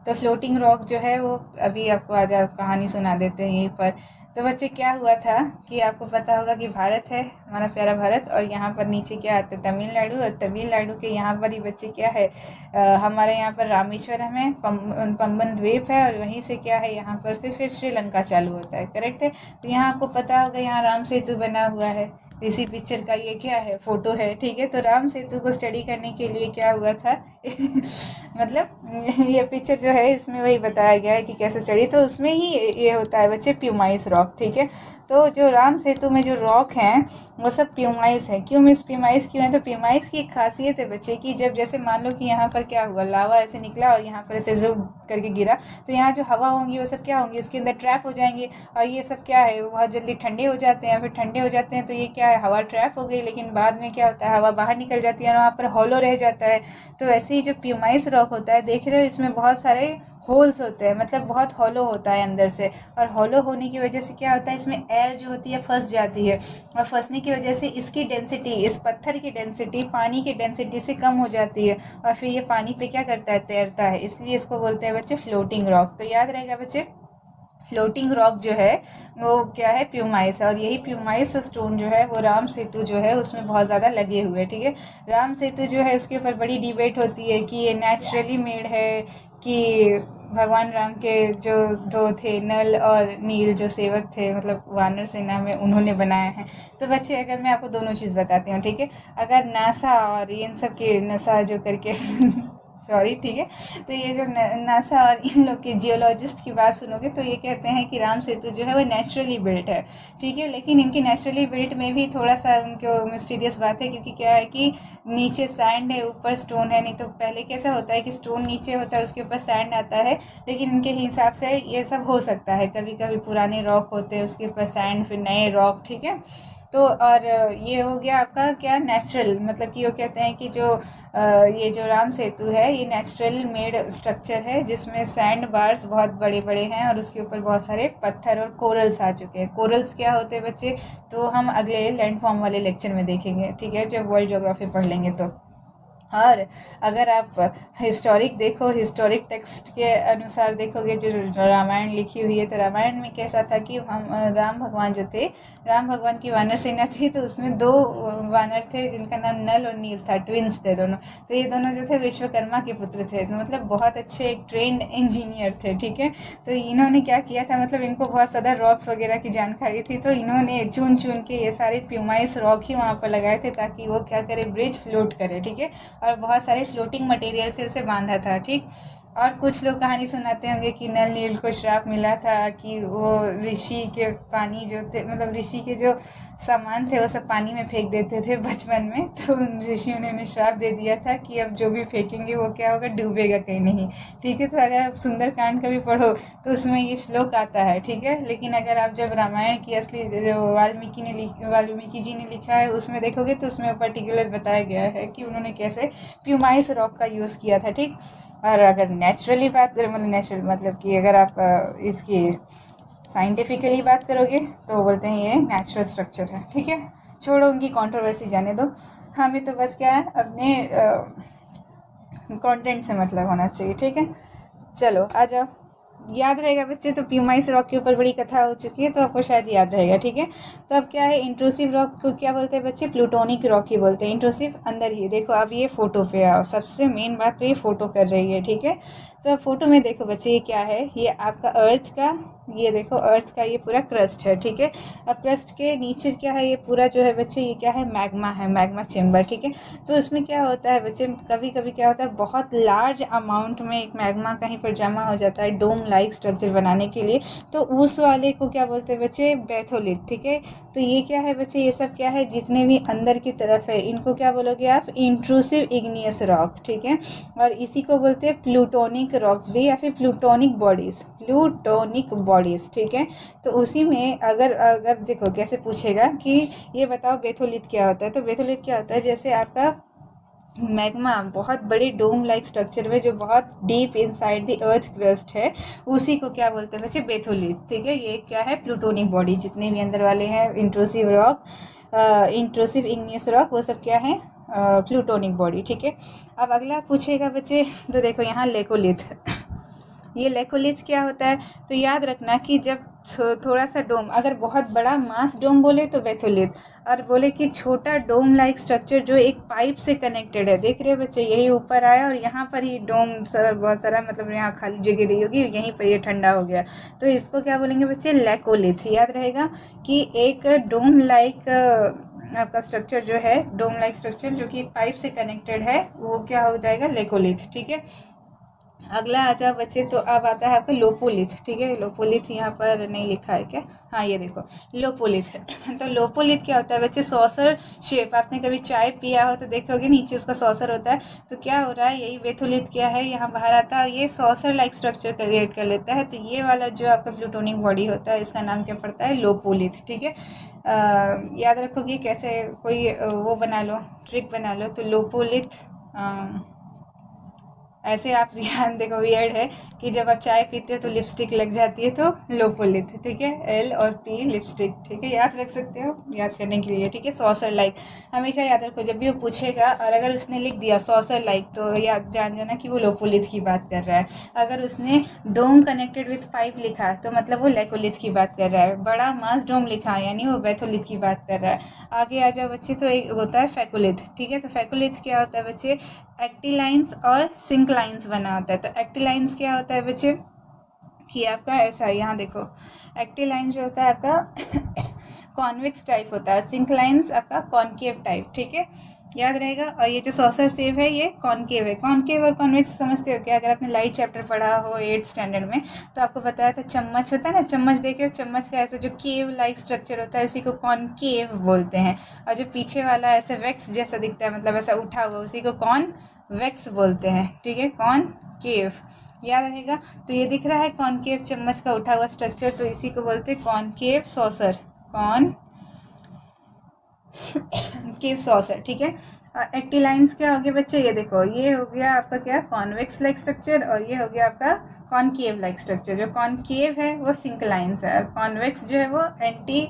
तो फ्लोटिंग रॉक जो है वो अभी आपको आज कहानी सुना देते हैं यहीं पर। तो बच्चे क्या हुआ था कि आपको पता होगा कि भारत है हमारा प्यारा भारत, और यहाँ पर नीचे क्या आता है, तमिलनाडु, और तमिलनाडु के यहाँ पर ही बच्चे क्या है, हमारे यहाँ पर रामेश्वरम है, पंबन द्वीप है, और वहीं से क्या है, यहाँ पर से फिर श्रीलंका चालू होता है, करेक्ट है। तो यहाँ आपको पता होगा यहाँ राम सेतु बना हुआ है, इसी पिक्चर का ये क्या है, फोटो है, ठीक है। तो राम सेतु को स्टडी करने के लिए क्या हुआ था मतलब ये पिक्चर जो है इसमें वही बताया गया है कि कैसे स्टडी, तो उसमें ही ये होता है बच्चे, प्यूमाइस रॉक, ठीक है। तो जो राम सेतु में जो रॉक हैं वो सब प्यूमाइस है। क्यों मिस प्यूमाइस क्यों है, तो प्यूमाइस की एक खासियत है बच्चे की, जब जैसे मान लो कि यहाँ पर क्या हुआ, लावा ऐसे निकला और यहाँ पर ऐसे ज़ूम करके गिरा, तो यहाँ जो हवा होंगी वो सब क्या होंगी, इसके अंदर ट्रैप हो जाएंगे, और ये सब क्या है, वो बहुत जल्दी ठंडे हो जाते हैं, फिर ठंडे हो जाते हैं तो ये क्या है, हवा ट्रैप हो गई, लेकिन बाद में क्या होता है, हवा बाहर निकल जाती है और वहाँ पर हॉलो रह जाता है। तो वैसे ही जो प्यूमाइस रॉक होता है, देख रहे हो इसमें बहुत सारे होल्स होते हैं, मतलब बहुत हॉलो होता है अंदर से, और हॉलो होने की वजह से क्या होता है, इसमें एयर जो होती है फंस जाती है, और फंसने की वजह से इसकी डेंसिटी, इस पत्थर की डेंसिटी पानी की डेंसिटी से कम हो जाती है, और फिर ये पानी पे क्या करता है, तैरता है, इसलिए इसको बोलते हैं बच्चे फ्लोटिंग रॉक। तो याद रहेगा बच्चे, फ्लोटिंग रॉक जो है वो क्या है, प्यूमाइस है, और यही प्यूमाइस स्टोन जो है वो राम सेतु जो है उसमें बहुत ज़्यादा लगे हुए, ठीक है। राम सेतु जो है उसके ऊपर बड़ी डिबेट होती है कि ये नेचुरली मेड है कि भगवान राम के जो दो थे, नल और नील, जो सेवक थे, मतलब वानर सेना में, उन्होंने बनाया है। तो बच्चे अगर मैं आपको दोनों चीज़ बताती हूँ, ठीक है, अगर नासा और इन सब के नसा जो करके सॉरी, ठीक है, तो ये जो नासा और इन लोग के जियोलॉजिस्ट की बात सुनोगे तो ये कहते हैं कि राम सेतु जो है वो नेचुरली बिल्ट है, ठीक है। लेकिन इनकी नेचुरली बिल्ट में भी थोड़ा सा उनको मिस्टीरियस बात है, क्योंकि क्या है कि नीचे सैंड है, ऊपर स्टोन है। नहीं तो पहले कैसा होता है कि स्टोन नीचे होता है, उसके ऊपर सैंड आता है, लेकिन इनके हिसाब से ये सब हो सकता है, कभी कभी पुराने रॉक होते हैं उसके ऊपर सैंड, फिर नए रॉक, ठीक है। तो और ये हो गया आपका क्या, नेचुरल, मतलब कि वो कहते हैं कि जो ये जो राम सेतु है ये नेचुरल मेड स्ट्रक्चर है, जिसमें सैंड बार्स बहुत बड़े बड़े हैं और उसके ऊपर बहुत सारे पत्थर और कोरल्स आ चुके हैं। कोरल्स क्या होते हैं बच्चे, तो हम अगले लैंडफॉर्म वाले लेक्चर में देखेंगे, ठीक है, जब वर्ल्ड ज्योग्राफी पढ़ लेंगे तो। और अगर आप हिस्टोरिक देखो, हिस्टोरिक टेक्स्ट के अनुसार देखोगे, जो रामायण लिखी हुई है, तो रामायण में कैसा था कि हम राम भगवान जो थे, राम भगवान की वानर सेना थी, तो उसमें दो वानर थे जिनका नाम नल और नील था, ट्विंस थे दोनों। तो ये दोनों जो थे विश्वकर्मा के पुत्र थे, तो मतलब बहुत अच्छे एक ट्रेंड इंजीनियर थे, ठीक है। तो इन्होंने क्या किया था, मतलब इनको बहुत ज़्यादा रॉक्स वगैरह की जानकारी थी, तो इन्होंने चुन चुन के ये सारे प्यूमाइस रॉक ही वहाँ पर लगाए थे, ताकि वो क्या करे, ब्रिज फ्लोट करे, ठीक है, और बहुत सारे फ्लोटिंग मटेरियल से उसे बांधा था, ठीक। और कुछ लोग कहानी सुनाते होंगे कि नल नील को श्राप मिला था कि वो ऋषि के पानी जो थे, मतलब ऋषि के जो सामान थे वो सब पानी में फेंक देते थे बचपन में, तो उन ऋषियों ने उन्हें श्राप दे दिया था कि अब जो भी फेंकेंगे वो क्या होगा, डूबेगा कहीं नहीं, ठीक है। तो अगर आप सुंदरकांड कभी पढ़ो तो उसमें ये श्लोक आता है, ठीक है। लेकिन अगर आप जब रामायण की असली जो वाल्मीकि जी ने लिखा है उसमें देखोगे तो उसमें पर्टिकुलर बताया गया है कि उन्होंने कैसे प्यूमाइस रॉक का यूज़ किया था, ठीक। और अगर नेचुरली बात करें, मतलब नेचुरल मतलब कि अगर आप इसकी साइंटिफिकली बात करोगे तो बोलते हैं ये नेचुरल स्ट्रक्चर है, ठीक है। छोड़ो उनकी कंट्रोवर्सी, जाने दो, हमें तो बस क्या है, अपने कंटेंट से मतलब होना चाहिए, ठीक है। चलो आ जाओ, याद रहेगा बच्चे, तो प्यूमाइस रॉक के ऊपर बड़ी कथा हो चुकी है, तो आपको शायद याद रहेगा। ठीक है, तो अब क्या है, इंट्रूसिव रॉक को क्या बोलते हैं बच्चे, प्लूटोनिक रॉक ही बोलते हैं। इंट्रूसिव अंदर ही देखो, अब ये फोटो पे आओ, सबसे मेन बात तो ये फोटो कर रही है। ठीक है, तो अब फोटो में देखो बच्चे, ये क्या है, ये आपका अर्थ का, ये देखो अर्थ का ये पूरा क्रस्ट है। ठीक है, अब क्रस्ट के नीचे क्या है, ये पूरा जो है बच्चे, ये क्या है, मैग्मा है, मैग्मा चेम्बर। ठीक है, तो इसमें क्या होता है बच्चे, कभी कभी क्या होता है, बहुत लार्ज अमाउंट में एक मैग्मा कहीं पर जमा हो जाता है डोम लाइक स्ट्रक्चर बनाने के लिए, तो उस वाले को क्या बोलते हैं बच्चे, बैथोलिट। ठीक है, तो ये क्या है बच्चे, ये सब क्या है, जितने भी अंदर की तरफ है, इनको क्या बोलोगे आप, इंट्रूसिव इग्नियस रॉक। ठीक है, और इसी को बोलते हैं प्लूटोनिक रॉक्स भी, या फिर प्लूटोनिक बॉडीज, प्लूटोनिक बॉडीज। ठीक है, तो उसी में अगर अगर देखो कैसे पूछेगा कि ये बताओ बेथोलिथ क्या होता है, तो बेथोलिथ क्या होता है, जैसे आपका मैग्मा बहुत बड़ी डोम लाइक स्ट्रक्चर में जो बहुत deep inside the earth crust है, उसी को क्या बोलते हैं बच्चे, बेथोलिथ। ठीक है, ये क्या है, प्लूटोनिक बॉडी, जितने भी अंदर वाले हैं, intrusive rock, intrusive igneous rock, वो सब क्या है, प्लूटोनिक बॉडी। ठीक है, अब अगला पूछेगा बच्चे, तो देखो यहाँ लेकोलिथ, ये लेकोलिथ क्या होता है, तो याद रखना कि जब थोड़ा सा डोम, अगर बहुत बड़ा मास डोम बोले तो बेथोलिथ, और बोले कि छोटा डोम लाइक स्ट्रक्चर जो एक पाइप से कनेक्टेड है, देख रहे हो बच्चे, यही ऊपर आया और यहाँ पर ही डोम बहुत सारा, मतलब यहाँ खाली जगह रही होगी, यहीं पर ये ठंडा हो गया, तो इसको क्या बोलेंगे बच्चे, लेकोलिथ। याद रहेगा कि एक डोम लाइक आपका स्ट्रक्चर जो है, डोम लाइक स्ट्रक्चर जो कि एक पाइप से कनेक्टेड है, वो क्या हो जाएगा, लेकोलिथ। ठीक है, अगला आ जाओ बच्चे, तो अब आता है आपका लोपोलिथ। ठीक है, लोपोलिथ यहाँ पर नहीं लिखा है क्या, हाँ ये देखो लोपोलिथ है। तो लोपोलिथ क्या होता है बच्चे, सॉसर शेप, आपने कभी चाय पिया हो तो देखोगे नीचे उसका सॉसर होता है, तो क्या हो रहा है, यही बेथोलिथ क्या है, यहाँ बाहर आता है और ये सॉसर लाइक स्ट्रक्चर क्रिएट कर लेता है, तो ये वाला जो आपका प्लूटोनिक बॉडी होता है, इसका नाम क्या पड़ता है, लोपोलिथ। ठीक है, याद रखोगे कैसे, कोई वो बना लो, ट्रिक बना लो, तो लोपोलिथ, ऐसे आप ध्यान देखो, वियर्ड है कि जब आप चाय पीते हो तो लिपस्टिक लग जाती है, तो लोपोलिथ। ठीक है, एल और पी लिपस्टिक। ठीक है, याद रख सकते हो, याद करने के लिए। ठीक है, सॉसर लाइक हमेशा याद रखो, जब भी वो पूछेगा और अगर उसने लिख दिया सॉसर लाइक, तो याद जान जाना कि वो लोपोलिथ की बात कर रहा है। अगर उसने डोम कनेक्टेड विथ पाइप लिखा तो मतलब वो लेकोलिथ की बात कर रहा है, बड़ा मास डोम लिखा यानी वो बेथोलिथ की बात कर रहा है। आगे आ जाओ बच्चे, तो एक होता है फेकोलिथ। ठीक है, तो फेकोलिथ क्या होता है बच्चे, एक्टिलाइंस और सिंक्लाइंस बना होता है। तो एक्टिलाइंस क्या होता है बच्चे, कि आपका ऐसा, यहाँ देखो, एक्टिलाइन जो होता है आपका कॉन्वेक्स टाइप होता है, सिंक्लाइंस आपका कॉन्केव टाइप। ठीक है, याद रहेगा। और ये जो सॉसर सेव है ये कॉन्केव है। कॉन्केव और कॉन्वेक्स समझते हो क्या, अगर आपने लाइट चैप्टर पढ़ा हो 8th स्टैंडर्ड में, तो आपको बताया था चम्मच होता है ना, चम्मच देखे, चम्मच का ऐसा जो केव लाइक स्ट्रक्चर होता है, उसी को कॉन्केव बोलते हैं। और जो पीछे वाला ऐसे वैक्स जैसा दिखता है, मतलब ऐसा उठा हुआ, उसी को कॉन्वेक्स बोलते हैं। ठीक है, कॉनकेव, याद रहेगा। तो ये दिख रहा है कॉनकेव चम्मच का उठा हुआ स्ट्रक्चर, तो इसी को बोलते हैं कॉनकेव सॉसर, कॉन केव सॉसर। ठीक है, एक्टिलाइंस क्या हो गया बच्चे, ये देखो, ये हो गया आपका क्या, कॉन्वेक्स लाइक स्ट्रक्चर, और ये हो गया आपका कॉनकेव लाइक स्ट्रक्चर। जो कॉनकेव है वो सिंक्लाइंस है, और कॉन्वेक्स जो है वो एंटी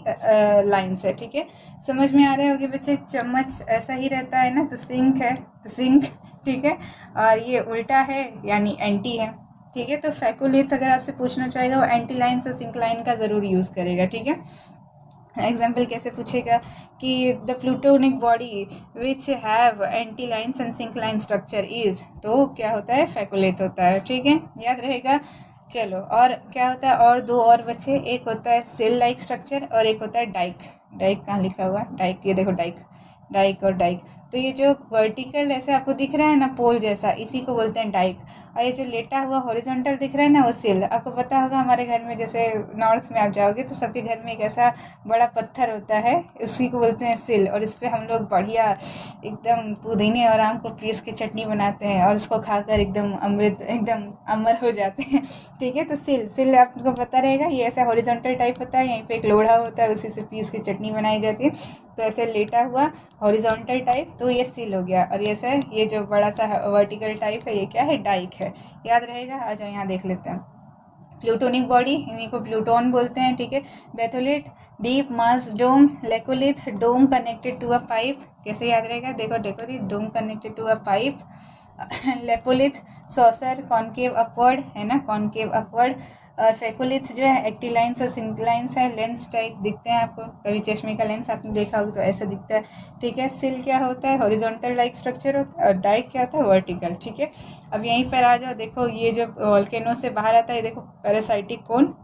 लाइंस है। ठीक है, समझ में आ रहे होंगे बच्चे, चम्मच ऐसा ही रहता है ना, तो सिंक है तो सिंक। ठीक है, और ये उल्टा है यानी एंटी है। ठीक है, तो फेकोलिथ अगर आपसे पूछना चाहेगा, वो एंटी लाइंस और सिंक्लाइन का ज़रूर यूज़ करेगा। ठीक है, एग्जाम्पल कैसे पूछेगा कि the plutonic body which have anti lines and syncline structure is, तो क्या होता है, फेकोलिथ होता है। ठीक है, याद रहेगा। चलो, और क्या होता है, और दो और बच्चे, एक होता है सेल लाइक स्ट्रक्चर और एक होता है डाइक। डाइक कहाँ लिखा हुआ है, डाइक, ये देखो डाइक, डाइक और डाइक। तो ये जो वर्टिकल ऐसे आपको दिख रहा है ना, पोल जैसा, इसी को बोलते हैं डाइक। और ये जो लेटा हुआ हॉरिजॉन्टल दिख रहा है ना, वो सिल। आपको पता होगा हमारे घर में, जैसे नॉर्थ में आप जाओगे तो सबके घर में एक ऐसा बड़ा पत्थर होता है, उसी को बोलते हैं सिल, और इस पर हम लोग बढ़िया एकदम पुदीने और आम को पीस के चटनी बनाते हैं, और उसको खाकर एकदम अमृत, एकदम अमर हो जाते हैं। ठीक है, तो सिल, सिल आपको पता रहेगा, ये ऐसा हॉरिजॉन्टल टाइप होता है, यहीं पे एक लोढ़ा होता है, उसी से पीस के चटनी बनाई जाती है। तो ऐसे लेटा हुआ हॉरिजॉन्टल टाइप, तो ये सिल हो गया। और ये जो बड़ा सा वर्टिकल टाइप है, ये क्या है, डाइक है। याद रहेगा। आ जाओ यहाँ देख लेते हैं, प्लूटोनिक बॉडी, इन्हीं को प्लूटोन बोलते हैं। ठीक है, batholith, deep mass dome, laccolith, dome connected to a pipe. कैसे याद रहेगा, देखो laccolith, dome connected to a pipe. Lopolith, saucer, concave upward, है ना, कॉनकेव अपवर्ड। और फेकोलिथ्स जो है एक्टिलाइंस और सिंक्लाइंस है, लेंस टाइप दिखते हैं आपको, कभी चश्मे का लेंस आपने देखा होगा तो ऐसा दिखता है, ठीक है। सिल क्या होता है, हॉरिजॉन्टल लाइक स्ट्रक्चर होता है, और डाइक क्या होता है, वर्टिकल, ठीक है। अब यहीं पर आ जाओ, देखो ये जो वोल्केनो से बाहर आता है, देखो पैरासाइटिक कोन,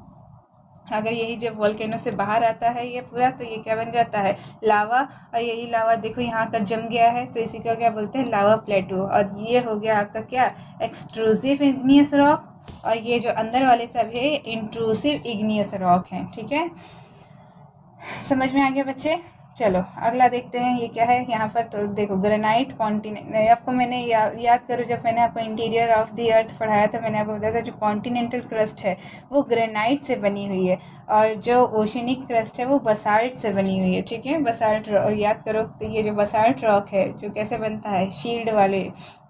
अगर यही जब वोल्केनो से बाहर आता है ये पूरा, तो ये क्या बन जाता है, लावा। और यही लावा देखो यहाँ कर जम गया है, तो इसी को क्या बोलते हैं, लावा प्लेटो। और ये हो गया आपका क्या, एक्सट्रूसिव इग्नियस रॉक, और ये जो अंदर वाले सब है इंट्रूसिव इग्नियस रॉक हैं, ठीक है। समझ में आ गया बच्चे। चलो अगला देखते हैं, ये क्या है यहाँ पर, तो देखो ग्रेनाइट कॉन्टिनेंट, आपको मैंने याद करो जब मैंने आपको इंटीरियर ऑफ द अर्थ पढ़ाया था, मैंने आपको बताया था जो कॉन्टिनेंटल क्रस्ट है वो ग्रेनाइट से बनी हुई है, और जो ओशनिक क्रस्ट है वो बसाल्ट से बनी हुई है, ठीक है। बसाल्ट याद करो, तो ये जो बसाल्ट रॉक है जो कैसे बनता है, शील्ड वाले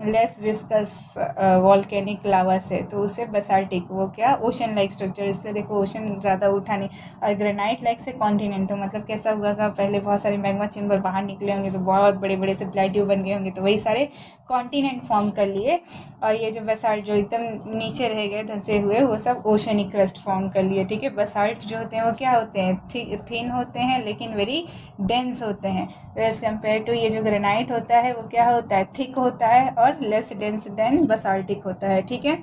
लेस विस्कस वॉल्केनिक लावा से, तो उसे बसाल्टिक, वो क्या ओशन लाइक स्ट्रक्चर, इसलिए देखो ओशन ज़्यादा उठा नहीं। और ग्रेनाइट लाइक से कॉन्टिनेंट, तो मतलब कैसा होगा, पहले बहुत सारे मैग्मा चेम्बर बाहर निकले होंगे, तो बहुत बड़े बड़े से प्लेट्यू बन गए होंगे, तो वही सारे कॉन्टिनेंट फॉर्म कर लिए। और ये जो बसाल्ट जो एकदम नीचे रह गए धंसे हुए, वो सब ओशनिक क्रस्ट फॉर्म कर लिए, ठीक है। बसाल्ट जो होते हैं वो क्या होते हैं, थिन होते हैं लेकिन वेरी डेंस होते हैं, एज कम्पेयर टू ये जो ग्रेनाइट होता है वो क्या होता है, थिक होता है और लेस डेंस देन बसाल्टिक होता है, ठीक है।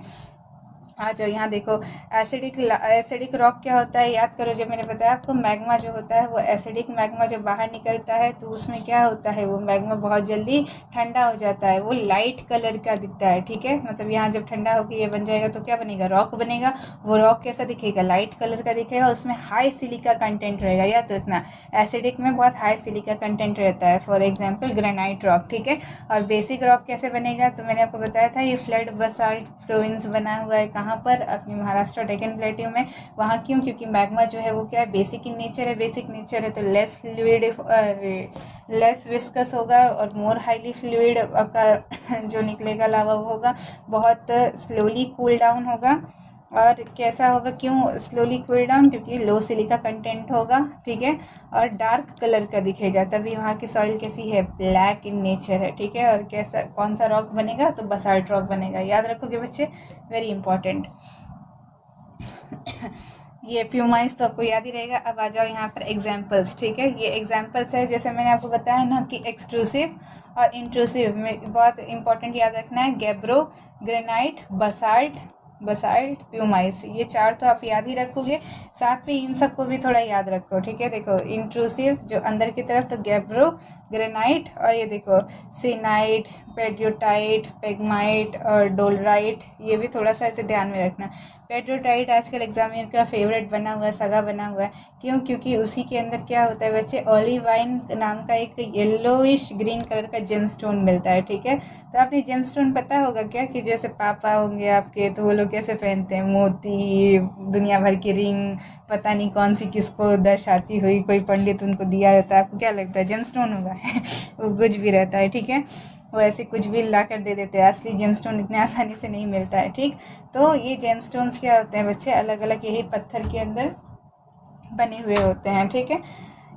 आ जाओ यहाँ देखो, एसिडिक रॉक क्या होता है, याद करो जब मैंने बताया आपको, मैग्मा जो होता है वो एसिडिक मैग्मा जब बाहर निकलता है तो उसमें क्या होता है, वो मैग्मा बहुत जल्दी ठंडा हो जाता है, वो लाइट कलर का दिखता है, ठीक है। मतलब यहाँ जब ठंडा होकर ये बन जाएगा तो क्या बनेगा, रॉक बनेगा। वो रॉक कैसा दिखेगा, लाइट कलर का दिखेगा, उसमें हाई सिलिका कंटेंट रहेगा, याद रखना एसिडिक में बहुत हाई सिलिका कंटेंट रहता है, फॉर एग्जाम्पल ग्रेनाइट रॉक, ठीक है। और बेसिक रॉक कैसे बनेगा, तो मैंने आपको बताया था ये फ्लड बसाल्ट प्रोविंस बना हुआ है कहाँ पर, अपने महाराष्ट्र डेक्कन प्लेट्यू में। वहाँ क्यों, क्योंकि मैग्मा जो है वो क्या है, बेसिक इन नेचर है, बेसिक नेचर है तो लेस फ्लूइड, लेस विस्कस होगा, और मोर हाईली फ्लूइड आपका जो निकलेगा लावा वो होगा, बहुत स्लोली कूल डाउन होगा। और कैसा होगा, क्यों स्लोली कूल डाउन, क्योंकि लो सिलिका कंटेंट होगा, ठीक है। और डार्क कलर का दिखेगा, तभी वहाँ की सॉइल कैसी है, ब्लैक इन नेचर है, ठीक है। और कैसा, कौन सा रॉक बनेगा, तो बसाल्ट रॉक बनेगा, याद रखोगे बच्चे, वेरी इंपॉर्टेंट। ये प्यूमाइज तो आपको याद ही रहेगा। अब आ जाओ यहाँ पर एग्जाम्पल्स, ठीक है। ये एग्जाम्पल्स है, जैसे मैंने आपको बताया ना कि एक्सट्रूसिव और इंट्रूसिव में बहुत इंपॉर्टेंट याद रखना है, गैब्रो, ग्रेनाइट, बसाल्ट, प्यूमाइस, ये चार तो आप याद ही रखोगे, साथ में इन सबको भी थोड़ा याद रखो, ठीक है। देखो इंट्रूसिव जो अंदर की तरफ, तो गैब्रो, ग्रेनाइट, और ये देखो सीनाइट, पेड्रोटाइट, पेगमाइट और डोलराइट, ये भी थोड़ा सा ऐसे ध्यान में रखना। पेड्रोटाइट आजकल एग्जामिनर का फेवरेट बना हुआ है, सगा बना हुआ है, क्यों, क्योंकि उसी के अंदर क्या होता है बच्चे, ओलिवाइन नाम का एक येलोइश ग्रीन कलर का जेमस्टोन मिलता है, ठीक है। तो आपने जेमस्टोन पता होगा क्या, कि जैसे पापा होंगे आपके तो वो लोग कैसे पहनते हैं, मोती, दुनिया भर की रिंग, पता नहीं कौन सी किसको दर्शाती हुई, कोई पंडित उनको दिया रहता है, आपको क्या लगता है जेमस्टोन होगा वो कुछ भी रहता है, ठीक है। वो ऐसे कुछ भी ला कर दे देते हैं, असली जेमस्टोन इतने आसानी से नहीं मिलता है, ठीक। तो ये जेमस्टोन्स क्या होते हैं बच्चे, अलग अलग यही पत्थर के अंदर बने हुए होते हैं, ठीक है।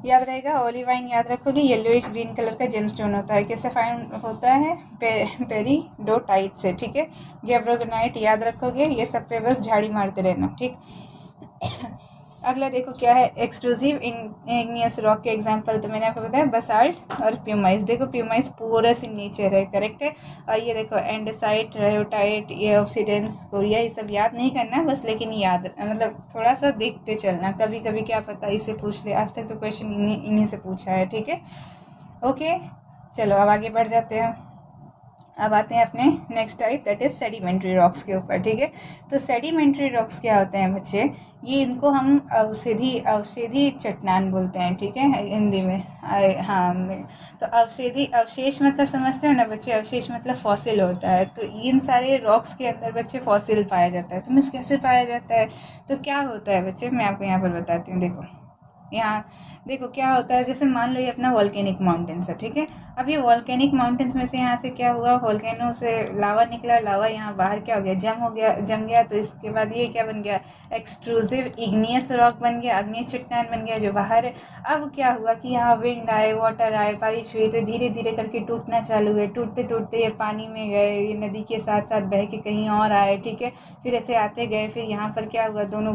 याद रहेगा, ओलिवाइन याद रखोगे, येलोइश ग्रीन कलर का जेमस्टोन होता है, किससे फाइंड होता है, पेरिडोटाइट से, ठीक है। गैब्रोगनाइट याद रखोगे, ये सब पे बस झाड़ी मारते रहना, ठीक। अगला देखो क्या है, एक्सक्लूसिव इग्नियस रॉक के एग्जांपल, तो मैंने आपको बताया बसाल्ट और प्यूमाइस। देखो प्यूमाइस पोरस इन नेचर है, करेक्ट है। और ये देखो एंडेसाइट, रेयोटाइट, ये ऑब्सिडेंस, कोरिया, ये सब याद नहीं करना है बस, लेकिन याद मतलब थोड़ा सा देखते चलना, कभी कभी क्या पता इससे पूछ ले, आज तक तो क्वेश्चन इन्हीं से पूछा है, ठीक है। ओके चलो अब आगे बढ़ जाते हैं। अब आते हैं अपने next type, that is sedimentary rocks के ऊपर, ठीक है। तो सेडिमेंट्री रॉक्स क्या होते हैं बच्चे, ये इनको हम अवशेषी चट्टान बोलते हैं, ठीक है, हिंदी में। हाँ तो अवशेषी, अवशेष मतलब समझते हो ना बच्चे, अवशेष मतलब फॉसिल होता है, तो इन सारे रॉक्स के अंदर बच्चे फॉसिल पाया जाता है। तो मीन्स कैसे पाया जाता है, तो क्या होता है बच्चे, मैं आपको यहाँ पर बताती हूँ। देखो यहाँ देखो क्या होता है, जैसे मान लो ये अपना वॉल्केनिक माउंटेन्स है, ठीक है। अब ये वॉल्केनिक माउंटेन्स में से यहाँ से क्या हुआ, वॉल्केनो से लावा निकला, लावा यहाँ बाहर क्या हो गया, जम गया। तो इसके बाद ये क्या बन गया, एक्सट्रूसिव इग्नियस रॉक बन गया, अग्नि चट्टान बन गया जो बाहर है। अब क्या हुआ कि यहाँ विंड आए, वाटर आए, बारिश हुई, तो धीरे धीरे करके टूटना चालू हुए। टूटते टूटते ये पानी में गए, ये नदी के साथ साथ बह के कहीं और आए, ठीक है। फिर ऐसे आते गए, फिर यहाँ पर क्या हुआ, दोनों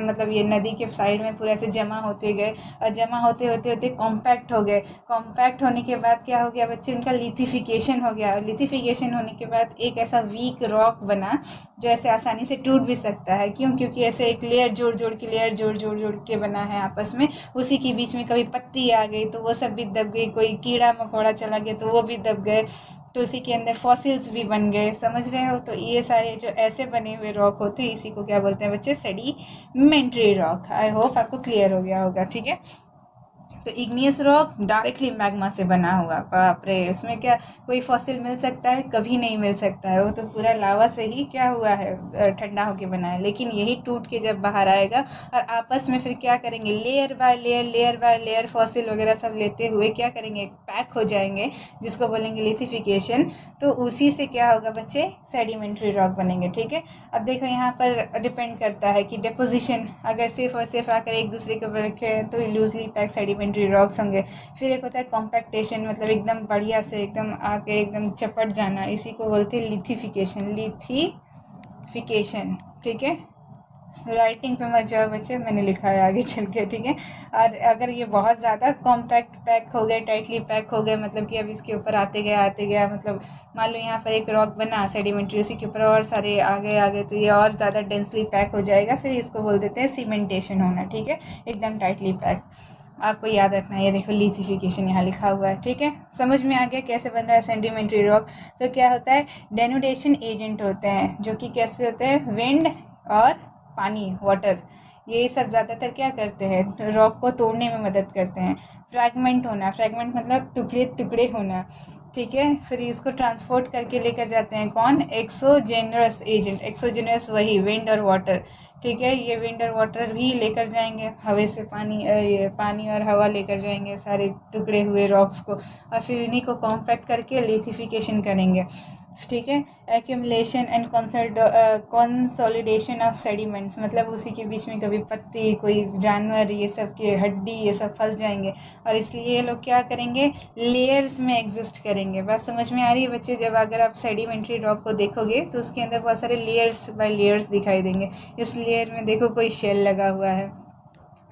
मतलब ये नदी के साइड में पूरा ऐसे जमा होते गए, और जमा होते होते होते कॉम्पैक्ट हो गए। कॉम्पैक्ट होने के बाद क्या हो गया बच्चे, उनका लिथिफिकेशन हो गया। और लिथिफिकेशन होने के बाद एक ऐसा वीक रॉक बना जो ऐसे आसानी से टूट भी सकता है। क्यों, क्योंकि ऐसे एक लेयर जोड़ जोड़ के, लेयर जोड़ जोड़ जोड़ के बना है आपस में। उसी के बीच में कभी पत्ती आ गई तो वो सब भी दब गई, कोई कीड़ा मकोड़ा चला गया तो वो भी दब गए, तो उसी के अंदर फॉसिल्स भी बन गए, समझ रहे हो। तो ये सारे जो ऐसे बने हुए रॉक होते हैं, इसी को क्या बोलते हैं बच्चे, सेडिमेंट्री रॉक। आई होप आपको क्लियर हो गया होगा, ठीक है। तो इग्नियस रॉक डायरेक्टली मैग्मा से बना हुआ, बाप रे, उसमें क्या कोई फॉसिल मिल सकता है, कभी नहीं मिल सकता है। वो तो पूरा लावा से ही क्या हुआ है, ठंडा होके बना है। लेकिन यही टूट के जब बाहर आएगा और आपस में फिर क्या करेंगे, layer by layer, layer by layer fossil वगैरह सब लेते हुए क्या करेंगे, पैक हो जाएंगे, जिसको बोलेंगे लिथिफिकेशन। तो उसी से क्या होगा बच्चे, सेडिमेंट्री रॉक बनेंगे, ठीक है। अब देखो यहाँ पर डिपेंड करता है कि डिपोजिशन, अगर सिर्फ और सिर्फ आकर एक दूसरे के ऊपर रखे हैं तो लूजली पैक सेडिमेंट्री रॉक्स होंगे। फिर एक होता है कॉम्पैक्टेशन, मतलब एकदम बढ़िया से एकदम आके एकदम चपट जाना, इसी को बोलते हैं लिथिफिकेशन, लिथिफिकेशन, ठीक है। राइटिंग पे मत जाओ बच्चे, मैंने लिखा है आगे चल के, ठीक है। और अगर ये बहुत ज़्यादा कॉम्पैक्ट पैक हो गए, टाइटली पैक हो गए, मतलब कि अब इसके ऊपर आते गया, मतलब मान लो यहाँ पर एक रॉक बना सेडिमेंट्री, उसी के ऊपर और सारे आ गए तो ये और ज़्यादा डेंसली पैक हो जाएगा, फिर इसको बोल देते हैं सीमेंटेशन होना, ठीक है, एकदम टाइटली पैक। आपको याद रखना है, ये देखो लिथिफिकेशन यहाँ लिखा हुआ है, ठीक है। समझ में आ गया कैसे बन रहा है सेडिमेंट्री रॉक। तो क्या होता है, डेनुडेशन एजेंट होते हैं, जो कि कैसे होते हैं, विंड और पानी, वाटर, ये सब ज़्यादातर क्या करते हैं, रॉक को तोड़ने में मदद करते हैं। फ्रैगमेंट होना, फ्रैगमेंट मतलब टुकड़े टुकड़े होना, ठीक है। फिर इसको ट्रांसपोर्ट करके लेकर जाते हैं कौन, एक्सोजेनरस एजेंट। एक्सोजेनरस वही विंड और वाटर, ठीक है। ये विंड और वाटर भी लेकर जाएंगे, हवा से ये पानी और हवा लेकर जाएंगे सारे टुकड़े हुए रॉक्स को, और फिर इन्हीं को कॉम्पैक्ट करके लिथिफिकेशन करेंगे, ठीक है। Accumulation and consolidation of sediments, मतलब उसी के बीच में कभी पत्ती, कोई जानवर, ये सब के हड्डी, ये सब फंस जाएंगे, और इसलिए ये लोग क्या करेंगे, लेयर्स में एग्जिस्ट करेंगे। बात समझ में आ रही है बच्चे, जब अगर आप सेडिमेंट्री रॉक को देखोगे तो उसके अंदर बहुत सारे लेयर्स बाय लेयर्स दिखाई देंगे। इस लेयर में देखो कोई शेल लगा हुआ है,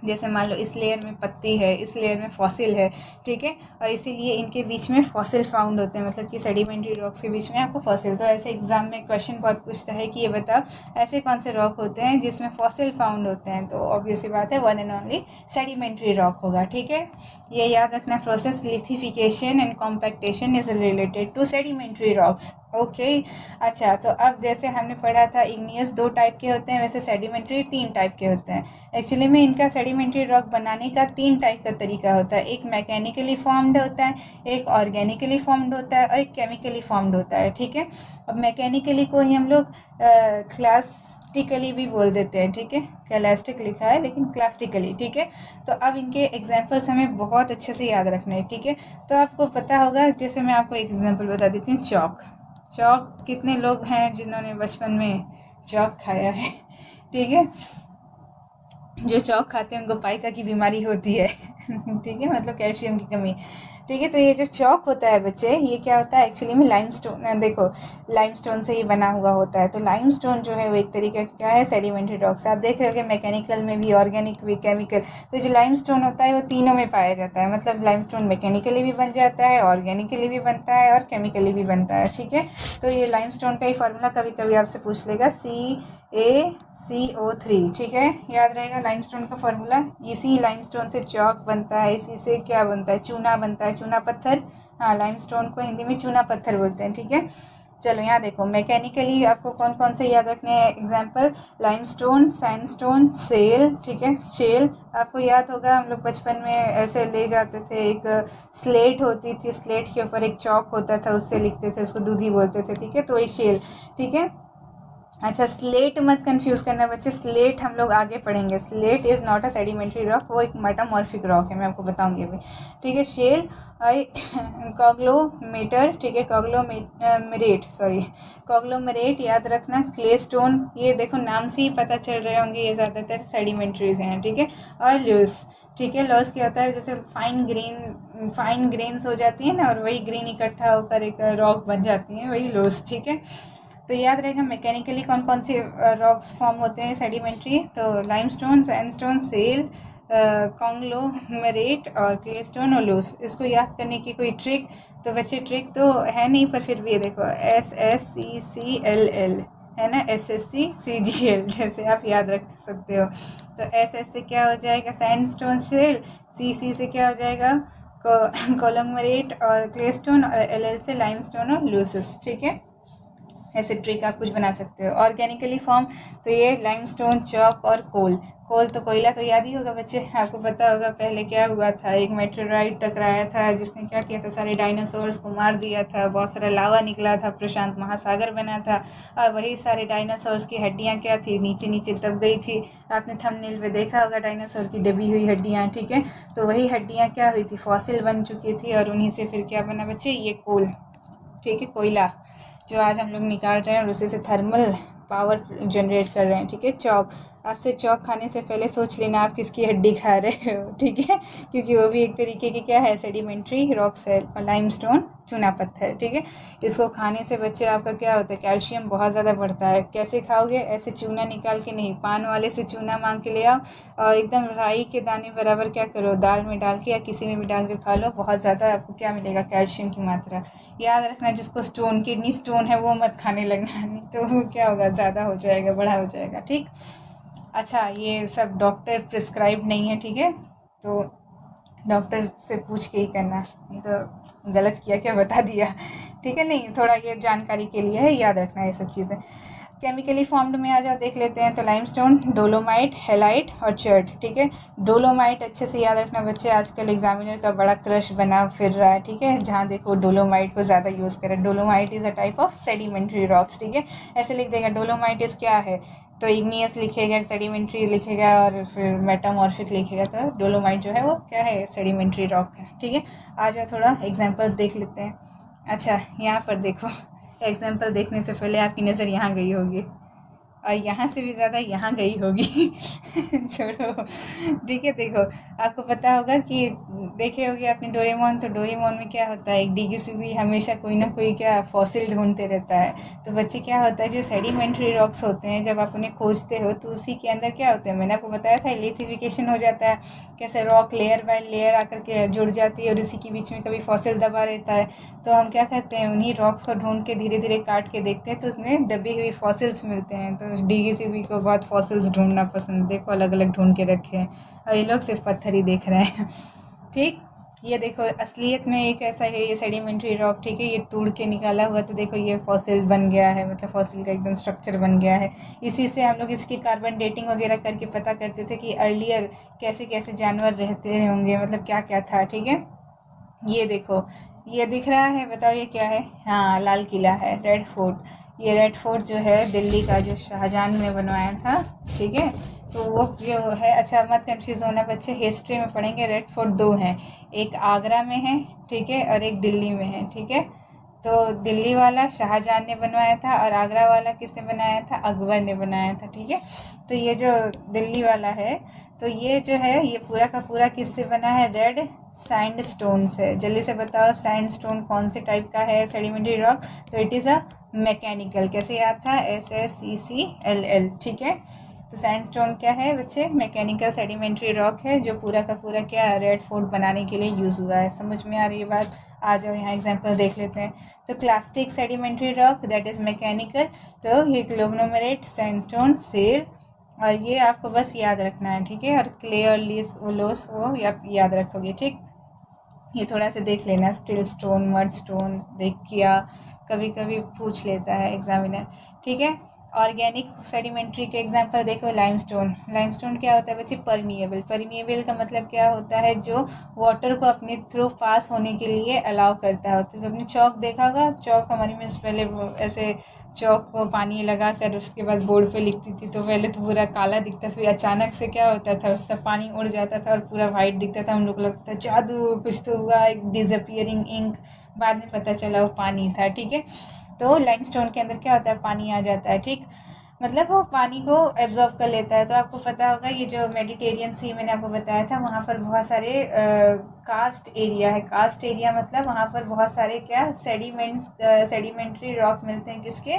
जैसे मान लो इस लेयर में पत्ती है, इस लेयर में फॉसिल है, ठीक है। और इसीलिए इनके बीच में फॉसिल फाउंड होते हैं, मतलब कि सेडिमेंट्री रॉक्स के बीच में आपको फॉसिल। तो ऐसे एग्जाम में क्वेश्चन बहुत पूछता है कि ये बताओ ऐसे कौन से रॉक होते हैं जिसमें फॉसिल फाउंड होते हैं, तो ऑब्वियस सी बात है one and only sedimentary rock होगा, ठीक है। ये याद रखना, process lithification and compaction is related to sedimentary rocks, okay. अच्छा, तो अब जैसे हमने पढ़ा था इग्नियस 2 टाइप के होते हैं, वैसे सेडिमेंट्री 3 टाइप के होते हैं। एक्चुअली में इनका सेडिमेंट्री रॉक बनाने का 3 टाइप का तरीका होता है। एक मैकेनिकली फॉर्म्ड होता है, एक ऑर्गेनिकली फॉर्म्ड होता है, और एक केमिकली फॉर्म्ड होता है, ठीक है। अब मैकेनिकली को ही हम लोग क्लास्टिकली भी बोल देते हैं, ठीक है। क्लास्टिक लिखा है लेकिन क्लास्टिकली, ठीक है। तो अब इनके एग्जाम्पल्स हमें बहुत अच्छे से याद रखना है, ठीक है। तो आपको पता होगा, जैसे मैं आपको एक एग्जाम्पल बता देती हूँ, चॉक। चॉक, कितने लोग हैं जिन्होंने बचपन में चॉक खाया है, ठीक है। जो चॉक खाते हैं उनको पाइका की बीमारी होती है ठीक है, मतलब कैल्शियम की कमी, ठीक है। तो ये जो चॉक होता है बच्चे, ये क्या होता है एक्चुअली में, लाइमस्टोन, देखो लाइमस्टोन से ही बना हुआ होता है। तो लाइमस्टोन जो है वो एक तरीके का क्या है, सेडिमेंट्री रॉक्स। आप देख रहे हो कि मैकेनिकल में भी, ऑर्गेनिक भी, केमिकल, तो जो लाइमस्टोन होता है वो तीनों में पाया जाता है। मतलब लाइमस्टोन मैकेनिकली भी बन जाता है, ऑर्गेनिकली भी बनता है, और केमिकली भी बनता है, ठीक है। तो ये लाइमस्टोन का ही फॉर्मूला कभी कभी आपसे पूछ लेगा, CaCO3, ठीक है, याद रहेगा लाइमस्टोन का फॉर्मूला। इसी लाइमस्टोन से चॉक बनता है, इसी से क्या बनता है, चूना बनता है, चूना पत्थर। हाँ, लाइमस्टोन को हिंदी में चूना पत्थर बोलते हैं, ठीक है। चलो यहाँ देखो, मैकेनिकली आपको कौन कौन से याद रखने हैं एग्जाम्पल, लाइमस्टोन, सैंडस्टोन, सेल, ठीक है। शेल आपको याद होगा, हम लोग बचपन में ऐसे ले जाते थे, एक स्लेट होती थी, स्लेट के ऊपर एक चॉक होता था, उससे लिखते थे, उसको दूधी बोलते थे, ठीक है। तो वही शेल, ठीक है। अच्छा, स्लेट मत कंफ्यूज करना बच्चे, स्लेट हम लोग आगे पढ़ेंगे। Slate is not a sedimentary rock, वो एक मेटामॉर्फिक रॉक है, मैं आपको बताऊंगी अभी। ठीक है, शेल कॉग्लोमेटर, ठीक है, कॉग्लोमेरेट, सॉरी कॉग्लोमेरेट याद रखना। क्ले स्टोन, ये देखो नाम से ही पता चल रहे होंगे ये ज़्यादातर सेडिमेंट्रीज हैं। ठीक है, और लूस, ठीक है, लॉस क्या होता है, जैसे फाइन ग्रेन्स हो जाती है ना, और वही ग्रेन इकट्ठा होकर एक रॉक बन जाती है, वही लॉस। ठीक है, तो याद रहेगा मैकेनिकली कौन कौन से रॉक्स फॉर्म होते हैं सेडिमेंट्री, तो लाइमस्टोन, सैंडस्टोन, सेल, कॉन्ग्लोमेरेट और क्लेस्टोन और लूस। इसको याद करने की कोई ट्रिक, तो बच्चे ट्रिक तो है नहीं, पर फिर भी ये देखो SSCCLL है ना, SSCCGL जैसे आप याद रख सकते हो। तो SS से क्या हो जाएगा, सैंडस्टोन सेल, CC से क्या हो जाएगा, कॉन्ग्लोमेरेट और क्लेस्टोन, और LL से लाइमस्टोन और लूसिस। ठीक है, ऐसे ट्रिक आप कुछ बना सकते हो। ऑर्गेनिकली फॉर्म, तो ये लाइमस्टोन, चॉक और कोल। कोल तो कोयला तो याद ही होगा बच्चे, आपको पता होगा पहले क्या हुआ था, एक मेटेओराइट टकराया था जिसने क्या किया था, सारे डायनासोर्स को मार दिया था, बहुत सारा लावा निकला था, प्रशांत महासागर बना था, और वही सारे डायनासोर्स की हड्डियाँ क्या थी, नीचे नीचे दब गई थी। आपने थंबनेल में देखा होगा डायनासोर की दबी हुई हड्डियाँ। ठीक है, तो वही हड्डियाँ क्या हुई थी, फॉसिल बन चुकी थी, और उन्हीं से फिर क्या बना बच्चे, ये कोल। ठीक है, कोयला जो आज हम लोग निकाल रहे हैं और उसी से थर्मल पावर जनरेट कर रहे हैं। ठीक है, चौक, आपसे चौक खाने से पहले सोच लेना आप किसकी हड्डी खा रहे हो। ठीक है, क्योंकि वो भी एक तरीके की क्या है, सेडिमेंट्री रॉक सेल। और लाइमस्टोन, चूना पत्थर। ठीक है, इसको खाने से बच्चे आपका क्या होता है, कैल्शियम बहुत ज़्यादा बढ़ता है। कैसे खाओगे, ऐसे चूना निकाल के नहीं, पान वाले से चूना मांग के ले आओ, और एकदम राई के दाने बराबर क्या करो, दाल में डाल के या किसी में भी डाल के खा लो, बहुत ज़्यादा आपको क्या मिलेगा, कैल्शियम की मात्रा। याद रखना, जिसको स्टोन, किडनी स्टोन है, वो मत खाने लगना, नहीं तो वो क्या होगा, ज़्यादा हो जाएगा, बड़ा हो जाएगा। ठीक, अच्छा, ये सब डॉक्टर प्रिस्क्राइब नहीं है। ठीक है, तो डॉक्टर से पूछ के ही करना, नहीं तो गलत किया क्या बता दिया। ठीक है, नहीं, थोड़ा ये जानकारी के लिए है, याद रखना ये सब चीज़ें। केमिकली फॉर्म्ड में आ जाओ, देख लेते हैं। तो लाइमस्टोन, डोलोमाइट, हेलाइट और चर्ट। ठीक है, डोलोमाइट अच्छे से याद रखना बच्चे, आजकल एग्जामिनर का बड़ा क्रश बना फिर रहा है। ठीक है, जहाँ देखो डोलोमाइट को ज़्यादा यूज़ करें। Dolomite is a type of sedimentary rocks. ठीक है, ऐसे लिख देगा, डोलोमाइट इज़ क्या है, तो इग्नियस लिखेगा, सेडिमेंट्री लिखेगा, और फिर मेटामॉर्फिक लिखेगा, तो डोलोमाइट जो है वो क्या है, सेडिमेंट्री रॉक है। ठीक है, आ जाओ थोड़ा एग्जाम्पल्स देख लेते हैं। अच्छा, यहाँ पर देखो, एग्जाम्पल देखने से पहले आपकी नज़र यहाँ गई होगी, और यहाँ से भी ज़्यादा यहाँ गई होगी। छोड़ो। ठीक है, देखो, आपको पता होगा कि देखे होगे आपने डोरेमोन, तो डोरेमोन में क्या होता है, एक डीगीसुगी हमेशा कोई ना कोई क्या फॉसिल ढूंढते रहता है। तो बच्चे क्या होता है, जो सेडिमेंट्री रॉक्स होते हैं, जब आप उन्हें खोजते हो तो उसी के अंदर क्या होते हैं, मैंने आपको बताया था, लिथिफिकेशन हो जाता है, कैसे रॉक लेयर बाय लेयर आकर के जुड़ जाती है, और इसी के बीच में कभी फॉसिल दबा रहता है। तो हम क्या करते हैं, उन्हीं रॉक्स को ढूंढ के धीरे धीरे काट के देखते हैं, तो उसमें दबी हुई फॉसिल्स मिलते हैं। तो डीगीसीबी को बहुत फॉसिल्स ढूंढना पसंद, देखो अलग अलग ढूंढ के रखे हैं, और ये लोग सिर्फ पत्थर ही देख रहे हैं। ठीक, ये देखो असलियत में एक ऐसा है, ये सेडिमेंट्री रॉक। ठीक है, ये तोड़ के निकाला हुआ, तो देखो ये फॉसिल बन गया है, मतलब फॉसिल का एकदम स्ट्रक्चर बन गया है। इसी से हम लोग इसकी कार्बन डेटिंग वगैरह करके पता करते थे कि अर्लियर कैसे कैसे जानवर रहते होंगे, मतलब क्या क्या था। ठीक है, ये देखो, ये दिख रहा है, बताओ ये क्या है, हाँ, लाल किला है, रेड फोर्ट। ये रेड फोर्ट जो है दिल्ली का, जो शाहजहां ने बनवाया था। ठीक है, तो वो जो है, अच्छा मत कंफ्यूज होना बच्चे, हिस्ट्री में पढ़ेंगे, रेड फोर्ट दो हैं, एक आगरा में है, ठीक है, और एक दिल्ली में है। ठीक है, तो दिल्ली वाला शाहजहां ने बनवाया था, और आगरा वाला किसने बनाया था, अकबर ने बनाया था। ठीक है, तो ये जो दिल्ली वाला है, तो ये जो है, ये पूरा का पूरा किससे बना है, रेड सैंडस्टोन से। जल्दी से बताओ, सैंडस्टोन कौन से टाइप का है, सेडिमेंट्री रॉक, तो इट इज़ अ मैकेनिकल। कैसे याद था, SSCCLL। ठीक है, तो सैंडस्टोन क्या है बच्चे, मैकेनिकल सेडिमेंट्री रॉक है, जो पूरा का पूरा क्या रेड फोर्ट बनाने के लिए यूज़ हुआ है। समझ में आ रही है बात, आ जाओ यहाँ एग्जांपल देख लेते हैं। तो clastic sedimentary rock, that is mechanical, तो ये ग्लोगनोमेरेट, सैंडस्टोन, सेल, और ये आपको बस याद रखना है। ठीक है, और क्ले और लीस ओलोस वो याद रखोगे। ठीक, ये थोड़ा सा देख लेना, स्टिल स्टोन, मड स्टोन, रेकिया, कभी कभी पूछ लेता है एग्जामिनर। ठीक है, ऑर्गेनिक सेडिमेंट्री के एग्जांपल देखो, लाइमस्टोन। लाइमस्टोन क्या होता है बच्चे, परमिएबल। परमिएबल का मतलब क्या होता है, जो वाटर को अपने थ्रू पास होने के लिए अलाउ करता है। तो आपने चौक देखा होगा, चौक हमारी मिस पहले वो ऐसे चौक को पानी लगा कर उसके बाद बोर्ड पे लिखती थी तो पहले तो पूरा काला दिखता था, फिर अचानक से क्या होता था उसका पानी उड़ जाता था और पूरा वाइट दिखता था। हम लोग को लगता था जादू कुछ तो हुआ, एक डिसअपियरिंग इंक। बाद में पता चला वो पानी था। ठीक है, तो लाइमस्टोन के अंदर क्या होता है, पानी आ जाता है। ठीक, मतलब वो पानी को एब्जॉर्ब कर लेता है। तो आपको पता होगा ये जो मेडिटेरियन सी मैंने आपको बताया था, वहाँ पर बहुत सारे कास्ट एरिया है। कास्ट एरिया मतलब वहाँ पर बहुत सारे क्या सेडिमेंट्री रॉक मिलते हैं, किसके,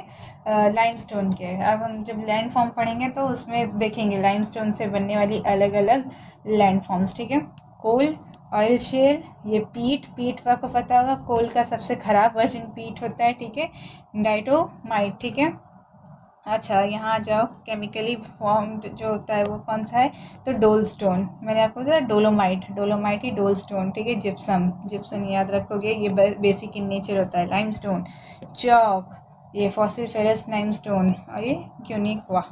लाइमस्टोन के। अब हम जब लैंड फॉर्म पढ़ेंगे तो उसमें देखेंगे लाइमस्टोन से बनने वाली अलग अलग लैंड फॉर्म्स। ठीक है, कोल, ऑयल शेल, ये पीट आपको पता होगा कोल का सबसे खराब वर्जन पीट होता है। ठीक है, डाइटोमाइट। ठीक है, अच्छा यहाँ आ जाओ, केमिकली फॉर्म्ड जो होता है वो कौन सा है, तो डोल स्टोन। मैंने आपको बताया डोलोमाइट ही डोल स्टोन। ठीक है, जिप्सम याद रखोगे, ये बेसिक इन नेचर होता है। लाइमस्टोन, चॉक, ये फॉसिल फेरस लाइमस्टोन, और ये क्यूनिक्वा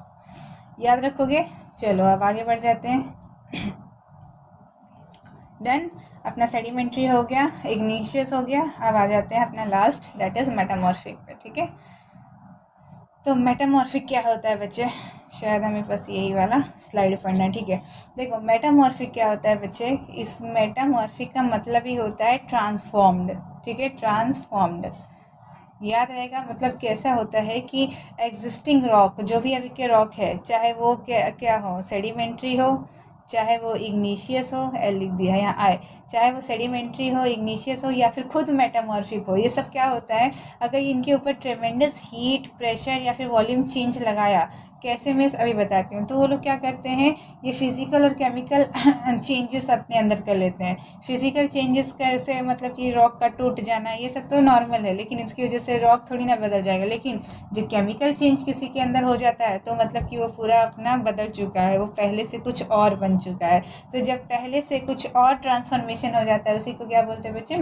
याद रखोगे। चलो अब आगे बढ़ जाते हैं। डन, अपना सेडिमेंट्री हो गया, इग्नीशियस हो गया। अब आ जाते हैं अपना लास्ट, दैट इज मेटामॉर्फिक पे। ठीक है, तो मेटामॉर्फिक क्या होता है बच्चे, शायद हमें बस यही वाला स्लाइड पढ़ना है। ठीक है, देखो मेटामॉर्फिक क्या होता है बच्चे, इस मेटामॉर्फिक का मतलब ही होता है ट्रांसफॉर्म्ड। ठीक है, ट्रांसफॉर्म्ड याद रहेगा। मतलब कैसा होता है कि एग्जिस्टिंग रॉक, जो भी अभी के रॉक है, चाहे वो क्या हो, सेडिमेंट्री हो, चाहे वो इग्नीशियस हो, एल लिख दिया यहाँ आए, चाहे वो सेडिमेंट्री हो, इग्नीशियस हो, या फिर खुद मेटामॉर्फिक हो, ये सब क्या होता है, अगर इनके ऊपर ट्रेमेंडस हीट, प्रेशर या फिर वॉल्यूम चेंज लगाया, कैसे मैं अभी बताती हूँ। तो वो लोग क्या करते हैं, ये फिजिकल और केमिकल चेंजेस अपने अंदर कर लेते हैं। फिजिकल चेंजेस कैसे, मतलब कि रॉक का टूट जाना, ये सब तो नॉर्मल है, लेकिन इसकी वजह से रॉक थोड़ी ना बदल जाएगा। लेकिन जो केमिकल चेंज किसी के अंदर हो जाता है तो मतलब कि वो पूरा अपना बदल चुका है, वो पहले से कुछ और बन चुका है। तो जब पहले से कुछ और ट्रांसफॉर्मेशन हो जाता है, उसी को क्या बोलते हैं बच्चे,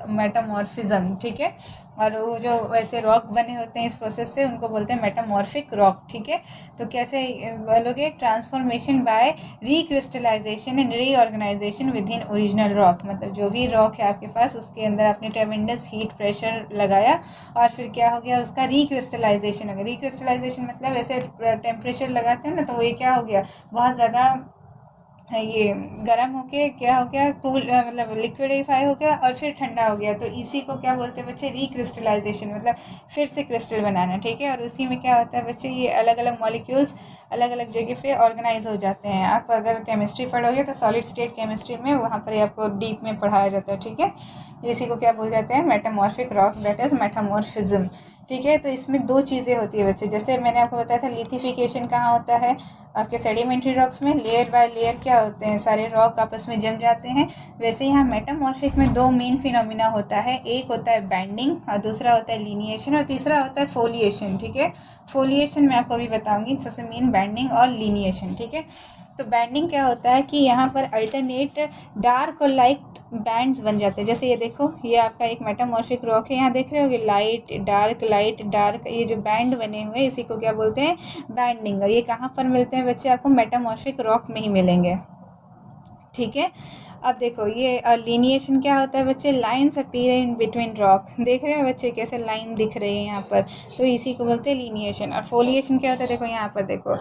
मेटामॉर्फिज्म। ठीक है, और वो जो वैसे रॉक बने होते हैं इस प्रोसेस से, उनको बोलते हैं मेटामॉर्फिक रॉक। ठीक है, तो कैसे बोलोगे, transformation by recrystallisation and reorganisation within original rock. मतलब जो भी रॉक है आपके पास, उसके अंदर आपने ट्रेमेंडस हीट, प्रेशर लगाया और फिर क्या हो गया, उसका रिक्रिस्टलाइजेशन हो गया। रिक्रिस्टलाइजेशन मतलब ऐसे टेम्परेचर लगाते हैं ना, तो ये क्या हो गया, बहुत ज़्यादा ये गर्म होके क्या हो गया, कूल, मतलब लिक्विडिफाई हो गया और फिर ठंडा हो गया। तो इसी को क्या बोलते हैं बच्चे, रिक्रिस्टलाइजेशन, मतलब फिर से क्रिस्टल बनाना। ठीक है, और उसी में क्या होता है बच्चे, ये अलग अलग मॉलिक्यूल्स अलग अलग जगह पे ऑर्गेनाइज हो जाते हैं। आप अगर केमिस्ट्री पढ़ोगे तो सॉलिड स्टेट केमिस्ट्री में वहाँ पर आपको डीप में पढ़ाया जाता है। ठीक है, इसी को क्या बोल जाते हैं, metamorphic rock, that is metamorphism. ठीक है, तो इसमें दो चीज़ें होती है बच्चे, जैसे मैंने आपको बताया था लिथिफिकेशन कहाँ होता है, आपके सेडिमेंट्री रॉक्स में लेयर बाय लेयर क्या होते हैं, सारे रॉक आपस में जम जाते हैं। वैसे यहाँ मेटामॉर्फिक में दो मेन फिनोमिना होता है, एक होता है बैंडिंग और दूसरा होता है लीनिएशन और तीसरा होता है फोलिएशन। ठीक है, फोलिएशन मैं आपको अभी बताऊंगी, सबसे मेन बैंडिंग और लीनिएशन। ठीक है, तो बैंडिंग क्या होता है कि यहाँ पर अल्टरनेट डार्क और लाइट बैंड्स बन जाते हैं। जैसे ये देखो, ये आपका एक मेटामॉर्फिक रॉक है, यहाँ देख रहे होगे लाइट डार्क, ये जो बैंड बने हुए हैं इसी को क्या बोलते हैं, बैंडिंग। और ये कहाँ पर मिलते हैं बच्चे, आपको मेटामॉर्फिक रॉक में ही मिलेंगे। ठीक है, अब देखो ये लीनिएशन क्या होता है बच्चे, lines appear in between rock. देख रहे हो बच्चे कैसे लाइन दिख रही है यहाँ पर, तो इसी को बोलते हैं लीनिएशन। और फोलिएशन क्या होता है, देखो यहाँ पर देखो,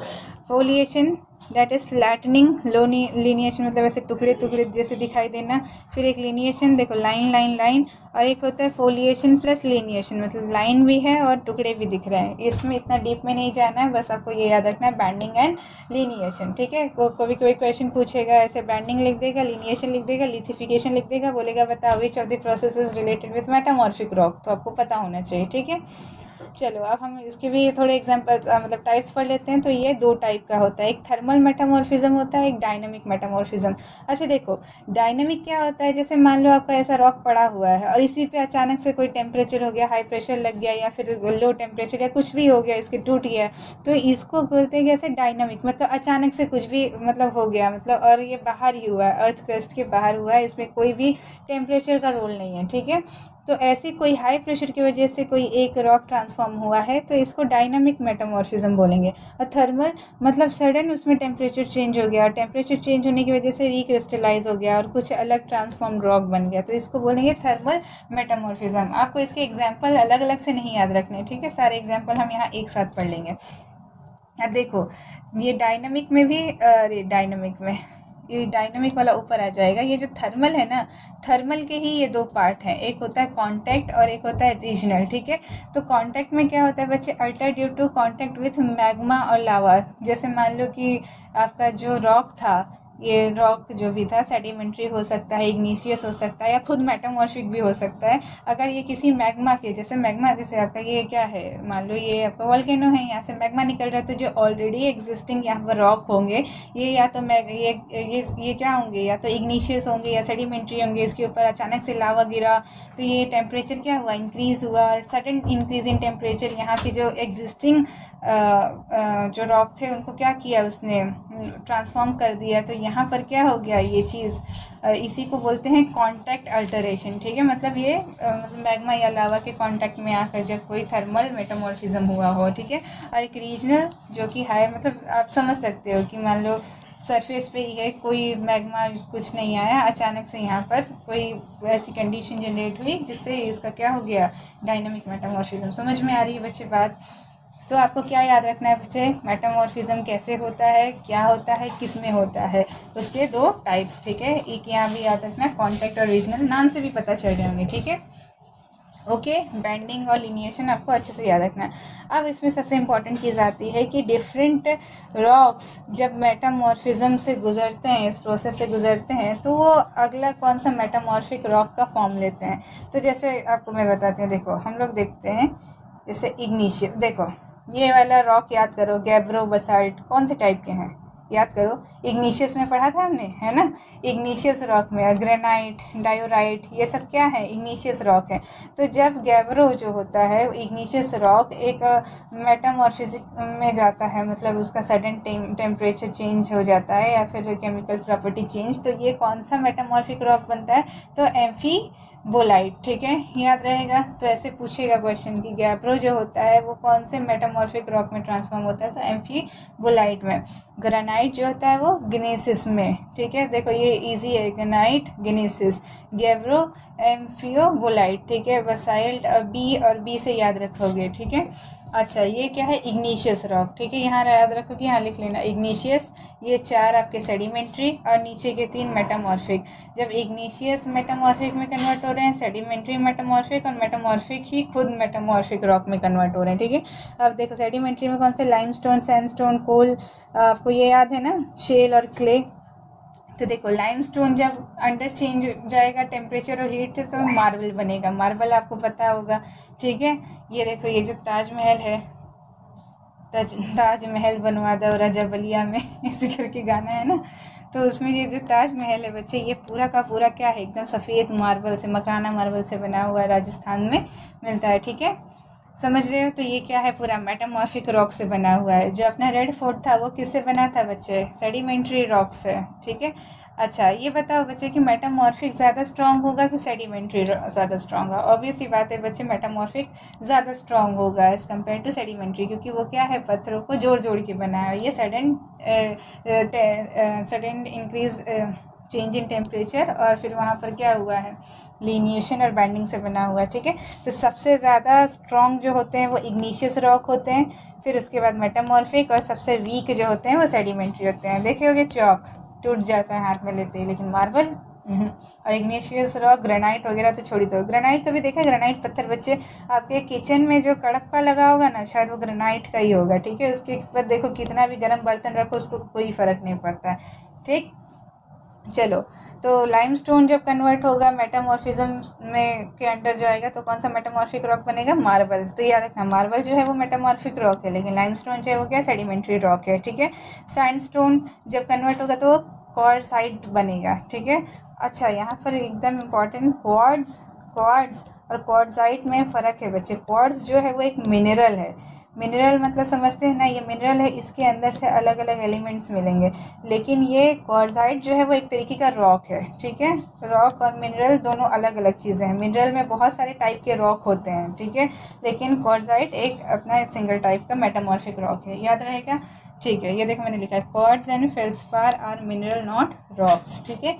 foliation that is flattening, low lineation मतलब ऐसे टुकड़े टुकड़े जैसे दिखाई देना। फिर एक लीनिएशन देखो, लाइन लाइन लाइन, और एक होता है फोलिएशन प्लस लीनिएशन, मतलब लाइन भी है और टुकड़े भी दिख रहे हैं। इसमें इतना डीप में नहीं जाना है, बस आपको ये याद रखना है, बैंडिंग एंड लीनिएशन। ठीक है, कभी कोई क्वेश्चन पूछेगा, ऐसे बैंडिंग लिख देगा, लीनिएशन लिख देगा, लिथिफिकेशन लिख देगा, बोलेगा बताओ विच of the process is related with metamorphic rock, तो आपको पता होना चाहिए। ठीक है, चलो अब हम इसके भी थोड़े एग्जांपल्स मतलब टाइप्स पढ़ लेते हैं। तो ये दो टाइप का होता है, एक थर्मल मेटामॉर्फिज्म होता है, एक डायनामिक मेटामॉर्फिज्म। अच्छा देखो, डायनामिक क्या होता है, जैसे मान लो आपका ऐसा रॉक पड़ा हुआ है और इसी पे अचानक से कोई टेम्परेचर हो गया, हाई प्रेशर लग गया या फिर लो टेम्परेचर या कुछ भी हो गया, इसके टूट गया, तो इसको बोलते हैं कैसे, डायनामिक। मतलब अचानक से कुछ भी मतलब हो गया, मतलब और ये बाहर ही हुआ है अर्थ क्रस्ट के बाहर हुआ है, इसमें कोई भी टेम्परेचर का रोल नहीं है, ठीक है। तो ऐसी कोई हाई प्रेशर की वजह से कोई एक रॉक ट्रांसफॉर्म हुआ है तो इसको डायनामिक मेटामॉर्फिज्म बोलेंगे। और थर्मल मतलब सडन उसमें टेम्परेचर चेंज हो गया, टेम्परेचर चेंज होने की वजह से रिक्रिस्टलाइज हो गया और कुछ अलग ट्रांसफॉर्म रॉक बन गया, तो इसको बोलेंगे थर्मल मेटामॉर्फिज्म। आपको इसके एग्जाम्पल अलग अलग से नहीं याद रखने, ठीक है, सारे एग्जाम्पल हम यहाँ एक साथ पढ़ लेंगे। अब देखो ये डायनामिक में भी डायनामिक में ये डायनामिक वाला ऊपर आ जाएगा। ये जो थर्मल है ना, थर्मल के ही ये दो पार्ट हैं, एक होता है कांटेक्ट और एक होता है रीजनल, ठीक है। तो कांटेक्ट में क्या होता है बच्चे, alter due to contact with magma और लावा। जैसे मान लो कि आपका जो रॉक था, ये रॉक जो भी था सेडिमेंट्री हो सकता है, इग्निशियस हो सकता है, या खुद मेटामॉर्फिक भी हो सकता है। अगर ये किसी मैग्मा के, जैसे मैग्मा जैसे आपका ये क्या है, मान लो ये आपका वोल्केनो है, यहाँ से मैग्मा निकल रहा है, तो जो ऑलरेडी एग्जिस्टिंग यहाँ पर रॉक होंगे ये या तो ये क्या होंगे, या तो इग्निशियस होंगे या सेडिमेंट्री होंगे। इसके ऊपर अचानक से लावा गिरा तो ये टेम्परेचर क्या हुआ, इंक्रीज हुआ, और सडन इंक्रीज इन टेम्परेचर यहाँ की जो एग्जिस्टिंग जो रॉक थे उनको क्या किया, उसने ट्रांसफॉर्म कर दिया। तो यहाँ पर क्या हो गया ये चीज़, इसी को बोलते हैं कांटेक्ट अल्टरेशन, ठीक है। मतलब ये मैग्मा या लावा के कांटेक्ट में आकर जब कोई थर्मल मेटामॉर्फिज्म हुआ हो, ठीक है। और एक रीजनल जो कि हाई, मतलब आप समझ सकते हो कि मान लो सरफेस पे ही है, कोई मैग्मा कुछ नहीं आया, अचानक से यहाँ पर कोई ऐसी कंडीशन जनरेट हुई जिससे इसका क्या हो गया, डायनामिक मेटामॉर्फिज्म। समझ में आ रही है बच्चे बात? तो आपको क्या याद रखना है बच्चे, मेटामॉर्फिज्म कैसे होता है, क्या होता है, किस में होता है, उसके दो टाइप्स, ठीक है। एक यहाँ भी याद रखना, कांटेक्ट और रीजनल, नाम से भी पता चल रहे होंगे, ठीक है। ओके, बैंडिंग और लिनिएशन आपको अच्छे से याद रखना है। अब इसमें सबसे इम्पॉर्टेंट चीज़ आती है कि डिफरेंट रॉक्स जब मेटामॉर्फिज्म से गुजरते हैं, इस प्रोसेस से गुजरते हैं, तो वो अगला कौन सा मेटामॉर्फिक रॉक का फॉर्म लेते हैं। तो जैसे आपको मैं बताती हूँ, देखो हम लोग देखते हैं जैसे इग्निशियस, देखो ये वाला रॉक याद करो, गैब्रो बसाल्ट, कौन से टाइप के हैं याद करो, इग्निशियस में पढ़ा था हमने, है ना। इग्निशियस रॉक में ग्रेनाइट, डायोराइट, ये सब क्या है, इग्निशियस रॉक है। तो जब गैब्रो जो होता है इग्निशियस रॉक एक मेटामॉर्फिज्म में जाता है, मतलब उसका सडन टेम्परेचर चेंज हो जाता है या फिर केमिकल प्रॉपर्टी चेंज, तो ये कौन सा मेटामॉर्फिक रॉक बनता है, तो एम्फी बोलाइट, ठीक है, याद रहेगा। तो ऐसे पूछेगा क्वेश्चन कि गैब्रो जो होता है वो कौन से मेटामॉर्फिक रॉक में ट्रांसफॉर्म होता है, तो एम्फीबोलाइट में। ग्रेनाइट जो होता है वो ग्नेसिस में, ठीक है। देखो ये इजी है, ग्रेनाइट ग्नेसिस, गैब्रो एम्फियोबोलाइट, ठीक है। बसाल्ट बी और बी से याद रखोगे, ठीक है। अच्छा ये क्या है, इग्निशियस रॉक, ठीक है, यहाँ याद रखो कि यहाँ लिख लेना इग्निशियस, ये चार आपके सेडिमेंट्री और नीचे के तीन मेटामॉर्फिक। जब इग्निशियस मेटामॉर्फिक में कन्वर्ट हो रहे हैं, सेडिमेंट्री मेटामॉर्फिक, और मेटामॉर्फिक ही खुद मेटामॉर्फिक रॉक में कन्वर्ट हो रहे हैं, ठीक है। अब देखो सेडिमेंट्री में कौन से, लाइमस्टोन, सैंडस्टोन, कोल, आपको ये याद है ना, शेल और क्ले। तो देखो लाइमस्टोन जब अंडर चेंज जाएगा टेम्परेचर और हीट तो मार्बल बनेगा, मार्बल आपको पता होगा, ठीक है। ये देखो ये जो ताजमहल है, ताजमहल बनवा दो राजा बलिया में ऐसे करके गाना है ना, तो उसमें ये जो ताजमहल है बच्चे, ये पूरा का पूरा क्या है, एकदम सफ़ेद मार्बल से, मकराना मार्बल से बना हुआ है, राजस्थान में मिलता है, ठीक है, समझ रहे हो। तो ये क्या है, पूरा मेटामॉर्फिक रॉक से बना हुआ है। जो अपना रेड फोर्ट था वो किससे बना था बच्चे, सेडिमेंट्री रॉक से, ठीक है। अच्छा ये बताओ बच्चे कि मेटामॉर्फिक ज़्यादा स्ट्रांग होगा कि सेडिमेंट्री ज़्यादा स्ट्रांग होगा। ऑब्वियस ही बात है बच्चे, मेटामॉर्फिक ज़्यादा स्ट्रांग होगा एज़ कम्पेयर टू सेडिमेंट्री, क्योंकि वो क्या है, पत्थरों को जोड़ जोड़ के बनाया है। ये sudden increase change in temperature और फिर वहाँ पर क्या हुआ है, लीनिएशन और बैंडिंग से बना हुआ है, ठीक है। तो सबसे ज़्यादा स्ट्रॉन्ग जो होते हैं वो इग्निशियस रॉक होते हैं, फिर उसके बाद मेटामॉर्फिक, और सबसे वीक जो होते हैं वो सेडिमेंट्री होते हैं। देखे होगे चौक टूट जाता है हाथ में लेते ही, लेकिन मार्बल और इग्निशियस रॉक, ग्रेनाइट वगैरह तो छोड़ी दो। ग्रेनाइट कभी देखा, ग्रेनाइट पत्थर बच्चे आपके किचन में जो कड़प्पा लगा होगा ना, शायद वो ग्रेनाइट का ही होगा, ठीक है। उसके ऊपर देखो कितना भी गर्म बर्तन रखो उसको कोई फ़र्क नहीं पड़ता है, ठीक। चलो तो लाइमस्टोन जब कन्वर्ट होगा मेटामॉर्फिज्म में के अंडर जाएगा तो कौन सा मेटामॉर्फिक रॉक बनेगा, मार्बल। तो याद रखना मार्बल जो है वो मेटामॉर्फिक रॉक है, लेकिन लाइमस्टोन जो है वो क्या, सेडिमेंट्री रॉक है, ठीक है। सैंडस्टोन जब कन्वर्ट होगा तो क्वार्ट्ज़ाइट बनेगा, ठीक है। अच्छा यहाँ पर एकदम इम्पॉर्टेंट, क्वार्ट्ज और क्वार्ट्जाइट में फ़र्क है बच्चे। क्वार्ट्ज जो है वो एक मिनरल है। मिनरल मतलब समझते हैं ना, ये मिनरल है, इसके अंदर से अलग अलग एलिमेंट्स मिलेंगे। लेकिन ये क्वार्ट्जाइट जो है वो एक तरीके का रॉक है, ठीक है। रॉक और मिनरल दोनों अलग अलग चीज़ें हैं। मिनरल में बहुत सारे टाइप के रॉक होते हैं, ठीक है, लेकिन क्वार्ट्जाइट एक अपना सिंगल टाइप का मेटामॉर्फिक रॉक है, याद रहेगा। ठीक है, ये देखो मैंने लिखा है quartz and feldspar are mineral not rocks, ठीक है।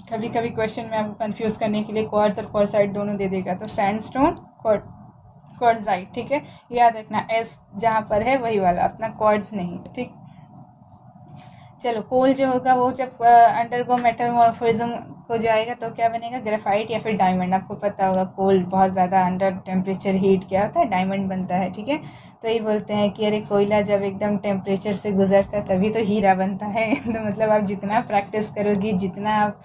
कभी कभी क्वेश्चन में आपको कंफ्यूज करने के लिए क्वार्ट्ज और क्वार्ट्जाइट दोनों दे देगा, तो सैंडस्टोन क्वार्ट्जाइट, ठीक है, याद रखना। एस जहाँ पर है वही वाला, अपना क्वार्ट्ज नहीं, ठीक। चलो, कोल जो होगा वो जब अंडरगो मेटामॉर्फिज्म हो जाएगा तो क्या बनेगा, ग्रेफाइट या फिर डायमंड। आपको पता होगा कोल बहुत ज़्यादा अंडर टेम्परेचर हीट क्या होता है, डायमंड बनता है, ठीक है। तो ये बोलते हैं कि अरे कोयला जब एकदम टेम्परेचर से गुजरता है तभी तो हीरा बनता है। तो मतलब आप जितना प्रैक्टिस करोगी, जितना आप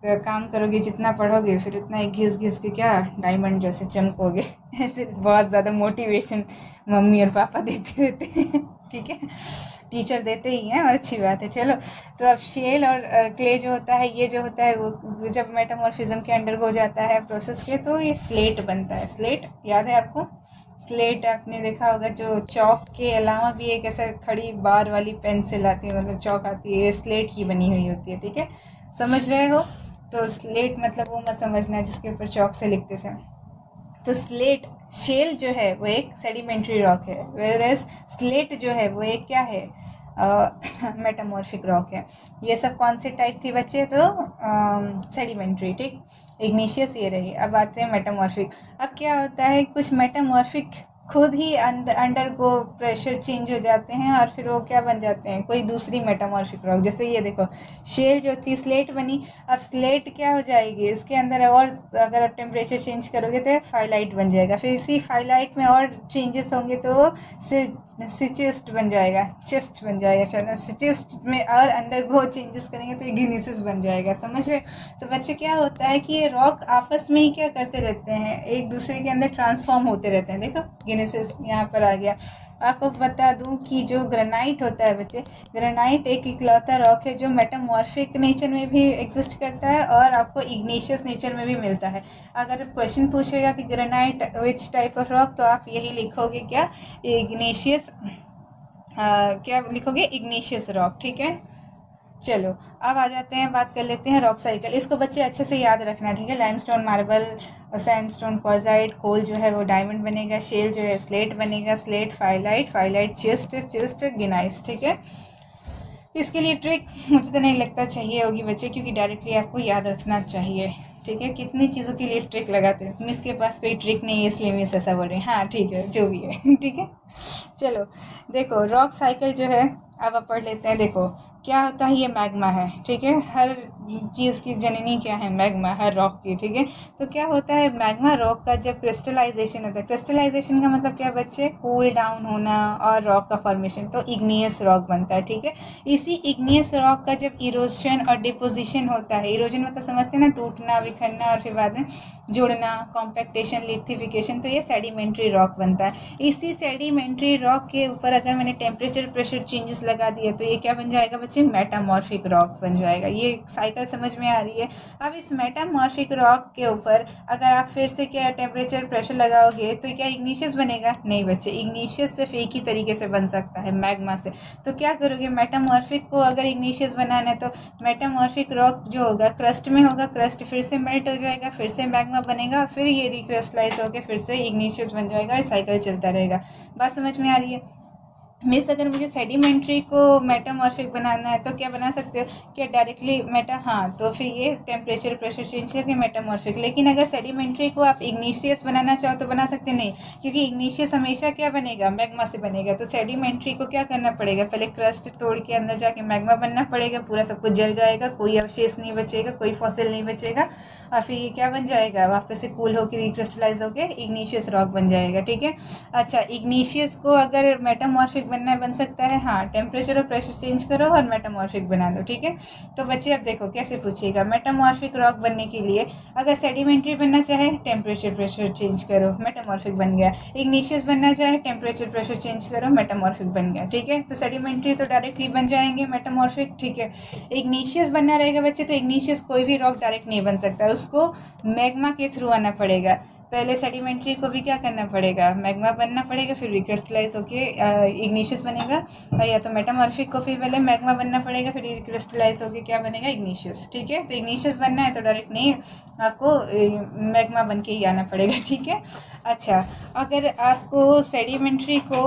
काम करोगे, जितना पढ़ोगे, फिर उतना ही घिस घिस के क्या डायमंड जैसे चमकोगे। ऐसे बहुत ज़्यादा मोटिवेशन मम्मी और पापा देते रहते हैं, ठीक है, टीचर देते ही हैं, और अच्छी बात है। चलो, तो अब शेल और क्ले जो होता है, ये जो होता है वो जब मेटामॉर्फिज्म के अंडर हो जाता है प्रोसेस के, तो ये स्लेट बनता है। स्लेट याद है आपको, स्लेट आपने देखा होगा, जो चौक के अलावा भी एक ऐसा खड़ी बार वाली पेंसिल आती है, मतलब चौक आती है, ये स्लेट की बनी हुई होती है, ठीक है, समझ रहे हो। तो स्लेट मतलब वो मत समझना जिसके ऊपर चौक से लिखते थे। तो स्लेट शेल जो है वो एक सेडिमेंट्री रॉक है, वेयरएज स्लेट जो है वो एक क्या है, मेटामॉर्फिक रॉक है। ये सब कौन से टाइप थी बच्चे, तो सेडिमेंट्री, ठीक। इग्निशियस ये रही। अब आते हैं मेटामॉर्फिक। अब क्या होता है, कुछ मेटामॉर्फिक खुद ही अंडर को प्रेशर चेंज हो जाते हैं और फिर वो क्या बन जाते हैं, कोई दूसरी मेटामॉर्फिक रॉक। जैसे ये देखो, शेल जो थी स्लेट बनी, अब स्लेट क्या हो जाएगी, इसके अंदर और अगर आप टेम्परेचर चेंज करोगे तो फाइलाइट बन जाएगा, फिर इसी फाइलाइट में और चेंजेस होंगे तो वो सिचिस्ट बन जाएगा, चेस्ट बन जाएगा शायद, सिचिस्ट में और अंडर गो चेंजेस करेंगे तो ग्नीसिस बन जाएगा, समझ रहे। तो बच्चे क्या होता है कि ये रॉक आपस में ही क्या करते रहते हैं, एक दूसरे के अंदर ट्रांसफॉर्म होते रहते हैं। देखो ग्नीसिस यहाँ पर आ गया। आपको बता दूं कि जो ग्रेनाइट होता है बच्चे, ग्रेनाइट एक इकलौता रॉक है जो मेटामॉर्फिक नेचर में भी एग्जिस्ट करता है और आपको इग्निशियस नेचर में भी मिलता है। अगर क्वेश्चन पूछेगा कि granite which type of rock, तो आप यही लिखोगे क्या, इग्निशियस, क्या लिखोगे, इग्निशियस रॉक, ठीक है। चलो, अब आ जाते हैं, बात कर लेते हैं रॉक साइकिल। इसको बच्चे अच्छे से याद रखना, ठीक है। लाइमस्टोन मार्बल, सैंडस्टोन क्वार्ट्जाइट, कोल जो है वो डायमंड बनेगा, शेल जो है स्लेट बनेगा, स्लेट फाइलाइट, फाइलाइट चिस्ट, चिस्ट गिनाइस, ठीक है। इसके लिए ट्रिक मुझे तो नहीं लगता चाहिए होगी बच्चे, क्योंकि डायरेक्टली आपको याद रखना चाहिए, ठीक है। कितनी चीज़ों के लिए ट्रिक लगाते हैं, मिस के पास कोई ट्रिक नहीं है इसलिए मिस ऐसा बोल रहे हैं, हाँ ठीक है, जो भी है, ठीक है। चलो देखो, रॉक साइकिल जो है अब आप पढ़ लेते हैं। देखो क्या होता है, ये मैग्मा है, ठीक है। हर चीज़ की जननी क्या है, मैग्मा, हर रॉक की, ठीक है। तो क्या होता है, मैग्मा रॉक का जब क्रिस्टलाइजेशन होता है, क्रिस्टलाइजेशन का मतलब क्या बच्चे, कूल डाउन होना और रॉक का फॉर्मेशन, तो इग्नियस रॉक बनता है, ठीक है। इसी इग्नियस रॉक का जब इरोजन और डिपोजिशन होता है, इरोजन मतलब समझते हैं ना, टूटना, बिखरना और फिर बाद में जुड़ना, कॉम्पैक्टेशन, लिथिफिकेशन, तो ये सेडिमेंट्री रॉक बनता है। इसी सेडिमेंट्री रॉक के ऊपर अगर मैंने टेम्परेचर प्रेशर चेंजेस लगा दिए तो ये क्या बन जाएगा बच्चे, मेटामॉर्फिक रॉक बन जाएगा। ये साइकिल समझ में आ रही है। अब इस मेटामॉर्फिक रॉक के ऊपर अगर आप फिर से क्या टेम्परेचर प्रेशर लगाओगे तो क्या इग्निशियस बनेगा, नहीं बच्चे, इग्निशियस सिर्फ एक ही तरीके से बन सकता है, मैग्मा से। तो क्या करोगे, मेटामॉर्फिक को अगर इग्निशियस बनाना है तो मेटामॉर्फिक रॉक जो होगा क्रस्ट में होगा, क्रस्ट फिर से मेल्ट हो जाएगा, फिर से मैग्मा बनेगा, फिर ये रिक्रिस्टलाइज होकर फिर से इग्निशियस बन जाएगा, और साइकिल चलता रहेगा। बात समझ में आ रही है। मिस अगर मुझे सेडिमेंट्री को मेटामॉर्फिक बनाना है तो क्या बना सकते हो, क्या डायरेक्टली मेटा, हाँ, तो फिर ये टेम्परेचर प्रेशर चेंज करके मेटामॉर्फिक। लेकिन अगर सेडिमेंट्री को आप इग्निशियस बनाना चाहो तो बना सकते नहीं, क्योंकि इग्निशियस हमेशा क्या बनेगा, मैग्मा से बनेगा। तो सेडिमेंट्री को क्या करना पड़ेगा, पहले क्रस्ट तोड़ के अंदर जाके मैग्मा बनना पड़ेगा, पूरा सब कुछ जल जाएगा, कोई अवशेष नहीं बचेगा, कोई फॉसिल नहीं बचेगा, और फिर ये क्या बन जाएगा, वापस से कूल होकर रिक्रिस्टलाइज होकर इग्निशियस रॉक बन जाएगा, ठीक है। अच्छा, इग्निशियस को अगर मेटामॉर्फिक बनना है बन सकता है, हाँ टेम्परेचर और प्रेशर चेंज करो और मेटामॉर्फिक बना दो, ठीक है। तो बच्चे अब देखो कैसे पूछिएगा, मेटामॉर्फिक रॉक बनने के लिए अगर सेडिमेंट्री बनना चाहे टेम्परेचर प्रेशर चेंज करो, मेटामॉर्फिक बन गया। इग्निशियस बनना चाहे टेम्परेचर प्रेशर चेंज करो, मेटामॉर्फिक बन गया, ठीक है। तो सेडिमेंट्री तो डायरेक्टली बन जाएंगे, मेटामॉर्फिक, ठीक है। इग्निशियस बनना रहेगा बच्चे, तो इग्निशियस कोई भी रॉक डायरेक्ट नहीं बन सकता, उसको मैग्मा के थ्रू आना पड़ेगा। पहले सेडिमेंट्री को भी क्या करना पड़ेगा, मैग्मा बनना पड़ेगा, फिर रिक्रिस्टलाइज होके इग्निशियस बनेगा, और या तो मेटामॉर्फिक को फिर पहले मैग्मा बनना पड़ेगा, फिर रिक्रिस्टलाइज होके क्या बनेगा, इग्निशियस, ठीक है। तो इग्निशियस बनना है तो डायरेक्ट नहीं, आपको मैग्मा बन के ही आना पड़ेगा, ठीक है। अच्छा, अगर आपको सेडिमेंट्री को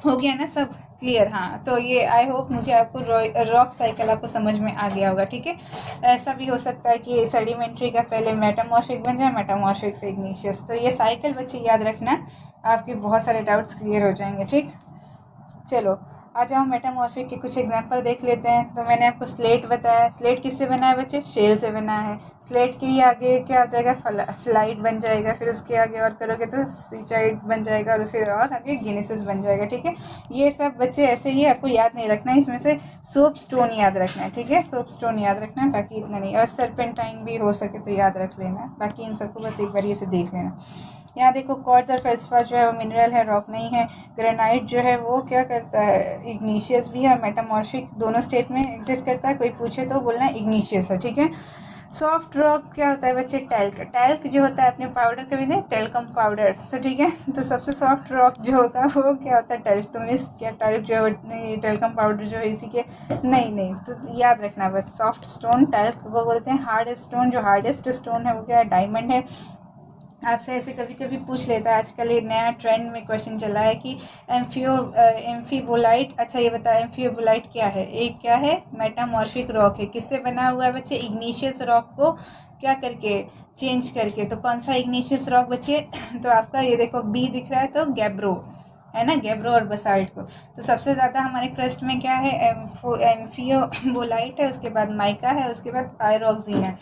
हो गया ना सब क्लियर, हाँ, तो ये आई होप मुझे आपको रॉक साइकिल आपको समझ में आ गया होगा, ठीक है। ऐसा भी हो सकता है कि सेडिमेंट्री का पहले मेटामॉर्फिक बन जाए, मेटामॉर्फिक से इग्निशियस, तो ये साइकिल बच्चे याद रखना, आपके बहुत सारे डाउट्स क्लियर हो जाएंगे, ठीक। चलो आ जाओ, मेटामॉर्फिक के कुछ एग्जांपल देख लेते हैं। तो मैंने आपको स्लेट बताया, स्लेट किससे बना है बच्चे, शेल से बना है। स्लेट के ही आगे क्या आ जाएगा, फ्लाइट बन जाएगा, फिर उसके आगे और करोगे तो सीचाइट बन जाएगा, और फिर और आगे गिनेसिस बन जाएगा, ठीक है। ये सब बच्चे ऐसे ही आपको याद नहीं रखना है, इसमें से सोप स्टोन याद रखना है, ठीक है, सोप स्टोन याद रखना है, बाकी इतना नहीं। और सर्पेंटाइन भी हो सके तो याद रख लेना, बाकी इन सबको बस एक बार ये से देख लेना। यहाँ देखो क्वार्ट्ज और फेल्सपार जो है वो मिनरल है, रॉक नहीं है। ग्रेनाइट जो है वो क्या करता है, इग्निशियस भी है और मेटामॉर्फिक दोनों स्टेट में एग्जिस्ट करता है। कोई पूछे तो बोलना इग्निशियस है, ठीक है। सॉफ्ट रॉक क्या होता है बच्चे, टैल्क। टैल्क जो होता है अपने पाउडर कभी दें, टेल्कम पाउडर, तो ठीक है। तो सबसे सॉफ्ट रॉक जो होता है वो क्या होता है, टैल्क। तो मिस क्या टैल्क जो है, टेल्कम पाउडर जो है इसी के, नहीं, तो याद रखना बस, सॉफ्ट स्टोन टैल्क को बोलते हैं। हार्ड स्टोन, जो हार्डेस्ट स्टोन है वो क्या है, डायमंड है। आपसे ऐसे कभी कभी पूछ लेता है, आजकल ये नया ट्रेंड में क्वेश्चन चला है कि एम्फीबोलाइट, अच्छा ये बताओ एम्फीबोलाइट क्या है, एक क्या है, मेटामॉर्फिक रॉक है। किससे बना हुआ है बच्चे, इग्निशियस रॉक को क्या करके, चेंज करके। तो कौन सा इग्निशियस रॉक बच्चे तो आपका ये देखो बी दिख रहा है, तो गैब्रो है ना, गैब्रो और बसाल्ट को। तो सबसे ज़्यादा हमारे क्रस्ट में क्या है, एम्फियोबोलाइट है, उसके बाद माइका है, उसके बाद पायरोक्सिन है,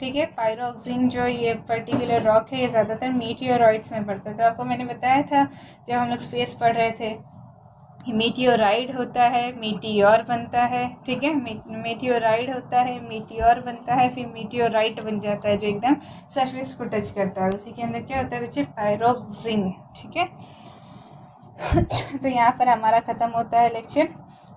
ठीक है। पायरोक्सिन जो ये पर्टिकुलर रॉक है ये ज़्यादातर मीटियोरॉइड्स में पड़ता है। तो आपको मैंने बताया था जब हम लोग स्पेस पढ़ रहे थे, मीटियोराइड होता है, मीटियोर बनता है, ठीक है। मीटियोराइड होता है, मीटियोर बनता है, फिर मीटियोराइट बन जाता है जो एकदम सरफेस को टच करता है। उसी के अंदर क्या होता है बच्चे, पायरोक्सिन, ठीक है। तो यहाँ पर हमारा ख़त्म होता है lecture.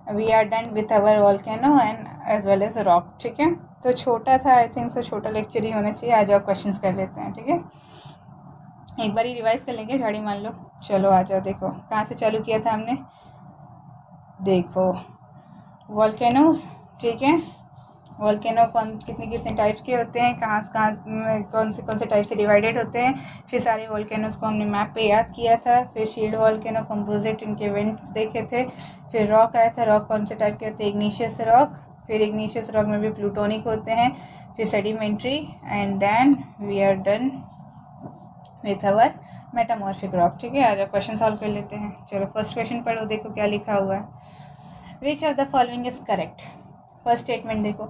We are done with our volcano and as well as rock, ठीक है। तो छोटा था, आई थिंक सो छोटा लेक्चर ही होना चाहिए। आ जाओ क्वेश्चंस कर लेते हैं, ठीक है। एक बार ही रिवाइज कर लेंगे, झाड़ी मान लो। चलो आ जाओ, देखो कहाँ से चालू किया था हमने, देखो वॉल्केनोज, ठीक है। वॉल्केनो कितने कितने टाइप्स के होते हैं, कौन से टाइप से डिवाइडेड होते हैं। फिर सारे वॉल्केनोज को हमने मैप पे याद किया था। फिर शील्ड वॉल्केनो, कंपोजिट, इनके इवेंट्स देखे थे। फिर रॉक आया था, रॉक कौन से टाइप के होते हैं, इग्निशियस रॉक। फिर इग्निशियस रॉक में भी प्लूटोनिक होते हैं। फिर sedimentary, and then we are done with our metamorphic rock, ठीक है। आज क्वेश्चन सॉल्व कर लेते हैं। चलो फर्स्ट क्वेश्चन पढ़ो, देखो क्या लिखा हुआ है। Which of the following is correct. First statement देखो,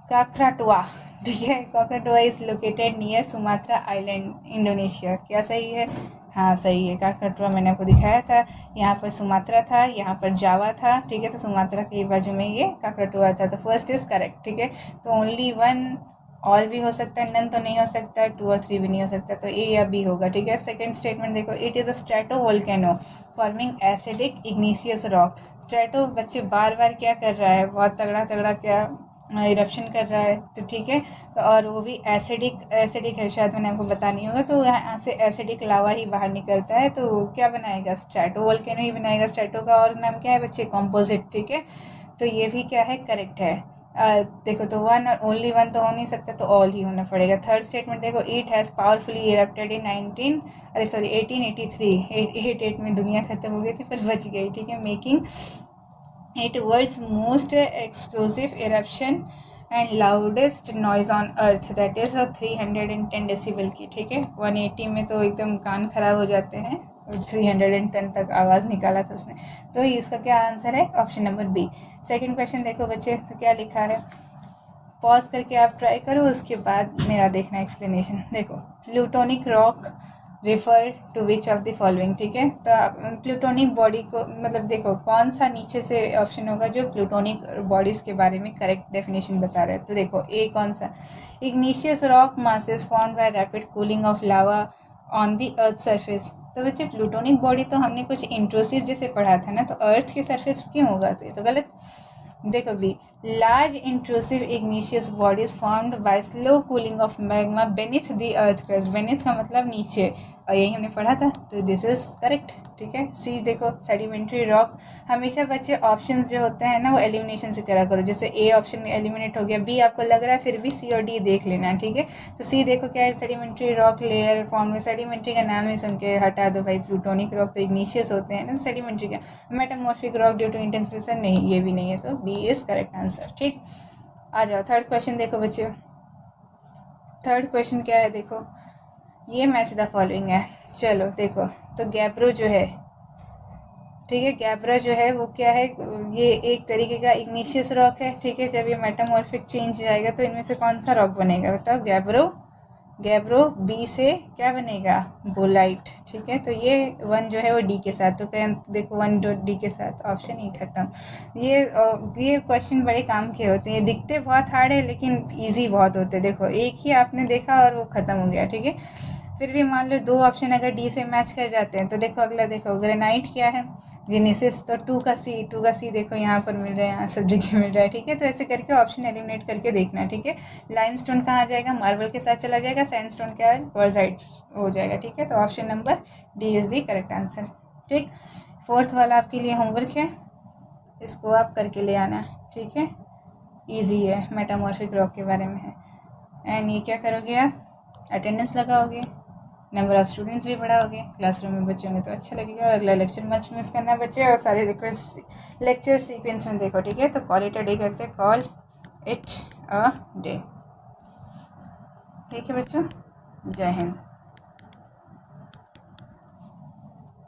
काकराटुआ, ठीक है। Krakatoa is located near Sumatra island, Indonesia. क्या सही है, हाँ सही है। काकराटुआ मैंने आपको दिखाया था, यहाँ पर सुमात्रा था, यहाँ पर जावा था, ठीक है। तो सुमात्रा के बाजू में ये काकराटुआ था। तो फर्स्ट इज करेक्ट, ठीक है। तो ओनली वन, ऑल भी हो सकता है, नन तो नहीं हो सकता है, 2 और 3 भी नहीं हो सकता, तो ए या बी होगा, ठीक है। सेकंड स्टेटमेंट देखो, it is a strato volcano forming acidic igneous rock. Strato बच्चे बार बार क्या कर रहा है, बहुत तगड़ा तगड़ा क्या इरप्शन कर रहा है, तो ठीक है। तो और वो भी एसिडिक है, शायद मैंने आपको बता नहीं होगा। तो यहाँ से एसिडिक लावा ही बाहर निकलता है, तो क्या बनाएगा, स्ट्रेटो वोल्केनो ही बनाएगा। स्ट्रेटो का और नाम क्या है बच्चे, कंपोजिट, ठीक है। तो ये भी क्या है, करेक्ट है। देखो तो वन और ओनली वन तो हो नहीं सकता, तो ऑल ही होना पड़ेगा। थर्ड स्टेटमेंट देखो, इट हैज़ पावरफुली इरप्टेड इन 1883। 88 में दुनिया खत्म हो गई थी पर बच गई, ठीक है। Making it world's most explosive eruption and loudest noise on earth, that is 310 decibel की, ठीक है। 180 में तो एकदम कान खराब हो जाते हैं, 310 तक आवाज़ निकाला था उसने। तो इसका क्या आंसर है, option number B. Second question देखो बच्चे, तो क्या लिखा है, पॉज करके आप ट्राई करो, उसके बाद मेरा देखना एक्सप्लेनेशन। देखो plutonic rock refer to which of the following, ठीक है। तो आप प्लूटोनिक बॉडी को मतलब देखो कौन सा नीचे से ऑप्शन होगा जो प्लूटोनिक बॉडीज़ के बारे में करेक्ट डेफिनेशन बता रहा है। तो देखो ए कौन सा, igneous rock masses formed by rapid cooling of lava on the earth surface. तो बच्चे प्लूटोनिक बॉडी तो हमने कुछ इंट्रूसिव जैसे पढ़ा था ना, तो अर्थ के सरफेस क्यों होगा, तो ये तो गलत। देखो B, large intrusive igneous bodies formed by slow cooling of magma beneath the earth crust. Beneath का मतलब नीचे, और यही हमने पढ़ा था, तो दिस इज करेक्ट, ठीक है। सी देखो सेडिमेंट्री रॉक, हमेशा बच्चे ऑप्शंस जो होते हैं ना वो एलिमिनेशन से करा करो। जैसे ए ऑप्शन एलिमिनेट हो गया, बी आपको लग रहा है फिर भी सी और डी देख लेना है, ठीक है। तो सी देखो क्या है, सेडिमेंट्री रॉक लेयर फॉर्म में, सेडिमेंट्री का नाम ही सुन के हटा दो भाई, प्लूटोनिक रॉक तो इग्निशियस होते हैं ना, सेडिमेंट्री का। Metamorphic rock due to intense pressure, नहीं ये भी नहीं है, तो बी इज करेक्ट आंसर, ठीक। आ जाओ थर्ड क्वेश्चन देखो बच्चों, थर्ड क्वेश्चन क्या है देखो, ये मैच द फॉलोइंग है। चलो देखो, तो गैब्रो जो है, ठीक है, गैब्रा जो है वो क्या है, ये एक तरीके का इग्निशियस रॉक है, ठीक है। जब ये मेटामॉर्फिक चेंज जाएगा तो इनमें से कौन सा रॉक बनेगा बताओ, गैब्रो, गैब्रो बी से क्या बनेगा, बोलाइट, ठीक है। तो ये वन जो है वो डी के साथ, तो कहें देखो वन डॉट डी के साथ, ऑप्शन ही खत्म। ये क्वेश्चन बड़े काम के होते हैं, दिखते बहुत हार्ड है लेकिन इजी बहुत होते हैं। देखो एक ही आपने देखा और वो ख़त्म हो गया, ठीक है। फिर भी मान लो दो ऑप्शन अगर डी से मैच कर जाते हैं, तो देखो अगला देखो, ग्रेनाइट क्या है, ग्रेनेसिस, तो टू का सी देखो यहाँ पर मिल रहा है, यहाँ सब जगह मिल रहा है, ठीक है। तो ऐसे करके ऑप्शन एलिमिनेट करके देखना है, ठीक है। लाइमस्टोन कहाँ आ जाएगा, मार्बल के साथ चला जाएगा, सैंडस्टोन क्या है, क्वार्ट्जाइट हो जाएगा, ठीक है। तो option number D is the correct answer, ठीक। फोर्थ वाला आपके लिए होमवर्क है, इसको आप करके ले आना, ठीक है। ईजी है, मेटामॉर्फिक रॉक के बारे में है। एंड ये क्या करोगे आप, अटेंडेंस लगाओगे, नंबर ऑफ स्टूडेंट्स भी बढ़ाओगे, क्लासरूम में बच्चे होंगे तो अच्छा लगेगा। और अगला लेक्चर मत मिस करना बच्चे, और सारे रिक्वेस्ट लेक्चर सीक्वेंस में देखो, ठीक है। तो कॉल इट अ डे करते हैं, कॉल इट अ डे, ठीक है बच्चों, जय हिंद।